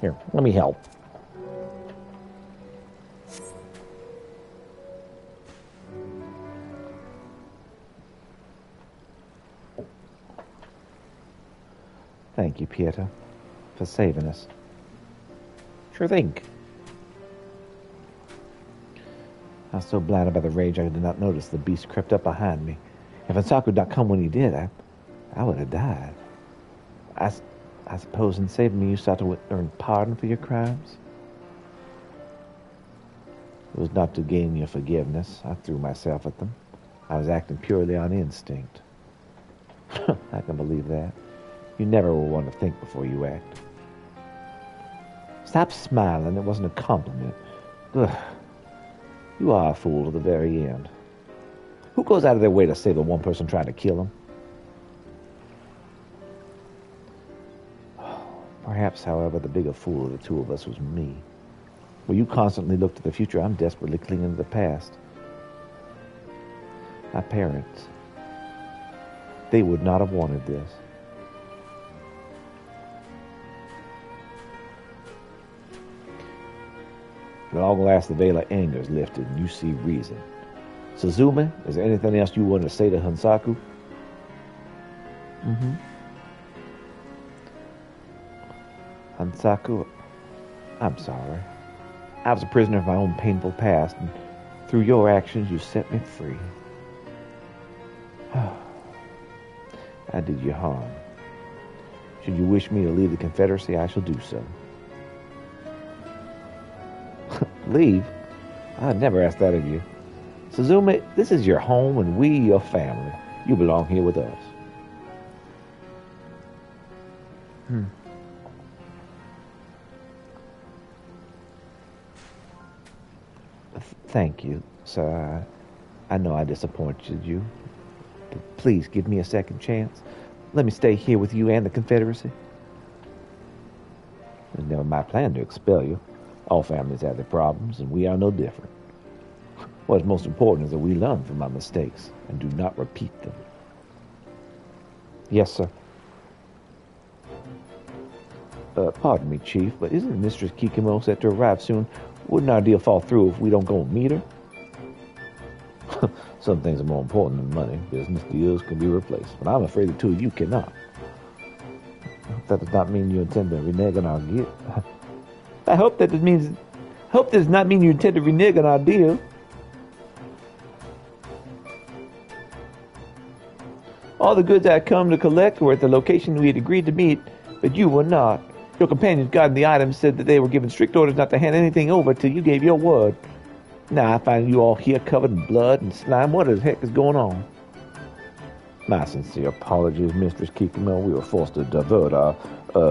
Here, let me help. Thank you, Pietro, for saving us. Sure thing. I was so blinded by the rage I did not notice the beast crept up behind me. If Hansaku had not come when he did, I would have died. I suppose in saving me you sought to earn pardon for your crimes? It was not to gain your forgiveness. I threw myself at them. I was acting purely on instinct. I can believe that. You never will want to think before you act. Stop smiling. It wasn't a compliment. Ugh. You are a fool to the very end. Who goes out of their way to save the one person trying to kill him? Perhaps, however, the bigger fool of the two of us was me. Where you constantly look to the future, I'm desperately clinging to the past. My parents, they would not have wanted this. At long last, the veil of anger is lifted, and you see reason. Suzume, is there anything else you want to say to Hansaku? Hansaku, I'm sorry. I was a prisoner of my own painful past, and through your actions, you set me free. I did you harm. Should you wish me to leave the Confederacy, I shall do so. Leave? I'd never ask that of you. Suzume, this is your home and we your family. You belong here with us. Thank you, sir. I know I disappointed you. But please give me a second chance. Let me stay here with you and the Confederacy. It was never my plan to expel you. All families have their problems, and we are no different. What is most important is that we learn from our mistakes and do not repeat them. Yes, sir. Pardon me, Chief, but isn't Mistress Kikimo set to arrive soon? Wouldn't our deal fall through if we don't go and meet her? Some things are more important than money. Business deals can be replaced, but I'm afraid the two of you cannot. That does not mean you intend to renege on our deal. I hope that does not mean you intend to renege on our deal. All the goods I had come to collect were at the location we had agreed to meet, but you were not. Your companions guarding the items said that they were given strict orders not to hand anything over till you gave your word. Now I find you all here covered in blood and slime. What the heck is going on? My sincere apologies, Mistress Kikimo. We were forced to divert our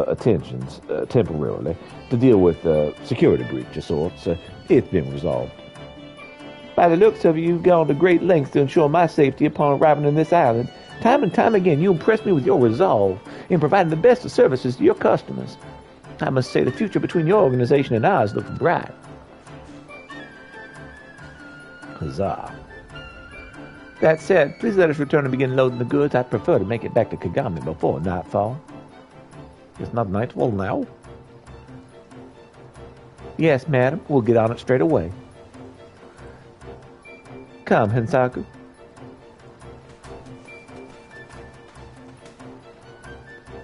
attentions temporarily to deal with security breach of sorts. It's been resolved. By the looks of it, you've gone to great lengths to ensure my safety upon arriving on this island. Time and time again, you impress me with your resolve in providing the best of services to your customers. I must say the future between your organization and ours looks bright. Huzzah. That said, please let us return and begin loading the goods. I'd prefer to make it back to Kagami before nightfall. It's not nightfall now? Yes, madam. We'll get on it straight away. Come, Hansaku.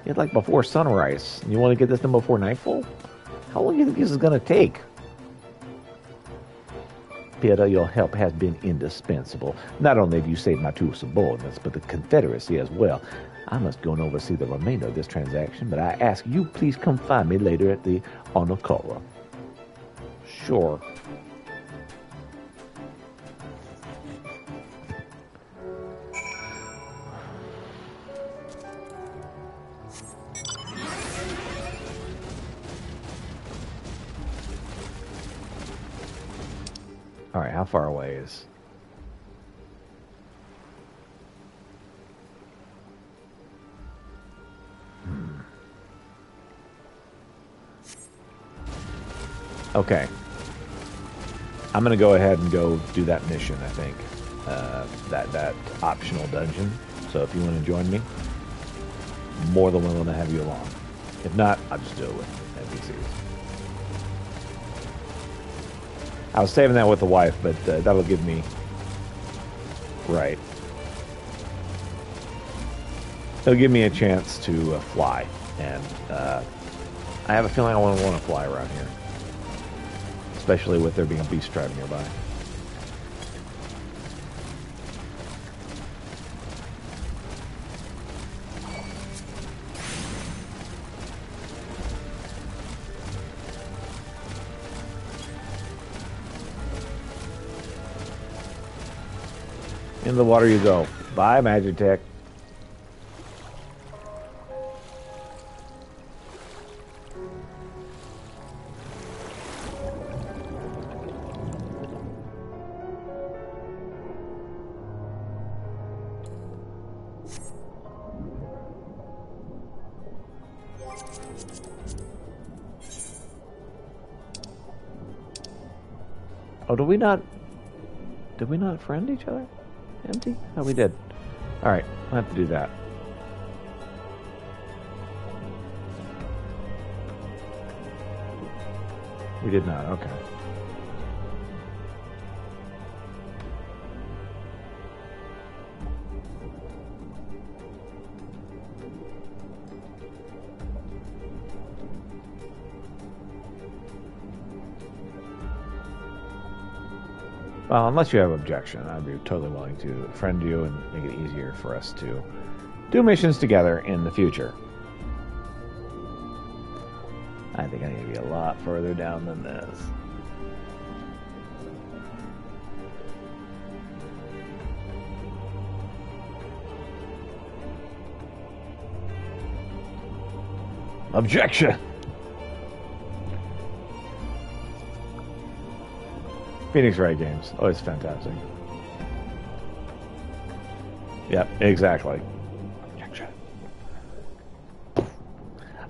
It's like before sunrise. You want to get this done before nightfall? How long do you think this is going to take? Peter, your help has been indispensable. Not only have you saved my two subordinates, but the Confederacy as well. I must go and oversee the remainder of this transaction, but I ask you please come find me later at the Onokora. Sure. All right, how far away is... Okay. I'm going to go ahead and go do that mission, I think. That optional dungeon. So if you want to join me, more than willing to have you along. If not, I'll just do it with NPCs. I was saving that with the wife, but that'll give me... Right. It'll give me a chance to fly. And I have a feeling I want to fly around here. Especially with there being a beast tribe nearby. In the water you go. Bye, Magitech. Oh, did we not friend each other? Empty? Oh, we did. Alright, I'll have to do that. We did not, okay. Well, unless you have objection, I'd be totally willing to friend you and make it easier for us to do missions together in the future. I think I need to be a lot further down than this. Objection! Phoenix Wright games, always fantastic. Yep, exactly.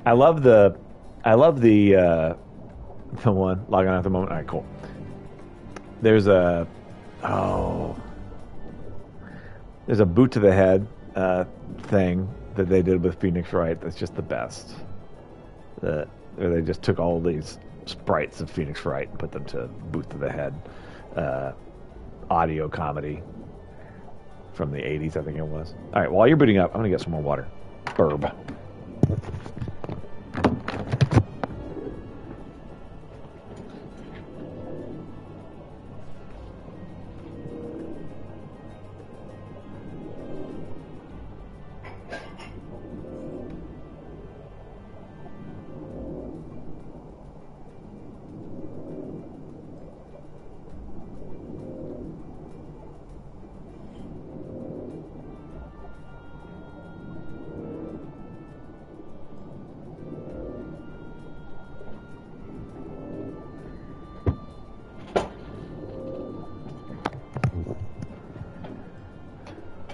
I love the one logging out at the moment. All right, cool. There's a boot to the head thing that they did with Phoenix Wright. That's just the best. Where they just took all these sprites of Phoenix Wright and put them to boot to the head. Audio comedy from the 80s, I think it was. All right, while you're booting up, I'm going to get some more water. Burb.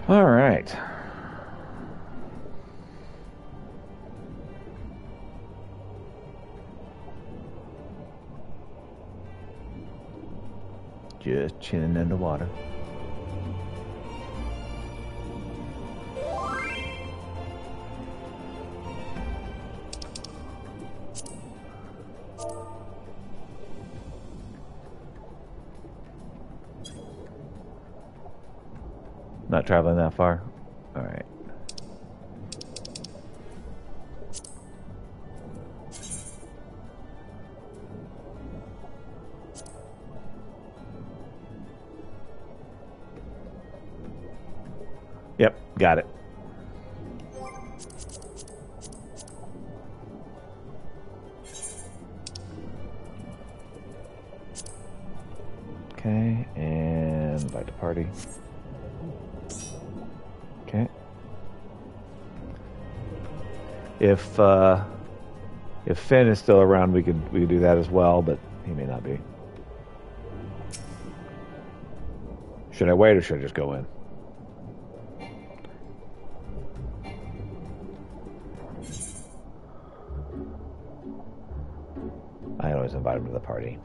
All right. Just chilling in the water. Not traveling that far? Alright. Yep, got it. Okay, and invite to party. Okay. If Finn is still around, we could do that as well, but he may not be. Should I wait or should I just go in? I always invite him to the party.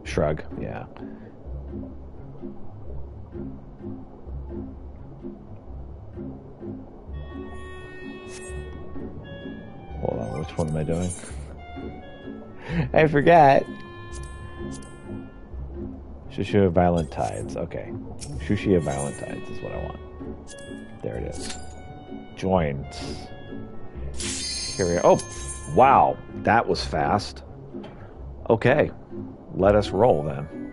Shrug, yeah. Hold on, which one am I doing? I forgot. Shushi of Violent Tides. Okay. Shushi of Violent Tides is what I want. There it is. Joined. Here we go. Oh, wow. That was fast. Okay. Let us roll then.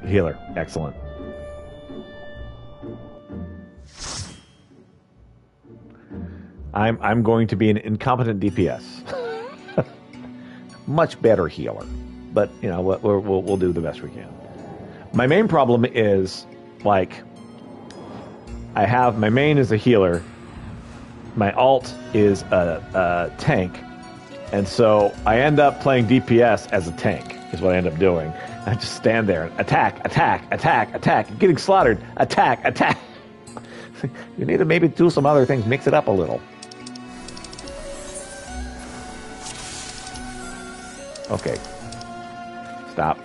Healer. Excellent. I'm going to be an incompetent DPS. Much better healer, but you know we'll do the best we can. My main problem is like I have my main is a healer, my alt is a tank, and so I end up playing DPS as a tank is what I end up doing. I just stand there and attack, attack, attack, attack, getting slaughtered, attack, attack. You need to maybe do some other things, mix it up a little. Okay. Stop.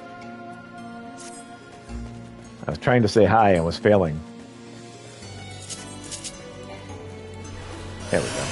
I was trying to say hi and was failing. There we go.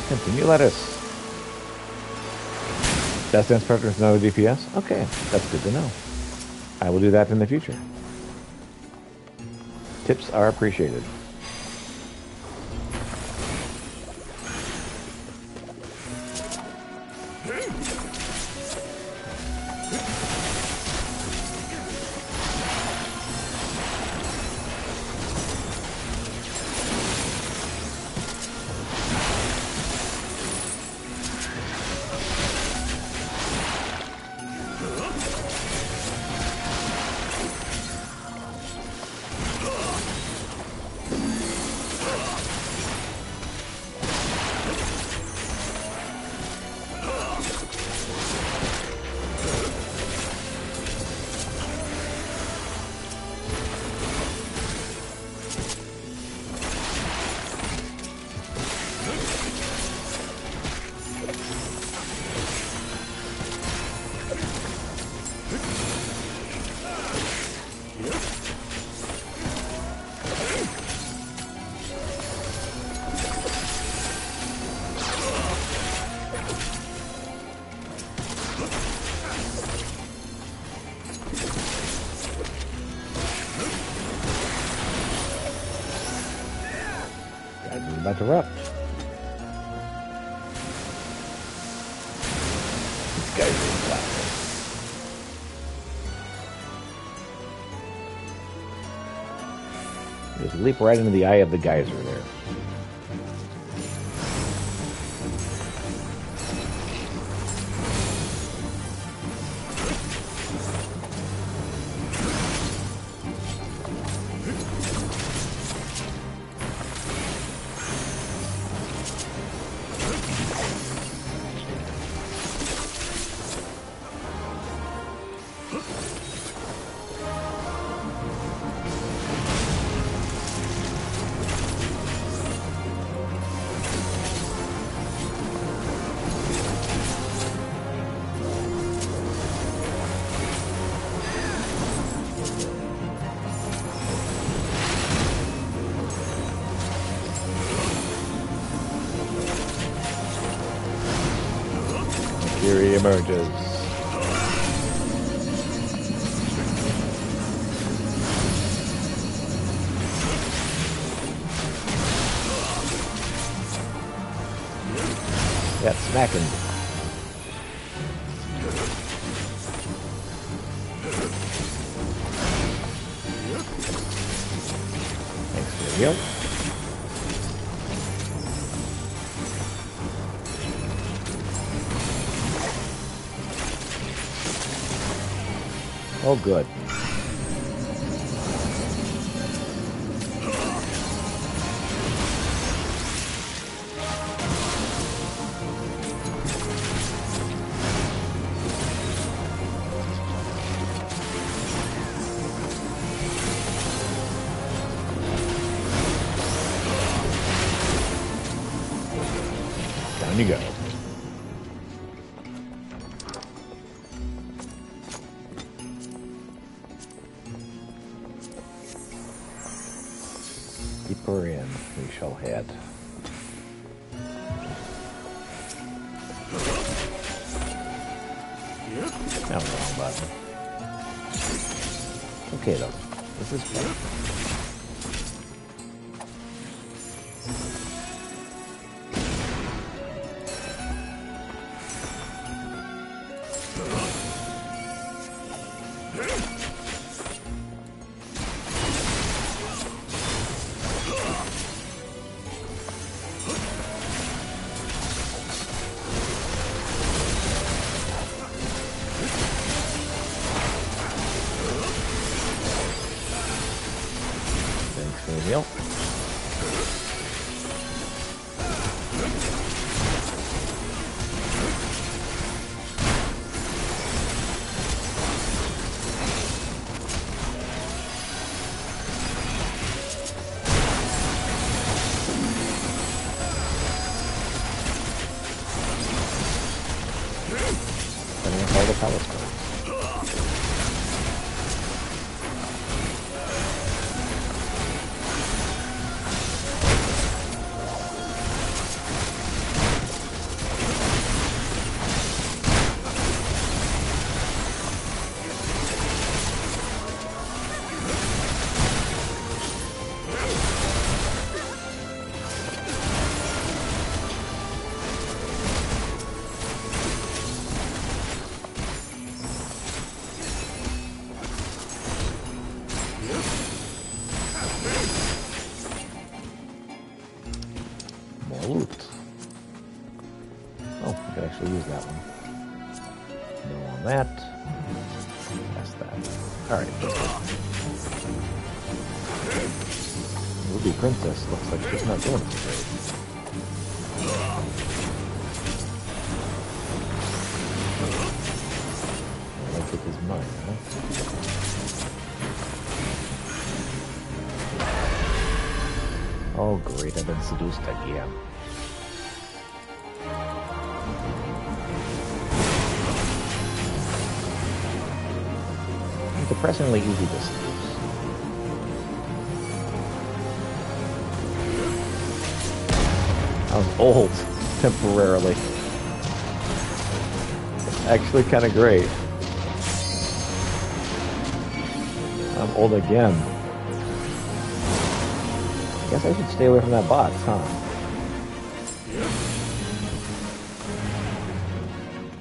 Continue lettuce. Death Dance Preference no DPS? Okay, that's good to know. I will do that in the future. Tips are appreciated. About to erupt. These guys are inside. Just leap right into the eye of the geyser there. Here he emerges. Yep, smacking. Thanks for the heal. Oh, good. Down you go. Deeper in we shall head. No, wrong button. Okay though, this is fun. Yep. Setting up all the power spells. Loot. Oh, I could actually use that one. No on that. That's that. Alright, let's go. Ruby Princess looks like she's not doing so great. I like it is mine, huh? Oh great, I've been seduced again. Depressingly easy to seduce. I was old temporarily. Actually kind of great. I'm old again. Guess I should stay away from that box, huh?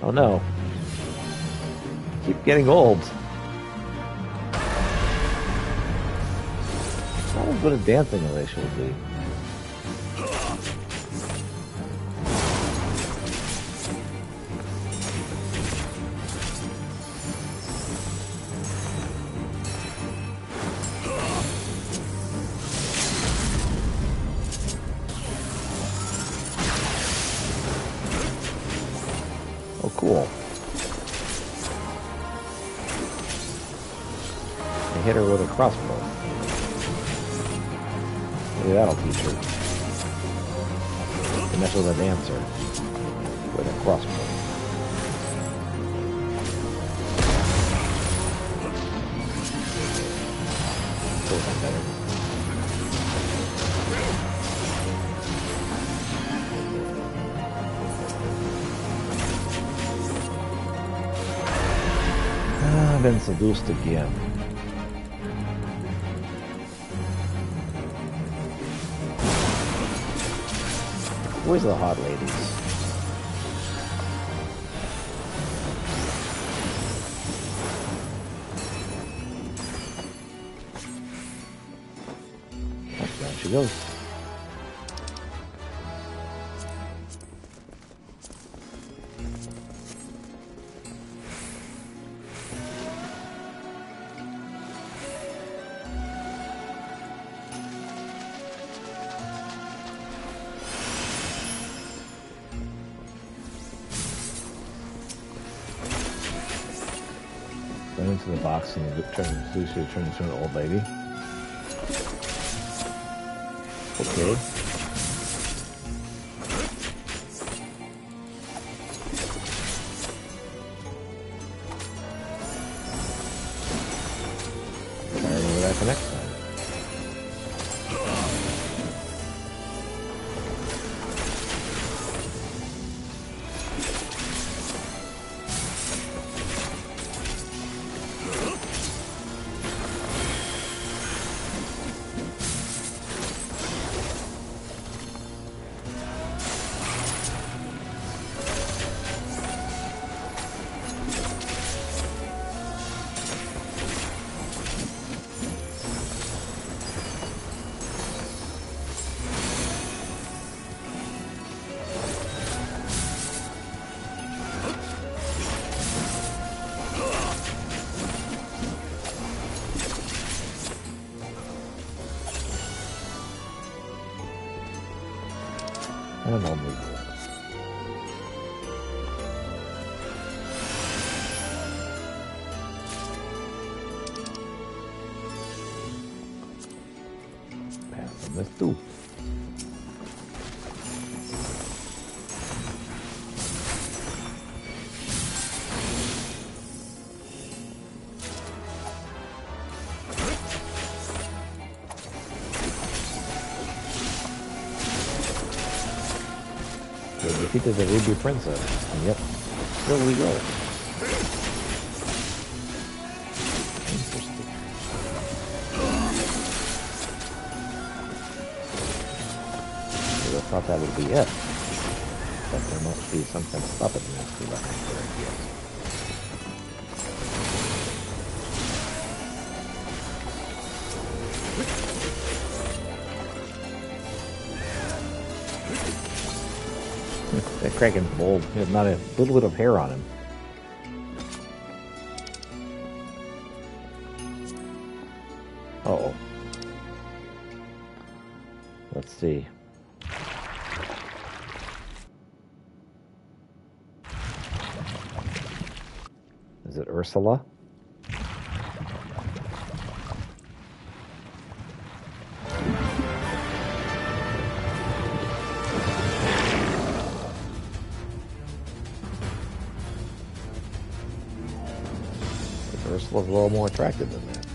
Oh no. Keep getting old. Not as good at dancing as I should be. Oh, cool. I hit her with a crossbow. Maybe that'll teach her. To mess with a dancer with a crossbow. Feels better. I've been seduced again. Where's the hot ladies? Oh, down she goes. Into the box and Lucy turns into an old lady. Okay. Try to remember that for next time. And I'll move it. Pass on this too. Defeated the Ruby Princess. And yep, here we go. Interesting. I thought that would be it. But there must be some kind of puppet master behind there, I guess. That Kraken's bold. He has not a little bit of hair on him. Uh-oh. Let's see. Is it Ursula? Ursula's a little more attractive than that.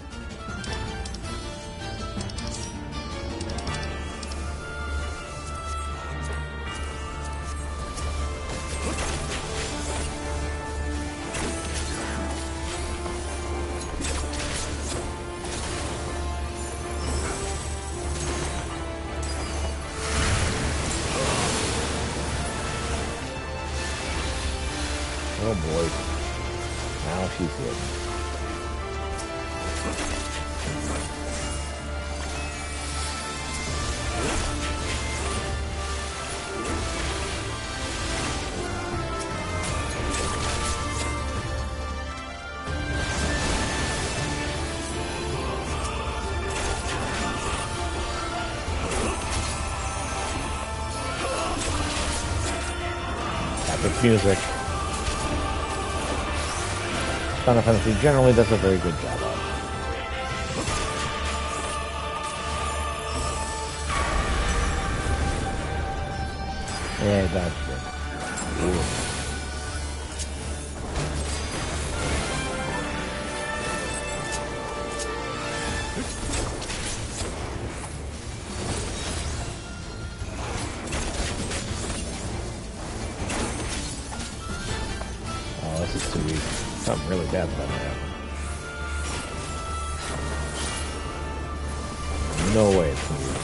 Oh boy. Now she's hidden. Epic music. Final Fantasy generally does a very good job of. Yeah, that's good. Ooh. Oh, this is too easy. Something really bad's about to happen. no way it's going to be easy.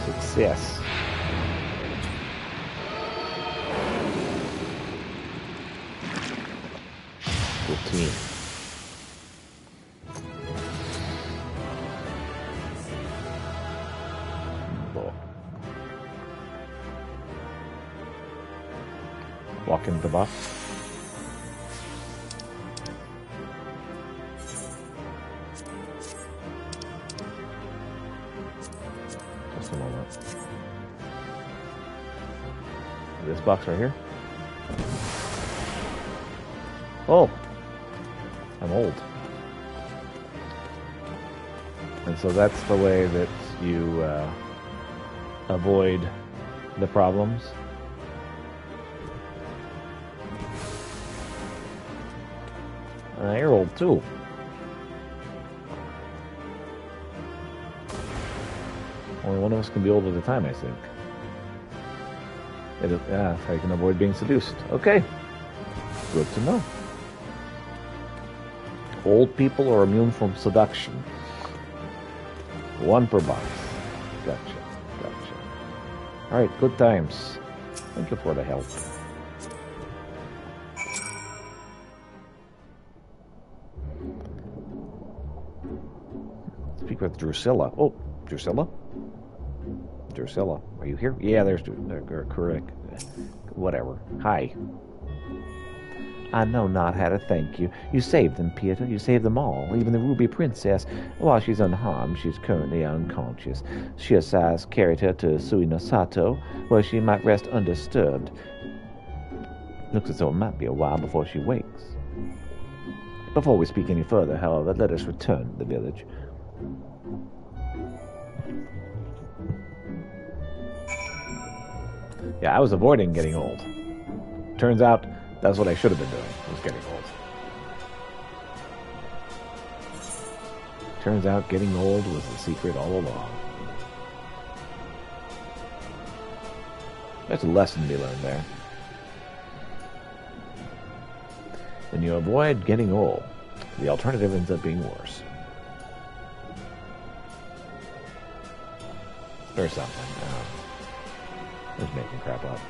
Success. Good team. Walk into the box. Just a moment. This box right here. Oh, I'm old. And so that's the way that you avoid the problems. You're old too. Only one of us can be old at a time, I think. That's how you can avoid being seduced. Okay. Good to know. Old people are immune from seduction. One per box. Gotcha. Alright, good times. Thank you for the help. Speak with Drusilla. Oh, Drusilla? Drusilla, are you here? Yeah, there's correct. Whatever. Hi. I know not how to thank you. You saved them, Peter. You saved them all. Even the Ruby Princess. While she's unharmed, she's currently unconscious. Shiosai's carried her to Suinosato, where she might rest undisturbed. Looks as though it might be a while before she wakes. Before we speak any further, however, let us return to the village. Yeah, I was avoiding getting old. Turns out that's what I should have been doing, was getting old. Turns out getting old was the secret all along. There's a lesson to be learned there. When you avoid getting old, the alternative ends up being worse. Or something. Just making crap up.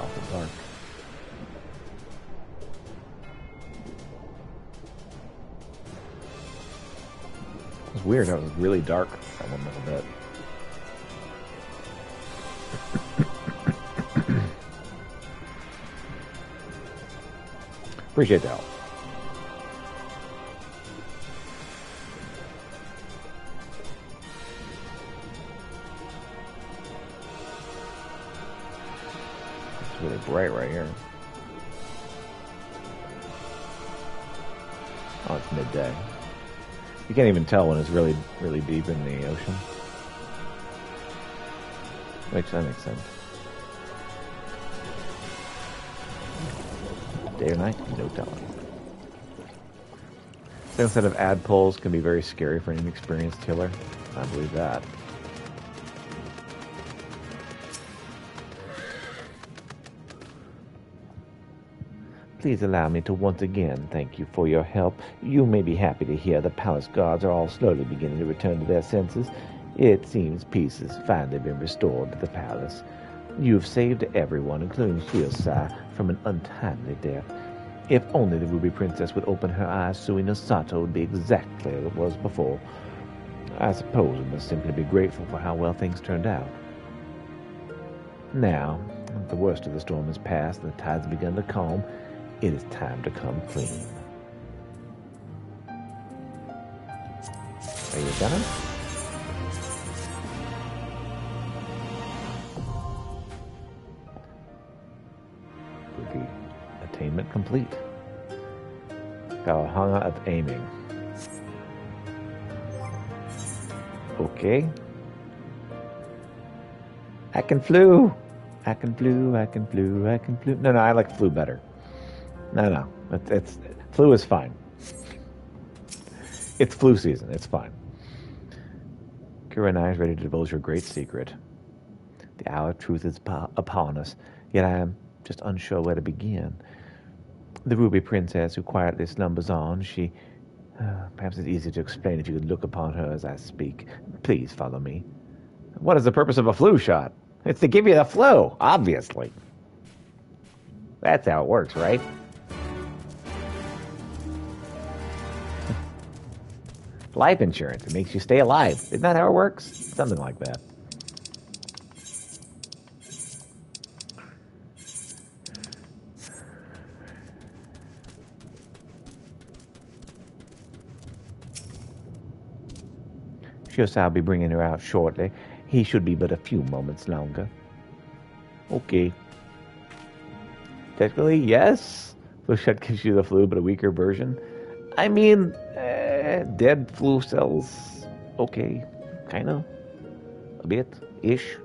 Awful dark. It was weird. It was really dark for one little bit. Appreciate the help. It's really bright right here. Oh, it's midday. You can't even tell when it's really, really deep in the ocean. That makes sense. Day or night, no telling. The set of ad poles can be very scary for an inexperienced killer. I believe that. Please allow me to once again thank you for your help. You may be happy to hear the palace guards are all slowly beginning to return to their senses. It seems peace has finally been restored to the palace. You've saved everyone, including Shiosai, from an untimely death. If only the Ruby Princess would open her eyes, Sui no Sato would be exactly as it was before. I suppose we must simply be grateful for how well things turned out. Now, that the worst of the storm is past and the tides have begun to calm, it is time to come clean. Are you done? Ruby attainment complete. Got a hung up aiming. Okay. I can flew. I can flew. I can flew. I can flew. No, I like flew better. No. It's flu is fine. It's flu season. It's fine. Kurenai is ready to divulge her great secret. The hour of truth is upon us, yet I am just unsure where to begin. The Ruby Princess, who quietly slumbers on, she... perhaps it's easier to explain if you could look upon her as I speak. Please follow me. What is the purpose of a flu shot? It's to give you the flu, obviously. That's how it works, right? Life insurance. It makes you stay alive. Isn't that how it works? Something like that. I'll be bringing her out shortly. He should be but a few moments longer. Okay. Technically, yes. Flu shot gives you the flu, but a weaker version. I mean, dead flu cells. Okay. Kind of. A bit. Ish.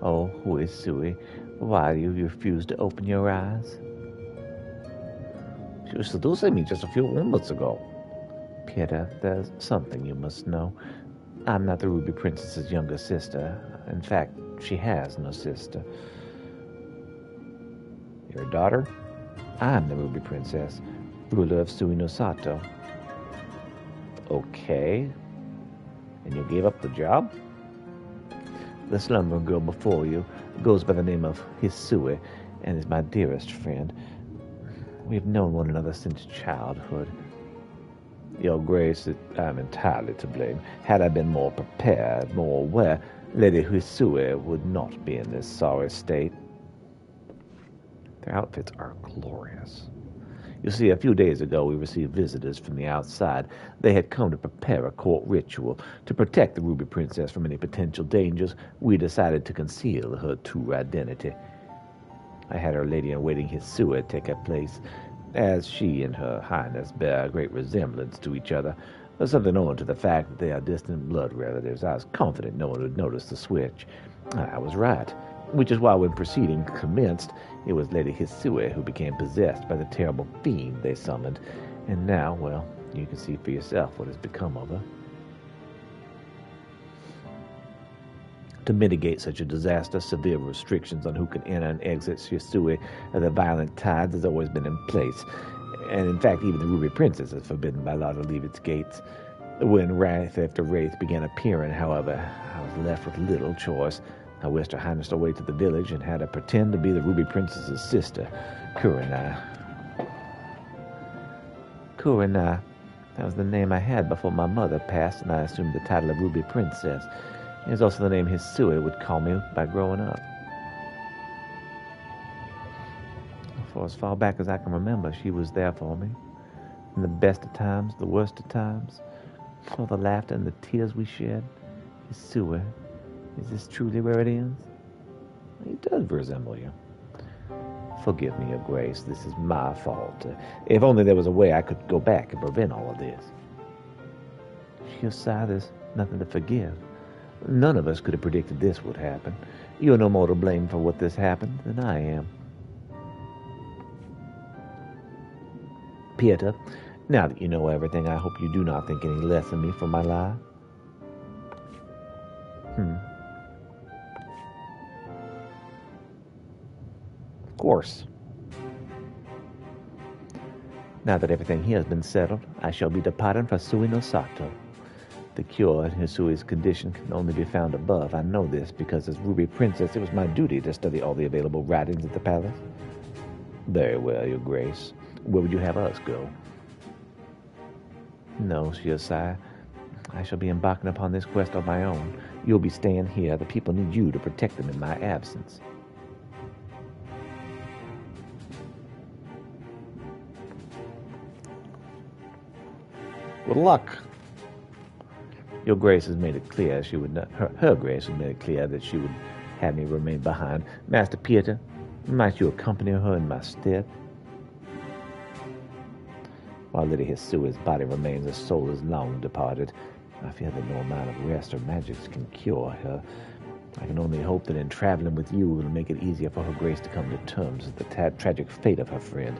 Oh, who is Sui? Why do you refuse to open your eyes? She was seducing me just a few moments ago. Peter, there's something you must know. I'm not the Ruby Princess's younger sister. In fact, she has no sister. Your daughter? I'm the Ruby Princess, ruler of Sui no Sato. Okay. And you gave up the job? The slumber girl before you goes by the name of Hisui and is my dearest friend. We have known one another since childhood. Your Grace, I'm entirely to blame. Had I been more prepared, more aware, Lady Hisui would not be in this sorry state. Their outfits are glorious. You see, a few days ago we received visitors from the outside. They had come to prepare a court ritual. To protect the Ruby Princess from any potential dangers, we decided to conceal her true identity. I had Her Lady-in-Waiting Hisui take her place, as she and Her Highness bear a great resemblance to each other, something owing to the fact that they are distant blood relatives. I was confident no one would notice the switch. I was right, which is why when proceedings commenced, it was Lady Hisui who became possessed by the terrible fiend they summoned, and now, well, you can see for yourself what has become of her. To mitigate such a disaster, severe restrictions on who can enter and exit Hisui of the violent tides has always been in place. And in fact, even the Ruby Princess is forbidden by law to leave its gates. When wraith after wraith began appearing, however, I was left with little choice. I whisked Her Highness away to the village and had her pretend to be the Ruby Princess's sister, Kurenai. Kurenai. That was the name I had before my mother passed, and I assumed the title of Ruby Princess. It was also the name Hisui would call me by growing up. For as far back as I can remember, she was there for me. In the best of times, the worst of times, all the laughter and the tears we shed. Hisui, is this truly where it ends? It does resemble you. Forgive me, Your Grace. This is my fault. If only there was a way I could go back and prevent all of this. Shiosai, there's nothing to forgive. None of us could have predicted this would happen. You're no more to blame for what this happened than I am. Pieta, now that you know everything, I hope you do not think any less of me for my lie. Of course. Now that everything here has been settled, I shall be departing for Sui no Sato. The cure in Hisui's condition can only be found above. I know this because as Ruby Princess, it was my duty to study all the available writings at the palace. Very well, Your Grace. Where would you have us go? No, she'll sigh. I shall be embarking upon this quest on my own. You'll be staying here. The people need you to protect them in my absence. Good luck. Your Grace has made it clear she would not. Her Grace has made it clear that she would have me remain behind. Master Pieter, might you accompany her in my stead? While Lady Hisui's body remains, her soul is long departed. I fear that no amount of rest or magics can cure her. I can only hope that in traveling with you it will make it easier for her Grace to come to terms with the tragic fate of her friend.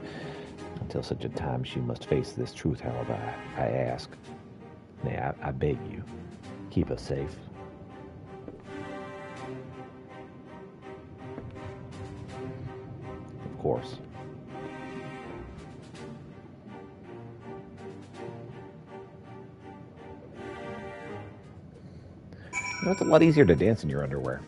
Until such a time she must face this truth, however, I ask. Nay, I beg you, keep her safe. Of course. You know, it's a lot easier to dance in your underwear.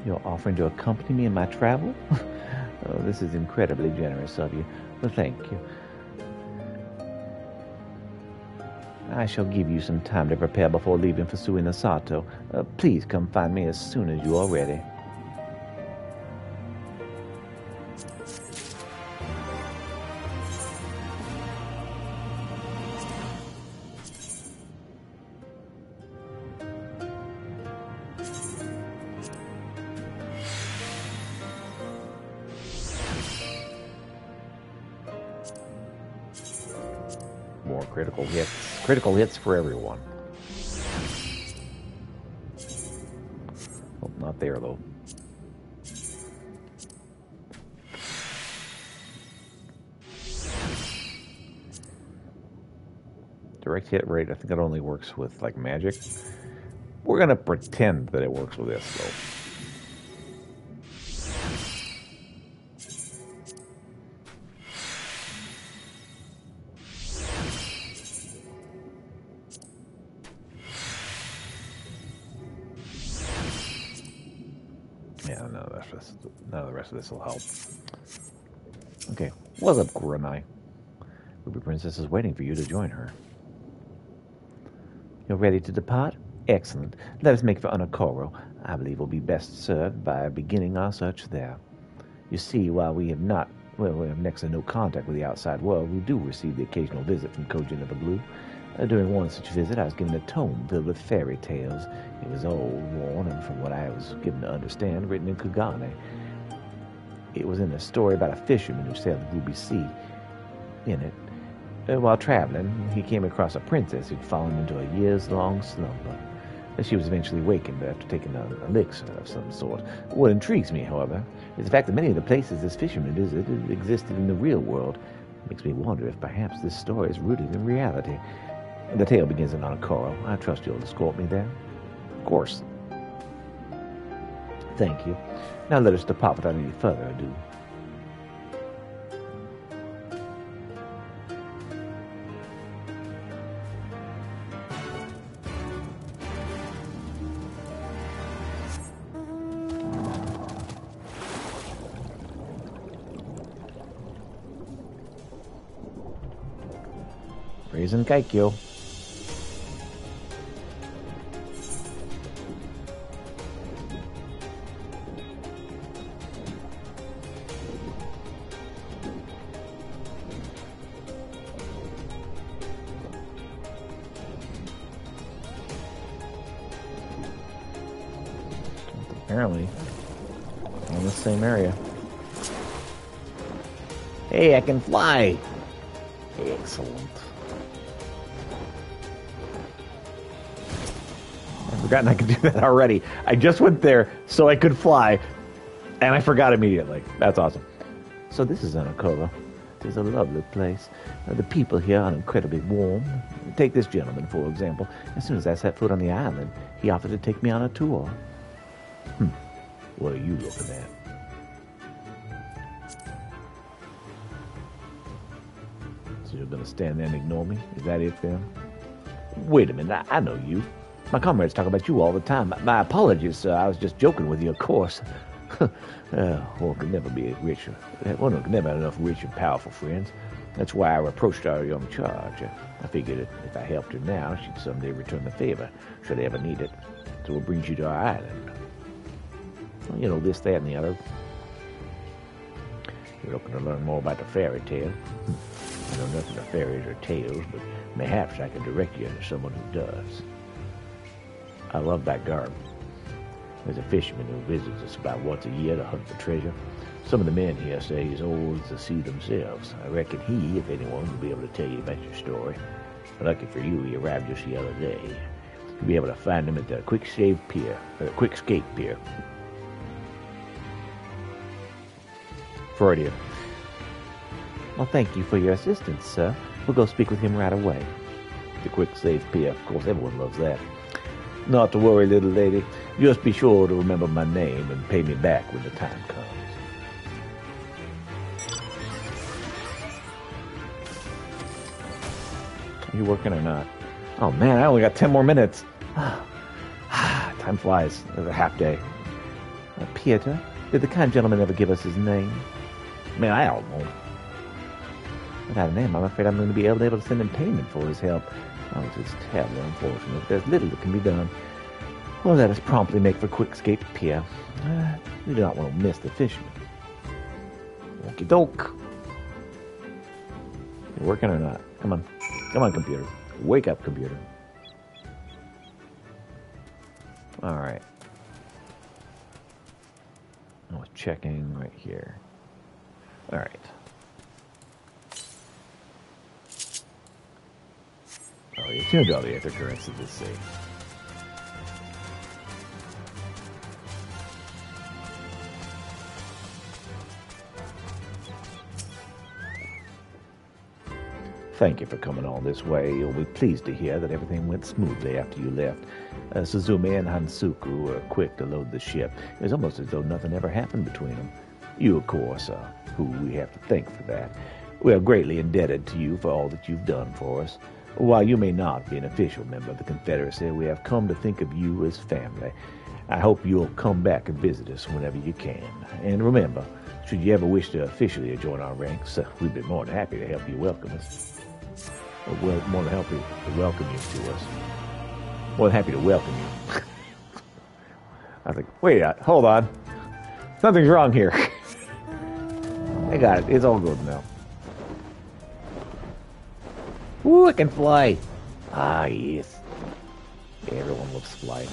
You're offering to accompany me in my travel? Oh, this is incredibly generous of you. Well, thank you. I shall give you some time to prepare before leaving for Suinasato. Please come find me as soon as you are ready. More critical hits. Critical hits for everyone. Oh, not there, though. Direct hit rate, I think it only works with, like, magic. We're going to pretend that it works with this, though. Yeah, none of the rest of this will help. Okay, what's up, Kurenai? Ruby Princess is waiting for you to join her. You're ready to depart? Excellent. Let us make for Anakoro. I believe we'll be best served by beginning our search there. You see, while we have next to no contact with the outside world, we do receive the occasional visit from Kojin of the Blue. During one such visit, I was given a tome filled with fairy tales. It was old, worn, and from what I was given to understand, written in Kugane. It was in a story about a fisherman who sailed the Ruby Sea. In it, while traveling, he came across a princess who'd fallen into a years-long slumber. She was eventually wakened after taking an elixir of some sort. What intrigues me, however, is the fact that many of the places this fisherman visited existed in the real world. It makes me wonder if perhaps this story is rooted in reality. The tale begins in Anakoro. I trust you'll escort me there. Of course. Thank you. Now let us depart without any further ado. Raisin Kaikyo. Apparently, in the same area. Hey, I can fly! Excellent. I've forgotten I could do that already. I just went there so I could fly, and I forgot immediately. That's awesome. So this is Anakoro. is a lovely place. The people here are incredibly warm. Take this gentleman, for example. As soon as I set foot on the island, he offered to take me on a tour. What are you looking at? So you're going to stand there and ignore me? Is that it, then? Wait a minute, I know you. My comrades talk about you all the time. My apologies, sir. I was just joking with you, of course. One could never be richer. One could never have enough rich and powerful friends. That's why I approached our young charge. I figured that if I helped her now, she'd someday return the favor, should I ever need it. So what brings you to our island? Well, you know, this, that, and the other. You're looking to learn more about the fairy tale. I know nothing of fairies or tales, but mayhaps I can direct you to someone who does. I love that garden. There's a fisherman who visits us about once a year to hunt for treasure. Some of the men here say he's old as the sea themselves. I reckon he, if anyone, will be able to tell you about your story. Lucky for you, he arrived just the other day. You'll be able to find him at the Quickscape Pier. Freudian. Well, thank you for your assistance, sir. We'll go speak with him right away. The Quickscape Pier, of course, everyone loves that. Not to worry, little lady. Just be sure to remember my name and pay me back when the time comes. Are you working or not? Oh, man, I only got 10 more minutes. Time flies. It's a half day. Pieter? Did the kind gentleman ever give us his name? Man, I don't know. Without a name, I'm afraid I'm going to be able to send him payment for his help. Oh, it's terribly unfortunate. There's little that can be done. Well, let us promptly make for Quickscape Pier. We do not want to miss the fisherman. Okie doke. You working or not? Come on. Come on, computer. Wake up, computer. All right. I was checking right here. All right. Oh, you tuned all the ether currents of the sea. Thank you for coming all this way. You'll be pleased to hear that everything went smoothly after you left. Suzumi and Hansuku were quick to load the ship. It was almost as though nothing ever happened between them. You, of course, are who we have to thank for that. We are greatly indebted to you for all that you've done for us. While you may not be an official member of the Confederacy, we have come to think of you as family. I hope you'll come back and visit us whenever you can. And remember, should you ever wish to officially join our ranks, we'd be more than happy to help you welcome us. More than happy to welcome you to us. More than happy to welcome you. I was like, wait, hold on. Something's wrong here. I got it. It's all good now. Ooh, I can fly. Ah, yes. Everyone loves flying.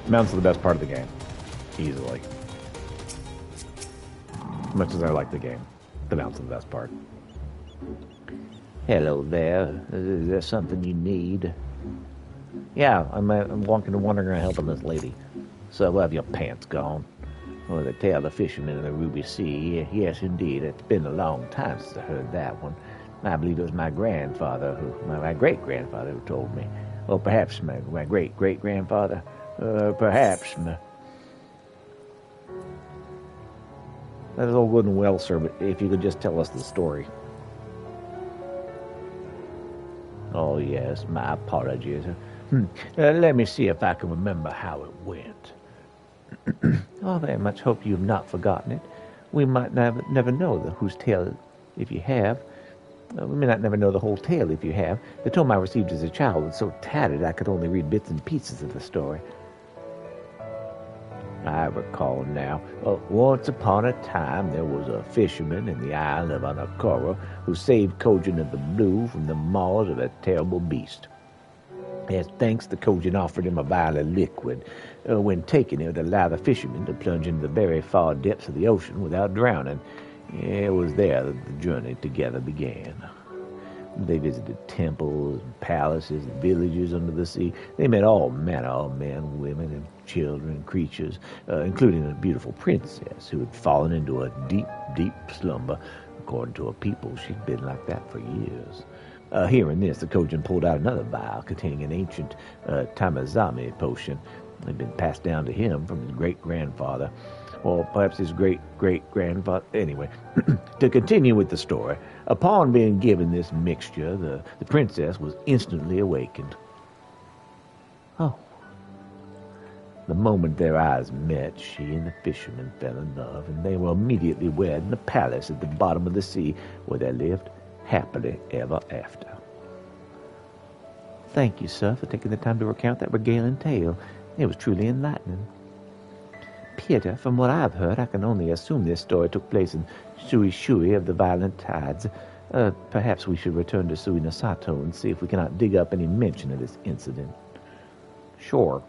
Mounts are the best part of the game. Easily. As much as I like the game, the mounts are the best part. Hello there. Is there something you need? Yeah, I'm walking and wandering around helping this lady. So we'll have your pants gone. Or the tale of the fisherman in the Ruby Sea. Yes, indeed. It's been a long time since I heard that one. I believe it was my grandfather, my great-grandfather who told me. Or perhaps my great-great-grandfather. Perhaps. That is all good and well, sir, but if you could just tell us the story. Oh, yes, my apologies. Let me see if I can remember how it went. I very much hope you've not forgotten it. We might never know whose tale, if you have. We may not never know the whole tale if you have. The tome I received as a child was so tattered I could only read bits and pieces of the story. I recall now. Once upon a time, there was a fisherman in the isle of Anakora who saved Kojin of the Blue from the maws of a terrible beast. As thanks, the Kojin offered him a vial of liquid. When taken, it would allow the fisherman to plunge into the very far depths of the ocean without drowning. It was there that the journey together began. They visited temples and palaces and villages under the sea. They met all manner of men, women, and children, creatures, including a beautiful princess who had fallen into a deep, deep slumber. According to her people, she'd been like that for years. Hearing this, the Kojin pulled out another vial containing an ancient Tamazami potion that had been passed down to him from his great-grandfather, or perhaps his great-great-grandfather. Anyway, to continue with the story, upon being given this mixture, the princess was instantly awakened. Oh. The moment their eyes met, she and the fisherman fell in love, and they were immediately wed in a palace at the bottom of the sea, where they lived happily ever after. Thank you, sir, for taking the time to recount that regaling tale. It was truly enlightening. Peter, from what I've heard, I can only assume this story took place in Sui of the Violent Tides. Perhaps we should return to Sui Nasato and see if we cannot dig up any mention of this incident. Sure.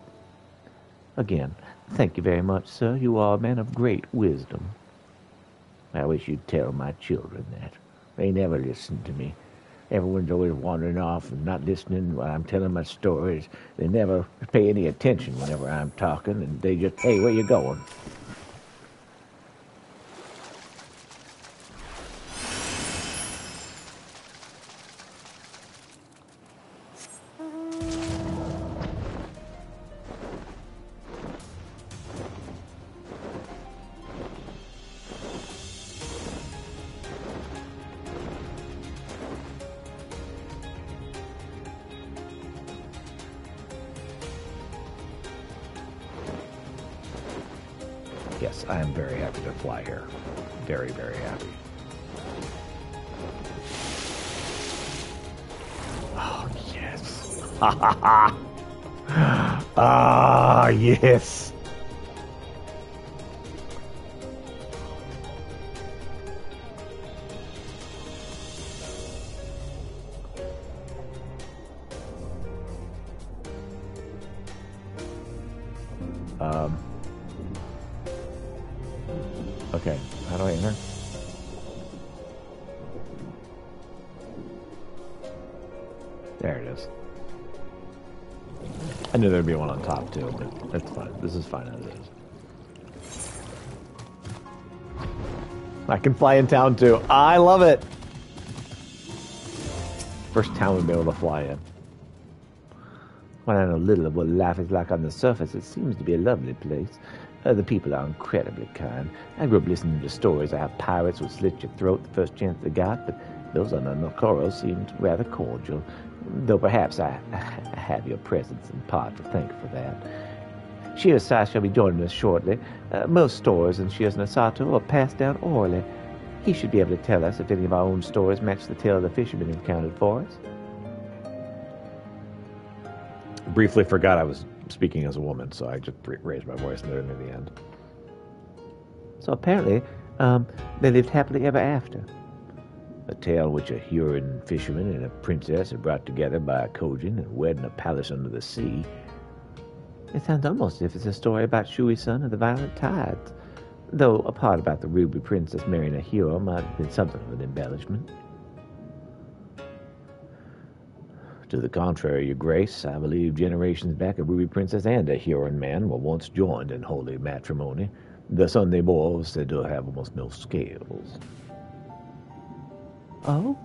Again, thank you very much, sir. You are a man of great wisdom. I wish you'd tell my children that. They never listen to me. Everyone's always wandering off and not listening while I'm telling my stories. They never pay any attention whenever I'm talking, and they just, hey, where you going? Yes, I am very happy to fly here. Very, very happy. Oh, yes. Ha ha ha! Ah, yes! Okay, how do I enter? There it is. I knew there'd be one on top too, but that's fine. This is fine as it is. I can fly in town too. I love it! First town we'll be able to fly in. When I know little of what life is like on the surface, it seems to be a lovely place. The people are incredibly kind. I grew up listening to stories of how pirates would slit your throat the first chance they got, but those on the Nokoro seemed rather cordial, though perhaps I have your presence in part to thank for that. Shiosai shall be joining us shortly. Most stories in Shiosai are passed down orally. He should be able to tell us if any of our own stories match the tale the fisherman encountered for us. Briefly forgot I was speaking as a woman, so I just raised my voice near the end. So apparently, they lived happily ever after. A tale which a Huron fisherman and a princess are brought together by a Kojin and wed in a palace under the sea. It sounds almost as if it's a story about Shui-san of the Violent Tides, though a part about the Ruby Princess marrying a hero might have been something of an embellishment. To the contrary, Your Grace, I believe generations back a Ruby Princess and a Huron man were once joined in holy matrimony. The son they bore was said to have almost no scales. Oh?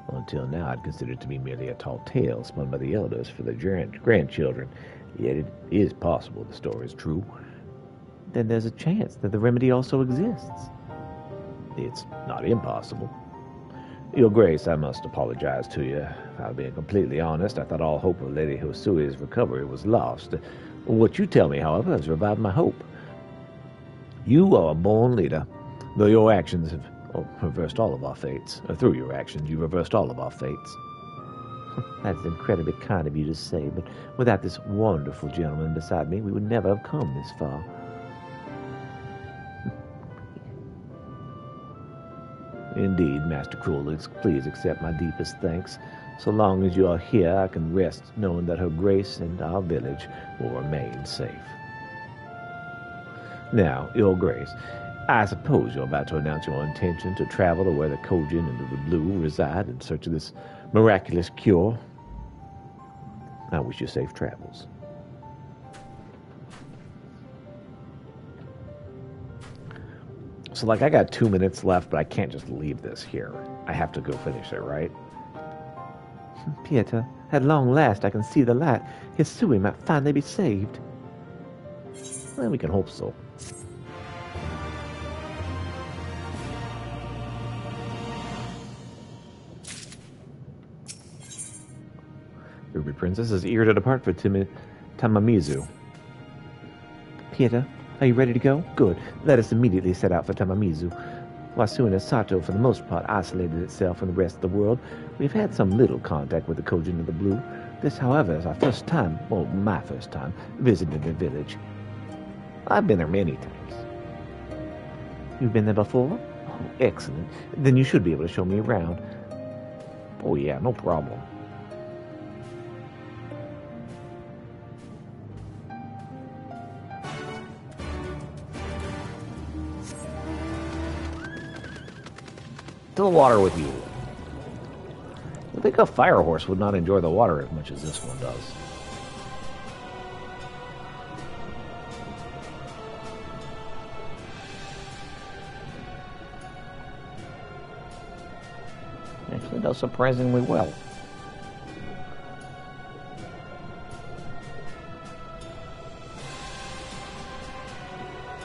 Until now, I'd consider it to be merely a tall tale spun by the elders for their grandchildren. Yet it is possible the story is true. Then there's a chance that the remedy also exists. It's not impossible. Your Grace, I must apologize to you. If I'm being completely honest, I thought all hope of Lady Hosui's recovery was lost. What you tell me, however, has revived my hope. You are a born leader, though your actions have reversed all of our fates. Through your actions, you reversed all of our fates. That's incredibly kind of you to say, but without this wonderful gentleman beside me, we would never have come this far. Indeed, Master Krulix, please accept my deepest thanks. So long as you are here, I can rest knowing that Her Grace and our village will remain safe. Now, Your Grace, I suppose you're about to announce your intention to travel to where the Kojin and the Blue reside in search of this miraculous cure. I wish you safe travels. So, like, I got 2 minutes left, but I can't just leave this here. I have to go finish it, right? Pieter, at long last I can see the light. Hisui might finally be saved. Well, we can hope so. Ruby Princess is eager to depart for Tamamizu. Pieter, are you ready to go? Good. Let us immediately set out for Tamamizu. Wasuna Sato, for the most part, isolated itself from the rest of the world. We've had some little contact with the Kojin of the Blue. This, however, is our first time, well, my first time, visiting the village. I've been there many times. You've been there before? Oh, excellent. Then you should be able to show me around. Oh, yeah, no problem. To the water with you. I think a fire horse would not enjoy the water as much as this one does. Actually does surprisingly well.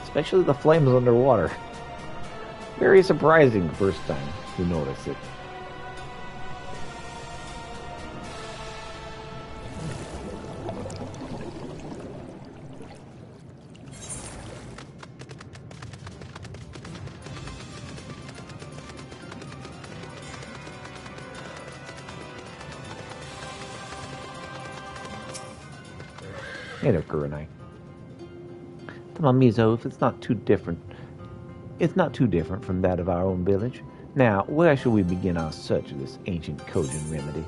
Especially the flames underwater. Very surprising the first time you notice it. Hey there, Kurenai. Tamamizo, if it's not too different from that of our own village. Now, where shall we begin our search of this ancient Kojin remedy?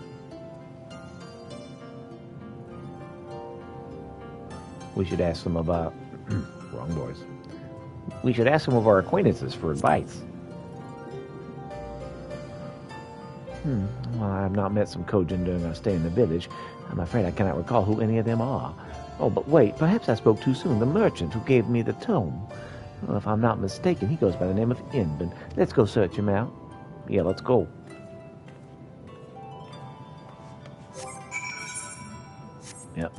We should ask some of our... wrong voice. We should ask some of our acquaintances for advice. Well, I have not met some Kojin during our stay in the village. I'm afraid I cannot recall who any of them are. Oh, but wait, perhaps I spoke too soon. The merchant who gave me the tome. Well, if I'm not mistaken, he goes by the name of Inbin. Let's go search him out. Yeah, let's go. Yep.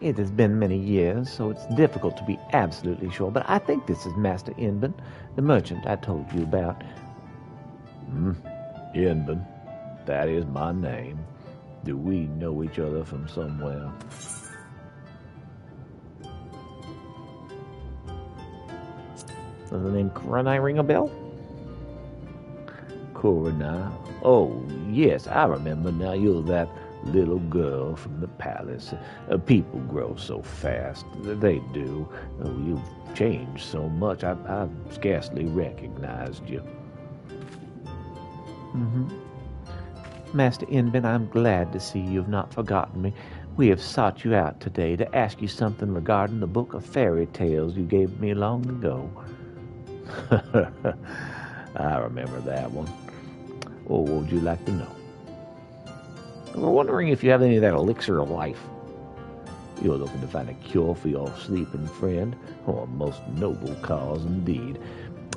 It has been many years, so it's difficult to be absolutely sure, but I think this is Master Inbin, the merchant I told you about. Inbin, that is my name. Do we know each other from somewhere? Does the name Kurenai ring a bell? Kurenai? Oh, yes, I remember now. You're that little girl from the palace. People grow so fast. They do. Oh, you've changed so much. I've scarcely recognized you. Master Inbin, I'm glad to see you've not forgotten me. We have sought you out today to ask you something regarding the book of fairy tales you gave me long ago. I remember that one. What would you like to know? We're wondering if you have any of that elixir of life. You're looking to find a cure for your sleeping friend? Oh, a most noble cause indeed.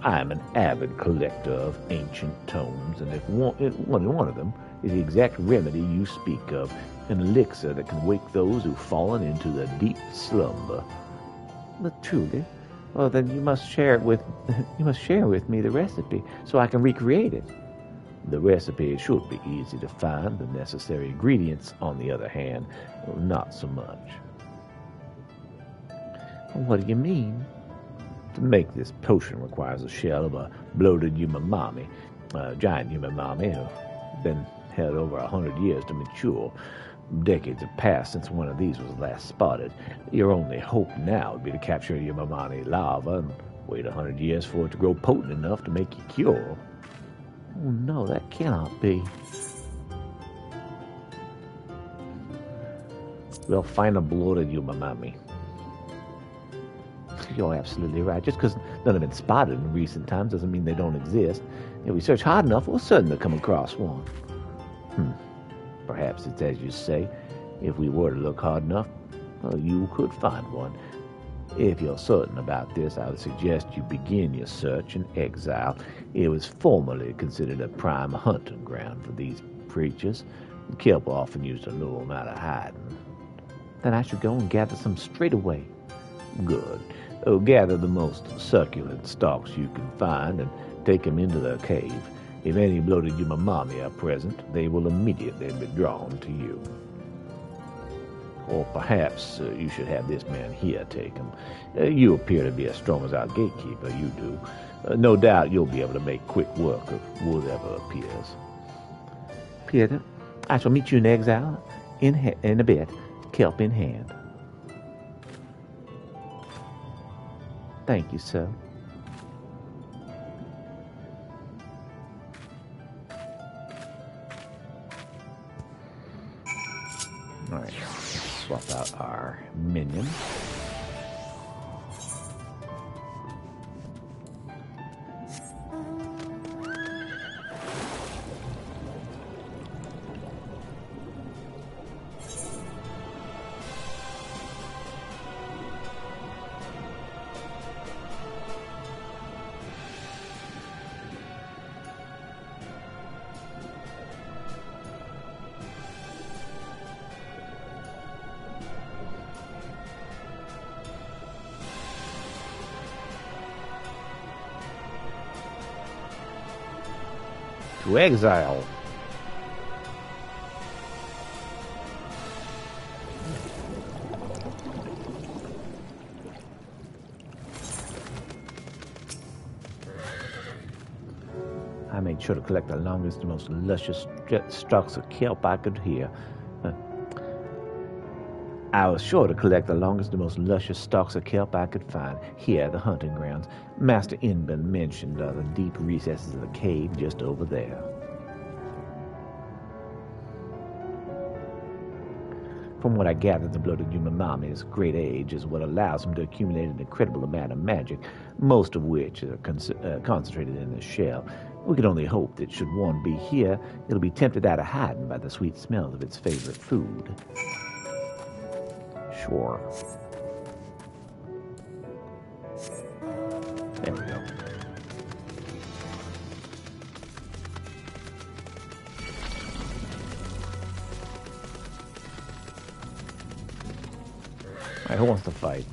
I am an avid collector of ancient tomes, and if one of them is the exact remedy you speak of, an elixir that can wake those who've fallen into the deep slumber. But truly, well, then you must share with me the recipe so I can recreate it. The recipe should be easy to find. The necessary ingredients, on the other hand, not so much. What do you mean? To make this potion requires a shell of a bloated umamami, a giant umamami who's been held over 100 years to mature. Decades have passed since one of these was last spotted. Your only hope now would be to capture umamami larva and wait 100 years for it to grow potent enough to make you cure. Oh, no, that cannot be. We'll find a bloated Umamami. You're absolutely right. Just because none have been spotted in recent times doesn't mean they don't exist. If we search hard enough, we'll certainly come across one. Perhaps it's as you say. If we were to look hard enough, well, you could find one. If you're certain about this, I would suggest you begin your search in exile. It was formerly considered a prime hunting ground for these creatures. Kelp often used a low amount of hiding. Then I should go and gather some straight away. Good. Gather the most succulent stalks you can find and take them into the cave. If any bloated Umamami are present, they will immediately be drawn to you. Or perhaps you should have this man here take him. You appear to be as strong as our gatekeeper, you do. No doubt you'll be able to make quick work of whatever appears. Peter, I shall meet you in exile in a bit, kelp in hand. Thank you, sir. All right, swap out our minion. To exile. I made sure to collect the longest and most luscious stalks of kelp I could hear. I was sure to collect the longest and most luscious stalks of kelp I could find here at the hunting grounds. Master Inban mentioned the deep recesses of the cave just over there. From what I gathered, the bloated Umamami's great age is what allows him to accumulate an incredible amount of magic, most of which are concentrated in the shell. We can only hope that should one be here, it'll be tempted out of hiding by the sweet smell of its favorite food. Sure. There we go. Alright, who wants to fight?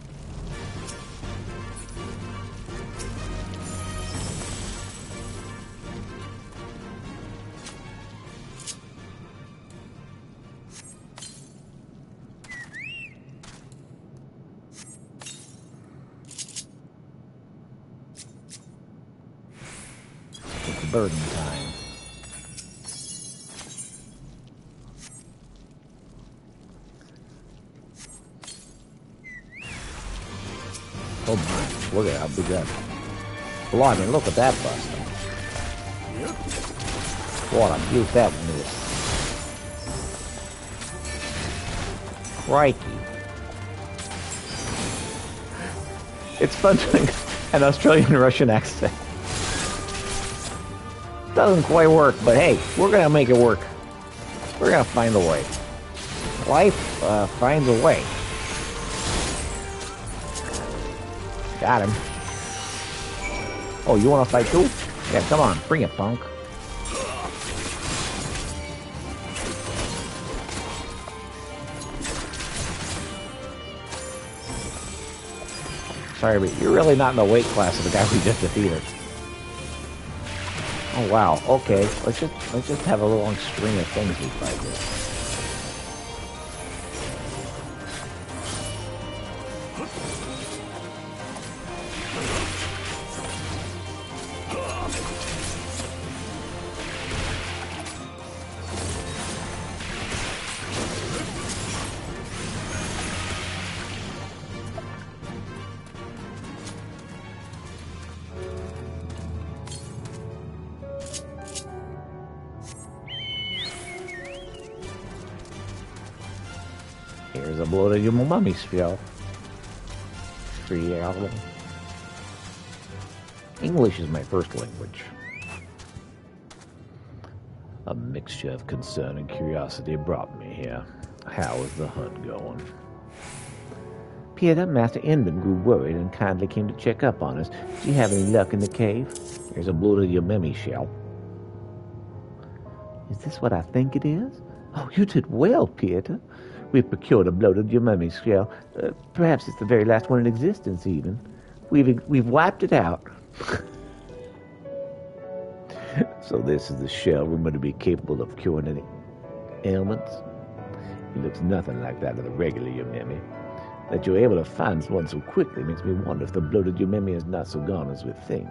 Burden time. Oh my, look at how big that is. Blimey, look at that buster. What a beaut that one is. Crikey. It's fun doing an Australian-Russian accent. Doesn't quite work, but hey, we're gonna make it work. We're gonna find a way. Life finds a way. Got him. Oh, you wanna fight too? Yeah, come on, bring it, punk. Sorry, but you're really not in the weight class of the guy we just defeated. Oh wow, okay. Let's just have a long string of things we fight here. There's a blood of your mummy spell. English is my first language. A mixture of concern and curiosity brought me here. How is the hunt going? Peter, Master Inman grew worried and kindly came to check up on us. Do you have any luck in the cave? There's a blood of your mummy shell. Is this what I think it is? Oh, you did well, Peter. We've procured a bloated mummy shell. Perhaps it's the very last one in existence, even. We've wiped it out. So this is the shell rumored to be capable of curing any ailments? It looks nothing like that of the regular Yumimi. That you're able to find one so quickly makes me wonder if the bloated Yumimi is not so gone as we think.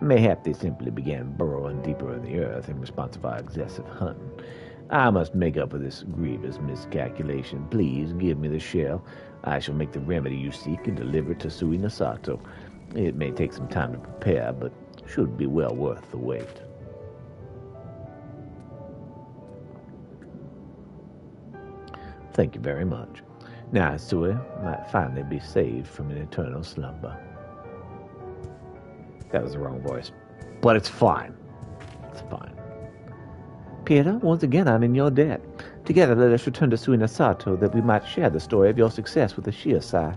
Mayhap they simply began burrowing deeper in the earth in response to our excessive hunting. I must make up for this grievous miscalculation. Please give me the shell. I shall make the remedy you seek and deliver it to Sui Nasato. It may take some time to prepare, but should be well worth the wait. Thank you very much. Now Sui might finally be saved from an eternal slumber. That was the wrong voice. But it's fine. It's fine. Peter, once again I'm in your debt. Together let us return to Sui Nasato that we might share the story of your success with the Shiosai.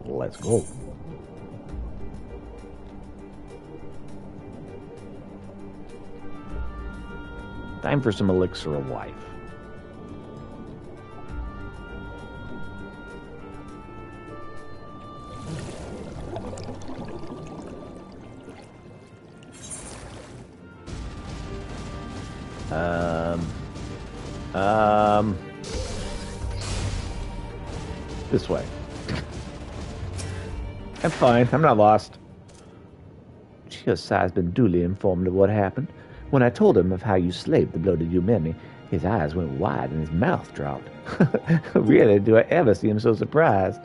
Let's go. Time for some elixir of life. This way. I'm fine. I'm not lost. Shiosai has been duly informed of what happened. When I told him of how you slaved the bloated Yumemi, his eyes went wide and his mouth dropped. Really, do I ever see him so surprised?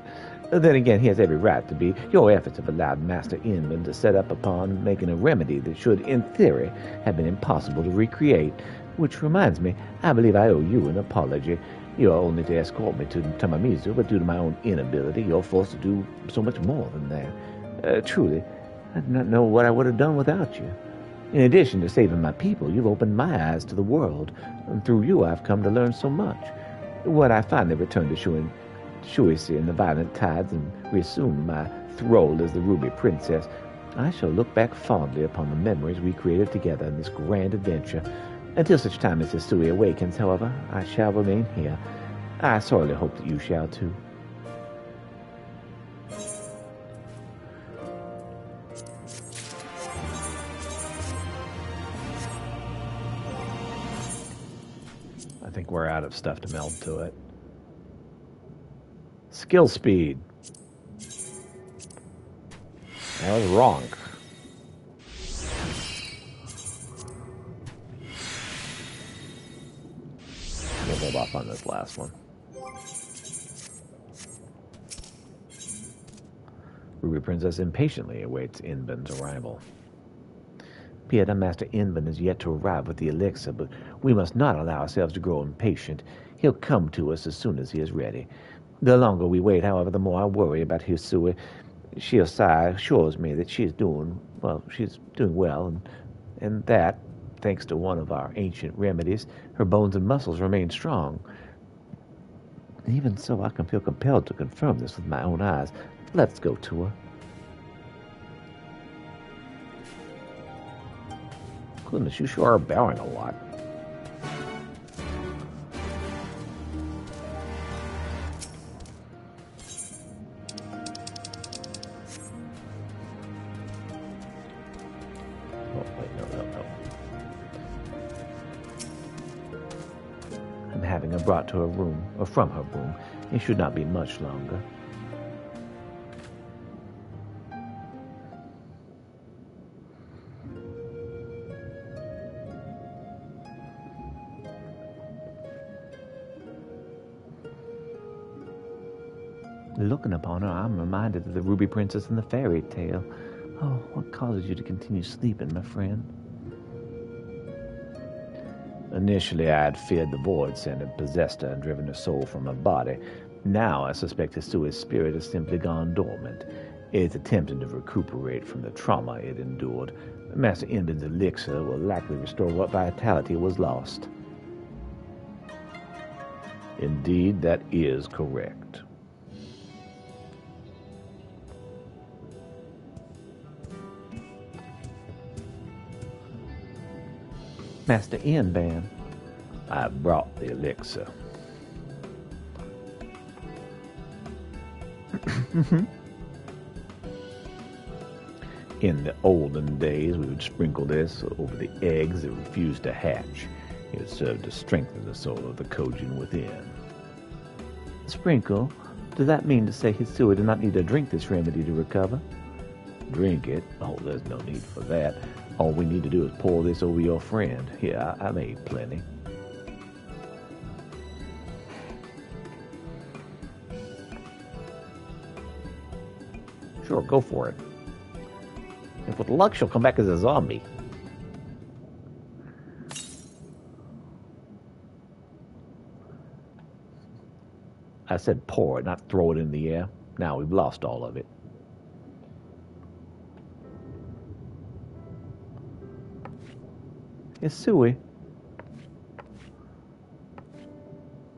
Then again, he has every right to be. Your efforts have allowed Master Inman to set up upon making a remedy that should, in theory, have been impossible to recreate. Which reminds me, I believe I owe you an apology. You are only to escort me to Tamamizu, but due to my own inability, you're forced to do so much more than that. Truly, I do not know what I would have done without you. In addition to saving my people, you've opened my eyes to the world, and through you I've come to learn so much. When I finally return to Shuichi and the violent tides and reassume my thrall as the Ruby Princess, I shall look back fondly upon the memories we created together in this grand adventure. Until such time as Hisui awakens, however, I shall remain here. I sorely hope that you shall too. I think we're out of stuff to meld to it. Skill speed. I was wrong. We'll hold off on this last one. Ruby Princess impatiently awaits Inban's arrival. Peter, Master Inban is yet to arrive with the elixir, but we must not allow ourselves to grow impatient. He'll come to us as soon as he is ready. The longer we wait, however, the more I worry about Hisui. Shiosai assures me that she's doing well, and that, thanks to one of our ancient remedies, her bones and muscles remain strong. Even so, I can feel compelled to confirm this with my own eyes. Let's go to her. Goodness, you sure are bowing a lot. Oh, wait, no. I'm having her brought to her room, or from her room. It should not be much longer. Looking upon her, I'm reminded of the Ruby Princess in the fairy tale. Oh, what causes you to continue sleeping, my friend? Initially, I had feared the Void Sent had possessed her and driven her soul from her body. Now, I suspect Hisui's spirit has simply gone dormant. It's attempting to recuperate from the trauma it endured. Master Inbin's elixir will likely restore what vitality was lost. Indeed, that is correct. Master Inban. I brought the elixir. In the olden days, we would sprinkle this over the eggs that refused to hatch. It served to strengthen the soul of the Kojin within. Sprinkle? Does that mean to say Hisui did not need to drink this remedy to recover? Drink it? Oh, there's no need for that. All we need to do is pour this over your friend. Here, I made plenty. Sure, go for it. If with luck, she'll come back as a zombie. I said pour it, not throw it in the air. Now we've lost all of it. Hisui.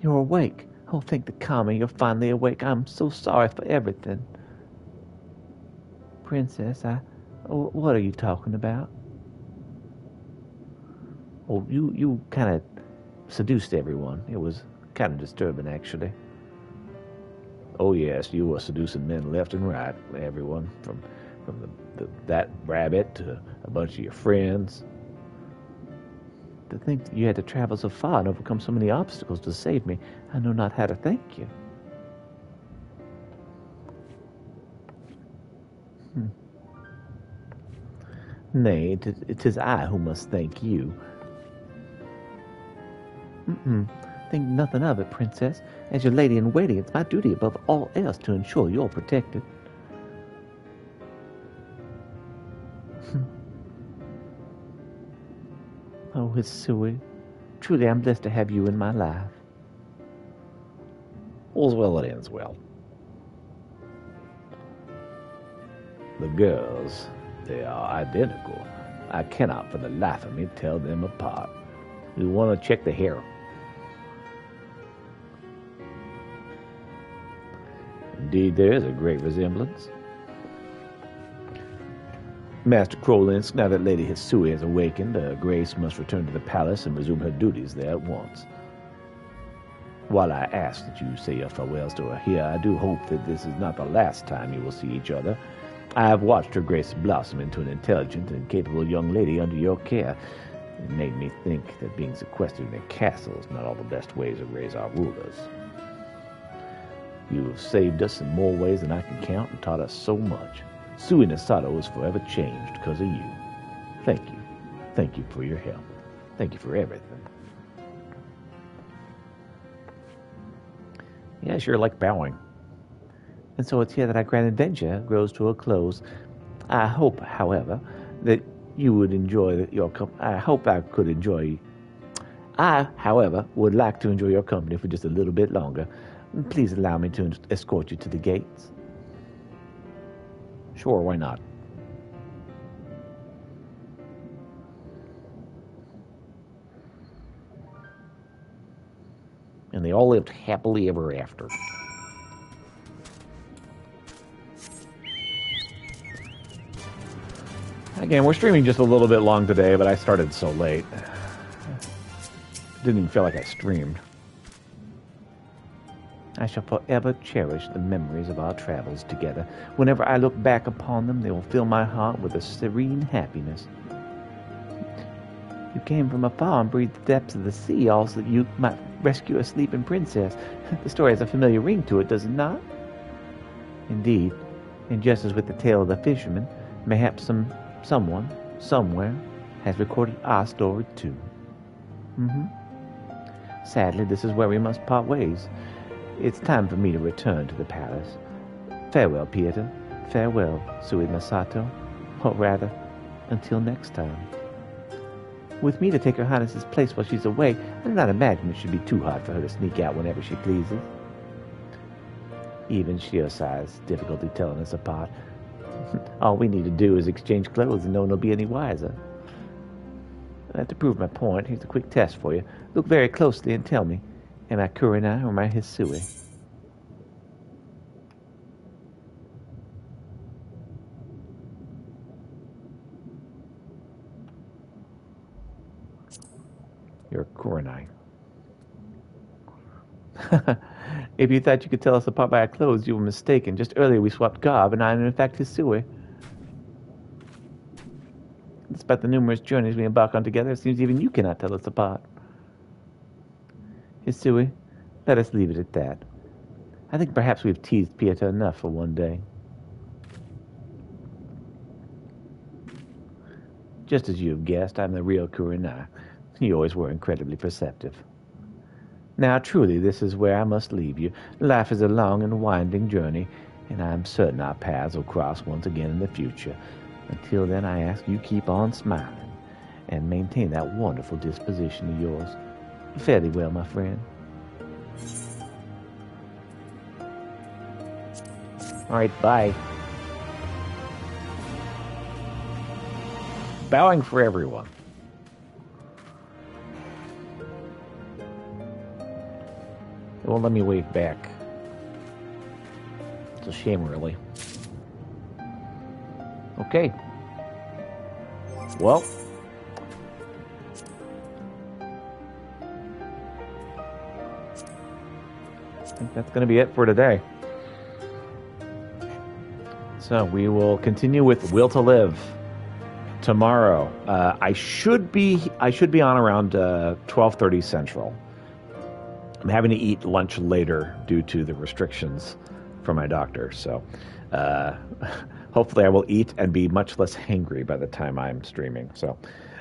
You're awake. Oh, thank the Kami, you're finally awake. I'm so sorry for everything. Princess, what are you talking about? Oh, you kind of seduced everyone. It was kind of disturbing, actually. Oh, yes, you were seducing men left and right. Everyone, from that rabbit to a bunch of your friends. To think that you had to travel so far and overcome so many obstacles to save me, I know not how to thank you. Nay, it is I who must thank you. Think nothing of it, Princess. As your lady-in-waiting, it's my duty above all else to ensure you're protected. Oh, Hisui, truly I'm blessed to have you in my life. All's well that ends well. The girls, they are identical. I cannot for the life of me tell them apart. You want to check the hair? Indeed, there is a great resemblance. Master Krolinsk, now that Lady Hisui has awakened, Grace must return to the palace and resume her duties there at once. While I ask that you say your farewells to her here, I do hope that this is not the last time you will see each other. I have watched Her Grace blossom into an intelligent and capable young lady under your care. It made me think that being sequestered in a castle is not all the best way to raise our rulers. You have saved us in more ways than I can count and taught us so much. Sui Nasato is forever changed because of you. Thank you. Thank you for your help. Thank you for everything. Yeah, sure like bowing. And so it's here that our grand adventure grows to a close. I hope, however, that you would enjoy your company. I, however, would like to enjoy your company for just a little bit longer. Please allow me to escort you to the gates. Sure, why not? And they all lived happily ever after. Again, we're streaming just a little bit long today, but I started so late. Didn't even feel like I streamed. I shall forever cherish the memories of our travels together. Whenever I look back upon them, they will fill my heart with a serene happiness. You came from afar and breathed the depths of the sea, all so that you might rescue a sleeping princess. The story has a familiar ring to it, does it not? Indeed, and just as with the tale of the fisherman, mayhaps someone, somewhere, has recorded our story too. Sadly, this is where we must part ways. It's time for me to return to the palace. Farewell, Pieta. Farewell, Sui Masato. Or rather, until next time. With me to take Her Highness's place while she's away, I do not imagine it should be too hard for her to sneak out whenever she pleases. Even Shio sighs, difficulty telling us apart. All we need to do is exchange clothes and no one will be any wiser. To prove my point, here's a quick test for you. Look very closely and tell me, am I Kurenai or am I Hisui? You're Kurenai. If you thought you could tell us apart by our clothes, you were mistaken. Just earlier we swapped garb, and I am in fact Hisui. Despite the numerous journeys we embark on together, it seems even you cannot tell us apart. Hisui, let us leave it at that. I think perhaps we've teased Pieta enough for one day. Just as you have guessed, I'm the real Kurenai. You always were incredibly perceptive. Now, truly, this is where I must leave you. Life is a long and winding journey, and I am certain our paths will cross once again in the future. Until then, I ask you keep on smiling and maintain that wonderful disposition of yours. Fare thee well, my friend. All right, bye. Bowing for everyone. It won't let me wave back. It's a shame, really. Okay. Well. I think that's going to be it for today. So we will continue with Will to Live tomorrow. I should be on around 12:30 Central. I'm having to eat lunch later due to the restrictions from my doctor. So hopefully I will eat and be much less hangry by the time I'm streaming. So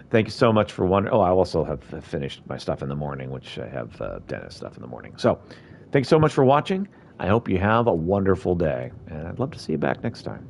thank you so much for wondering. Oh, I also have finished my stuff in the morning, which I have dentist stuff in the morning. So thanks so much for watching. I hope you have a wonderful day. And I'd love to see you back next time.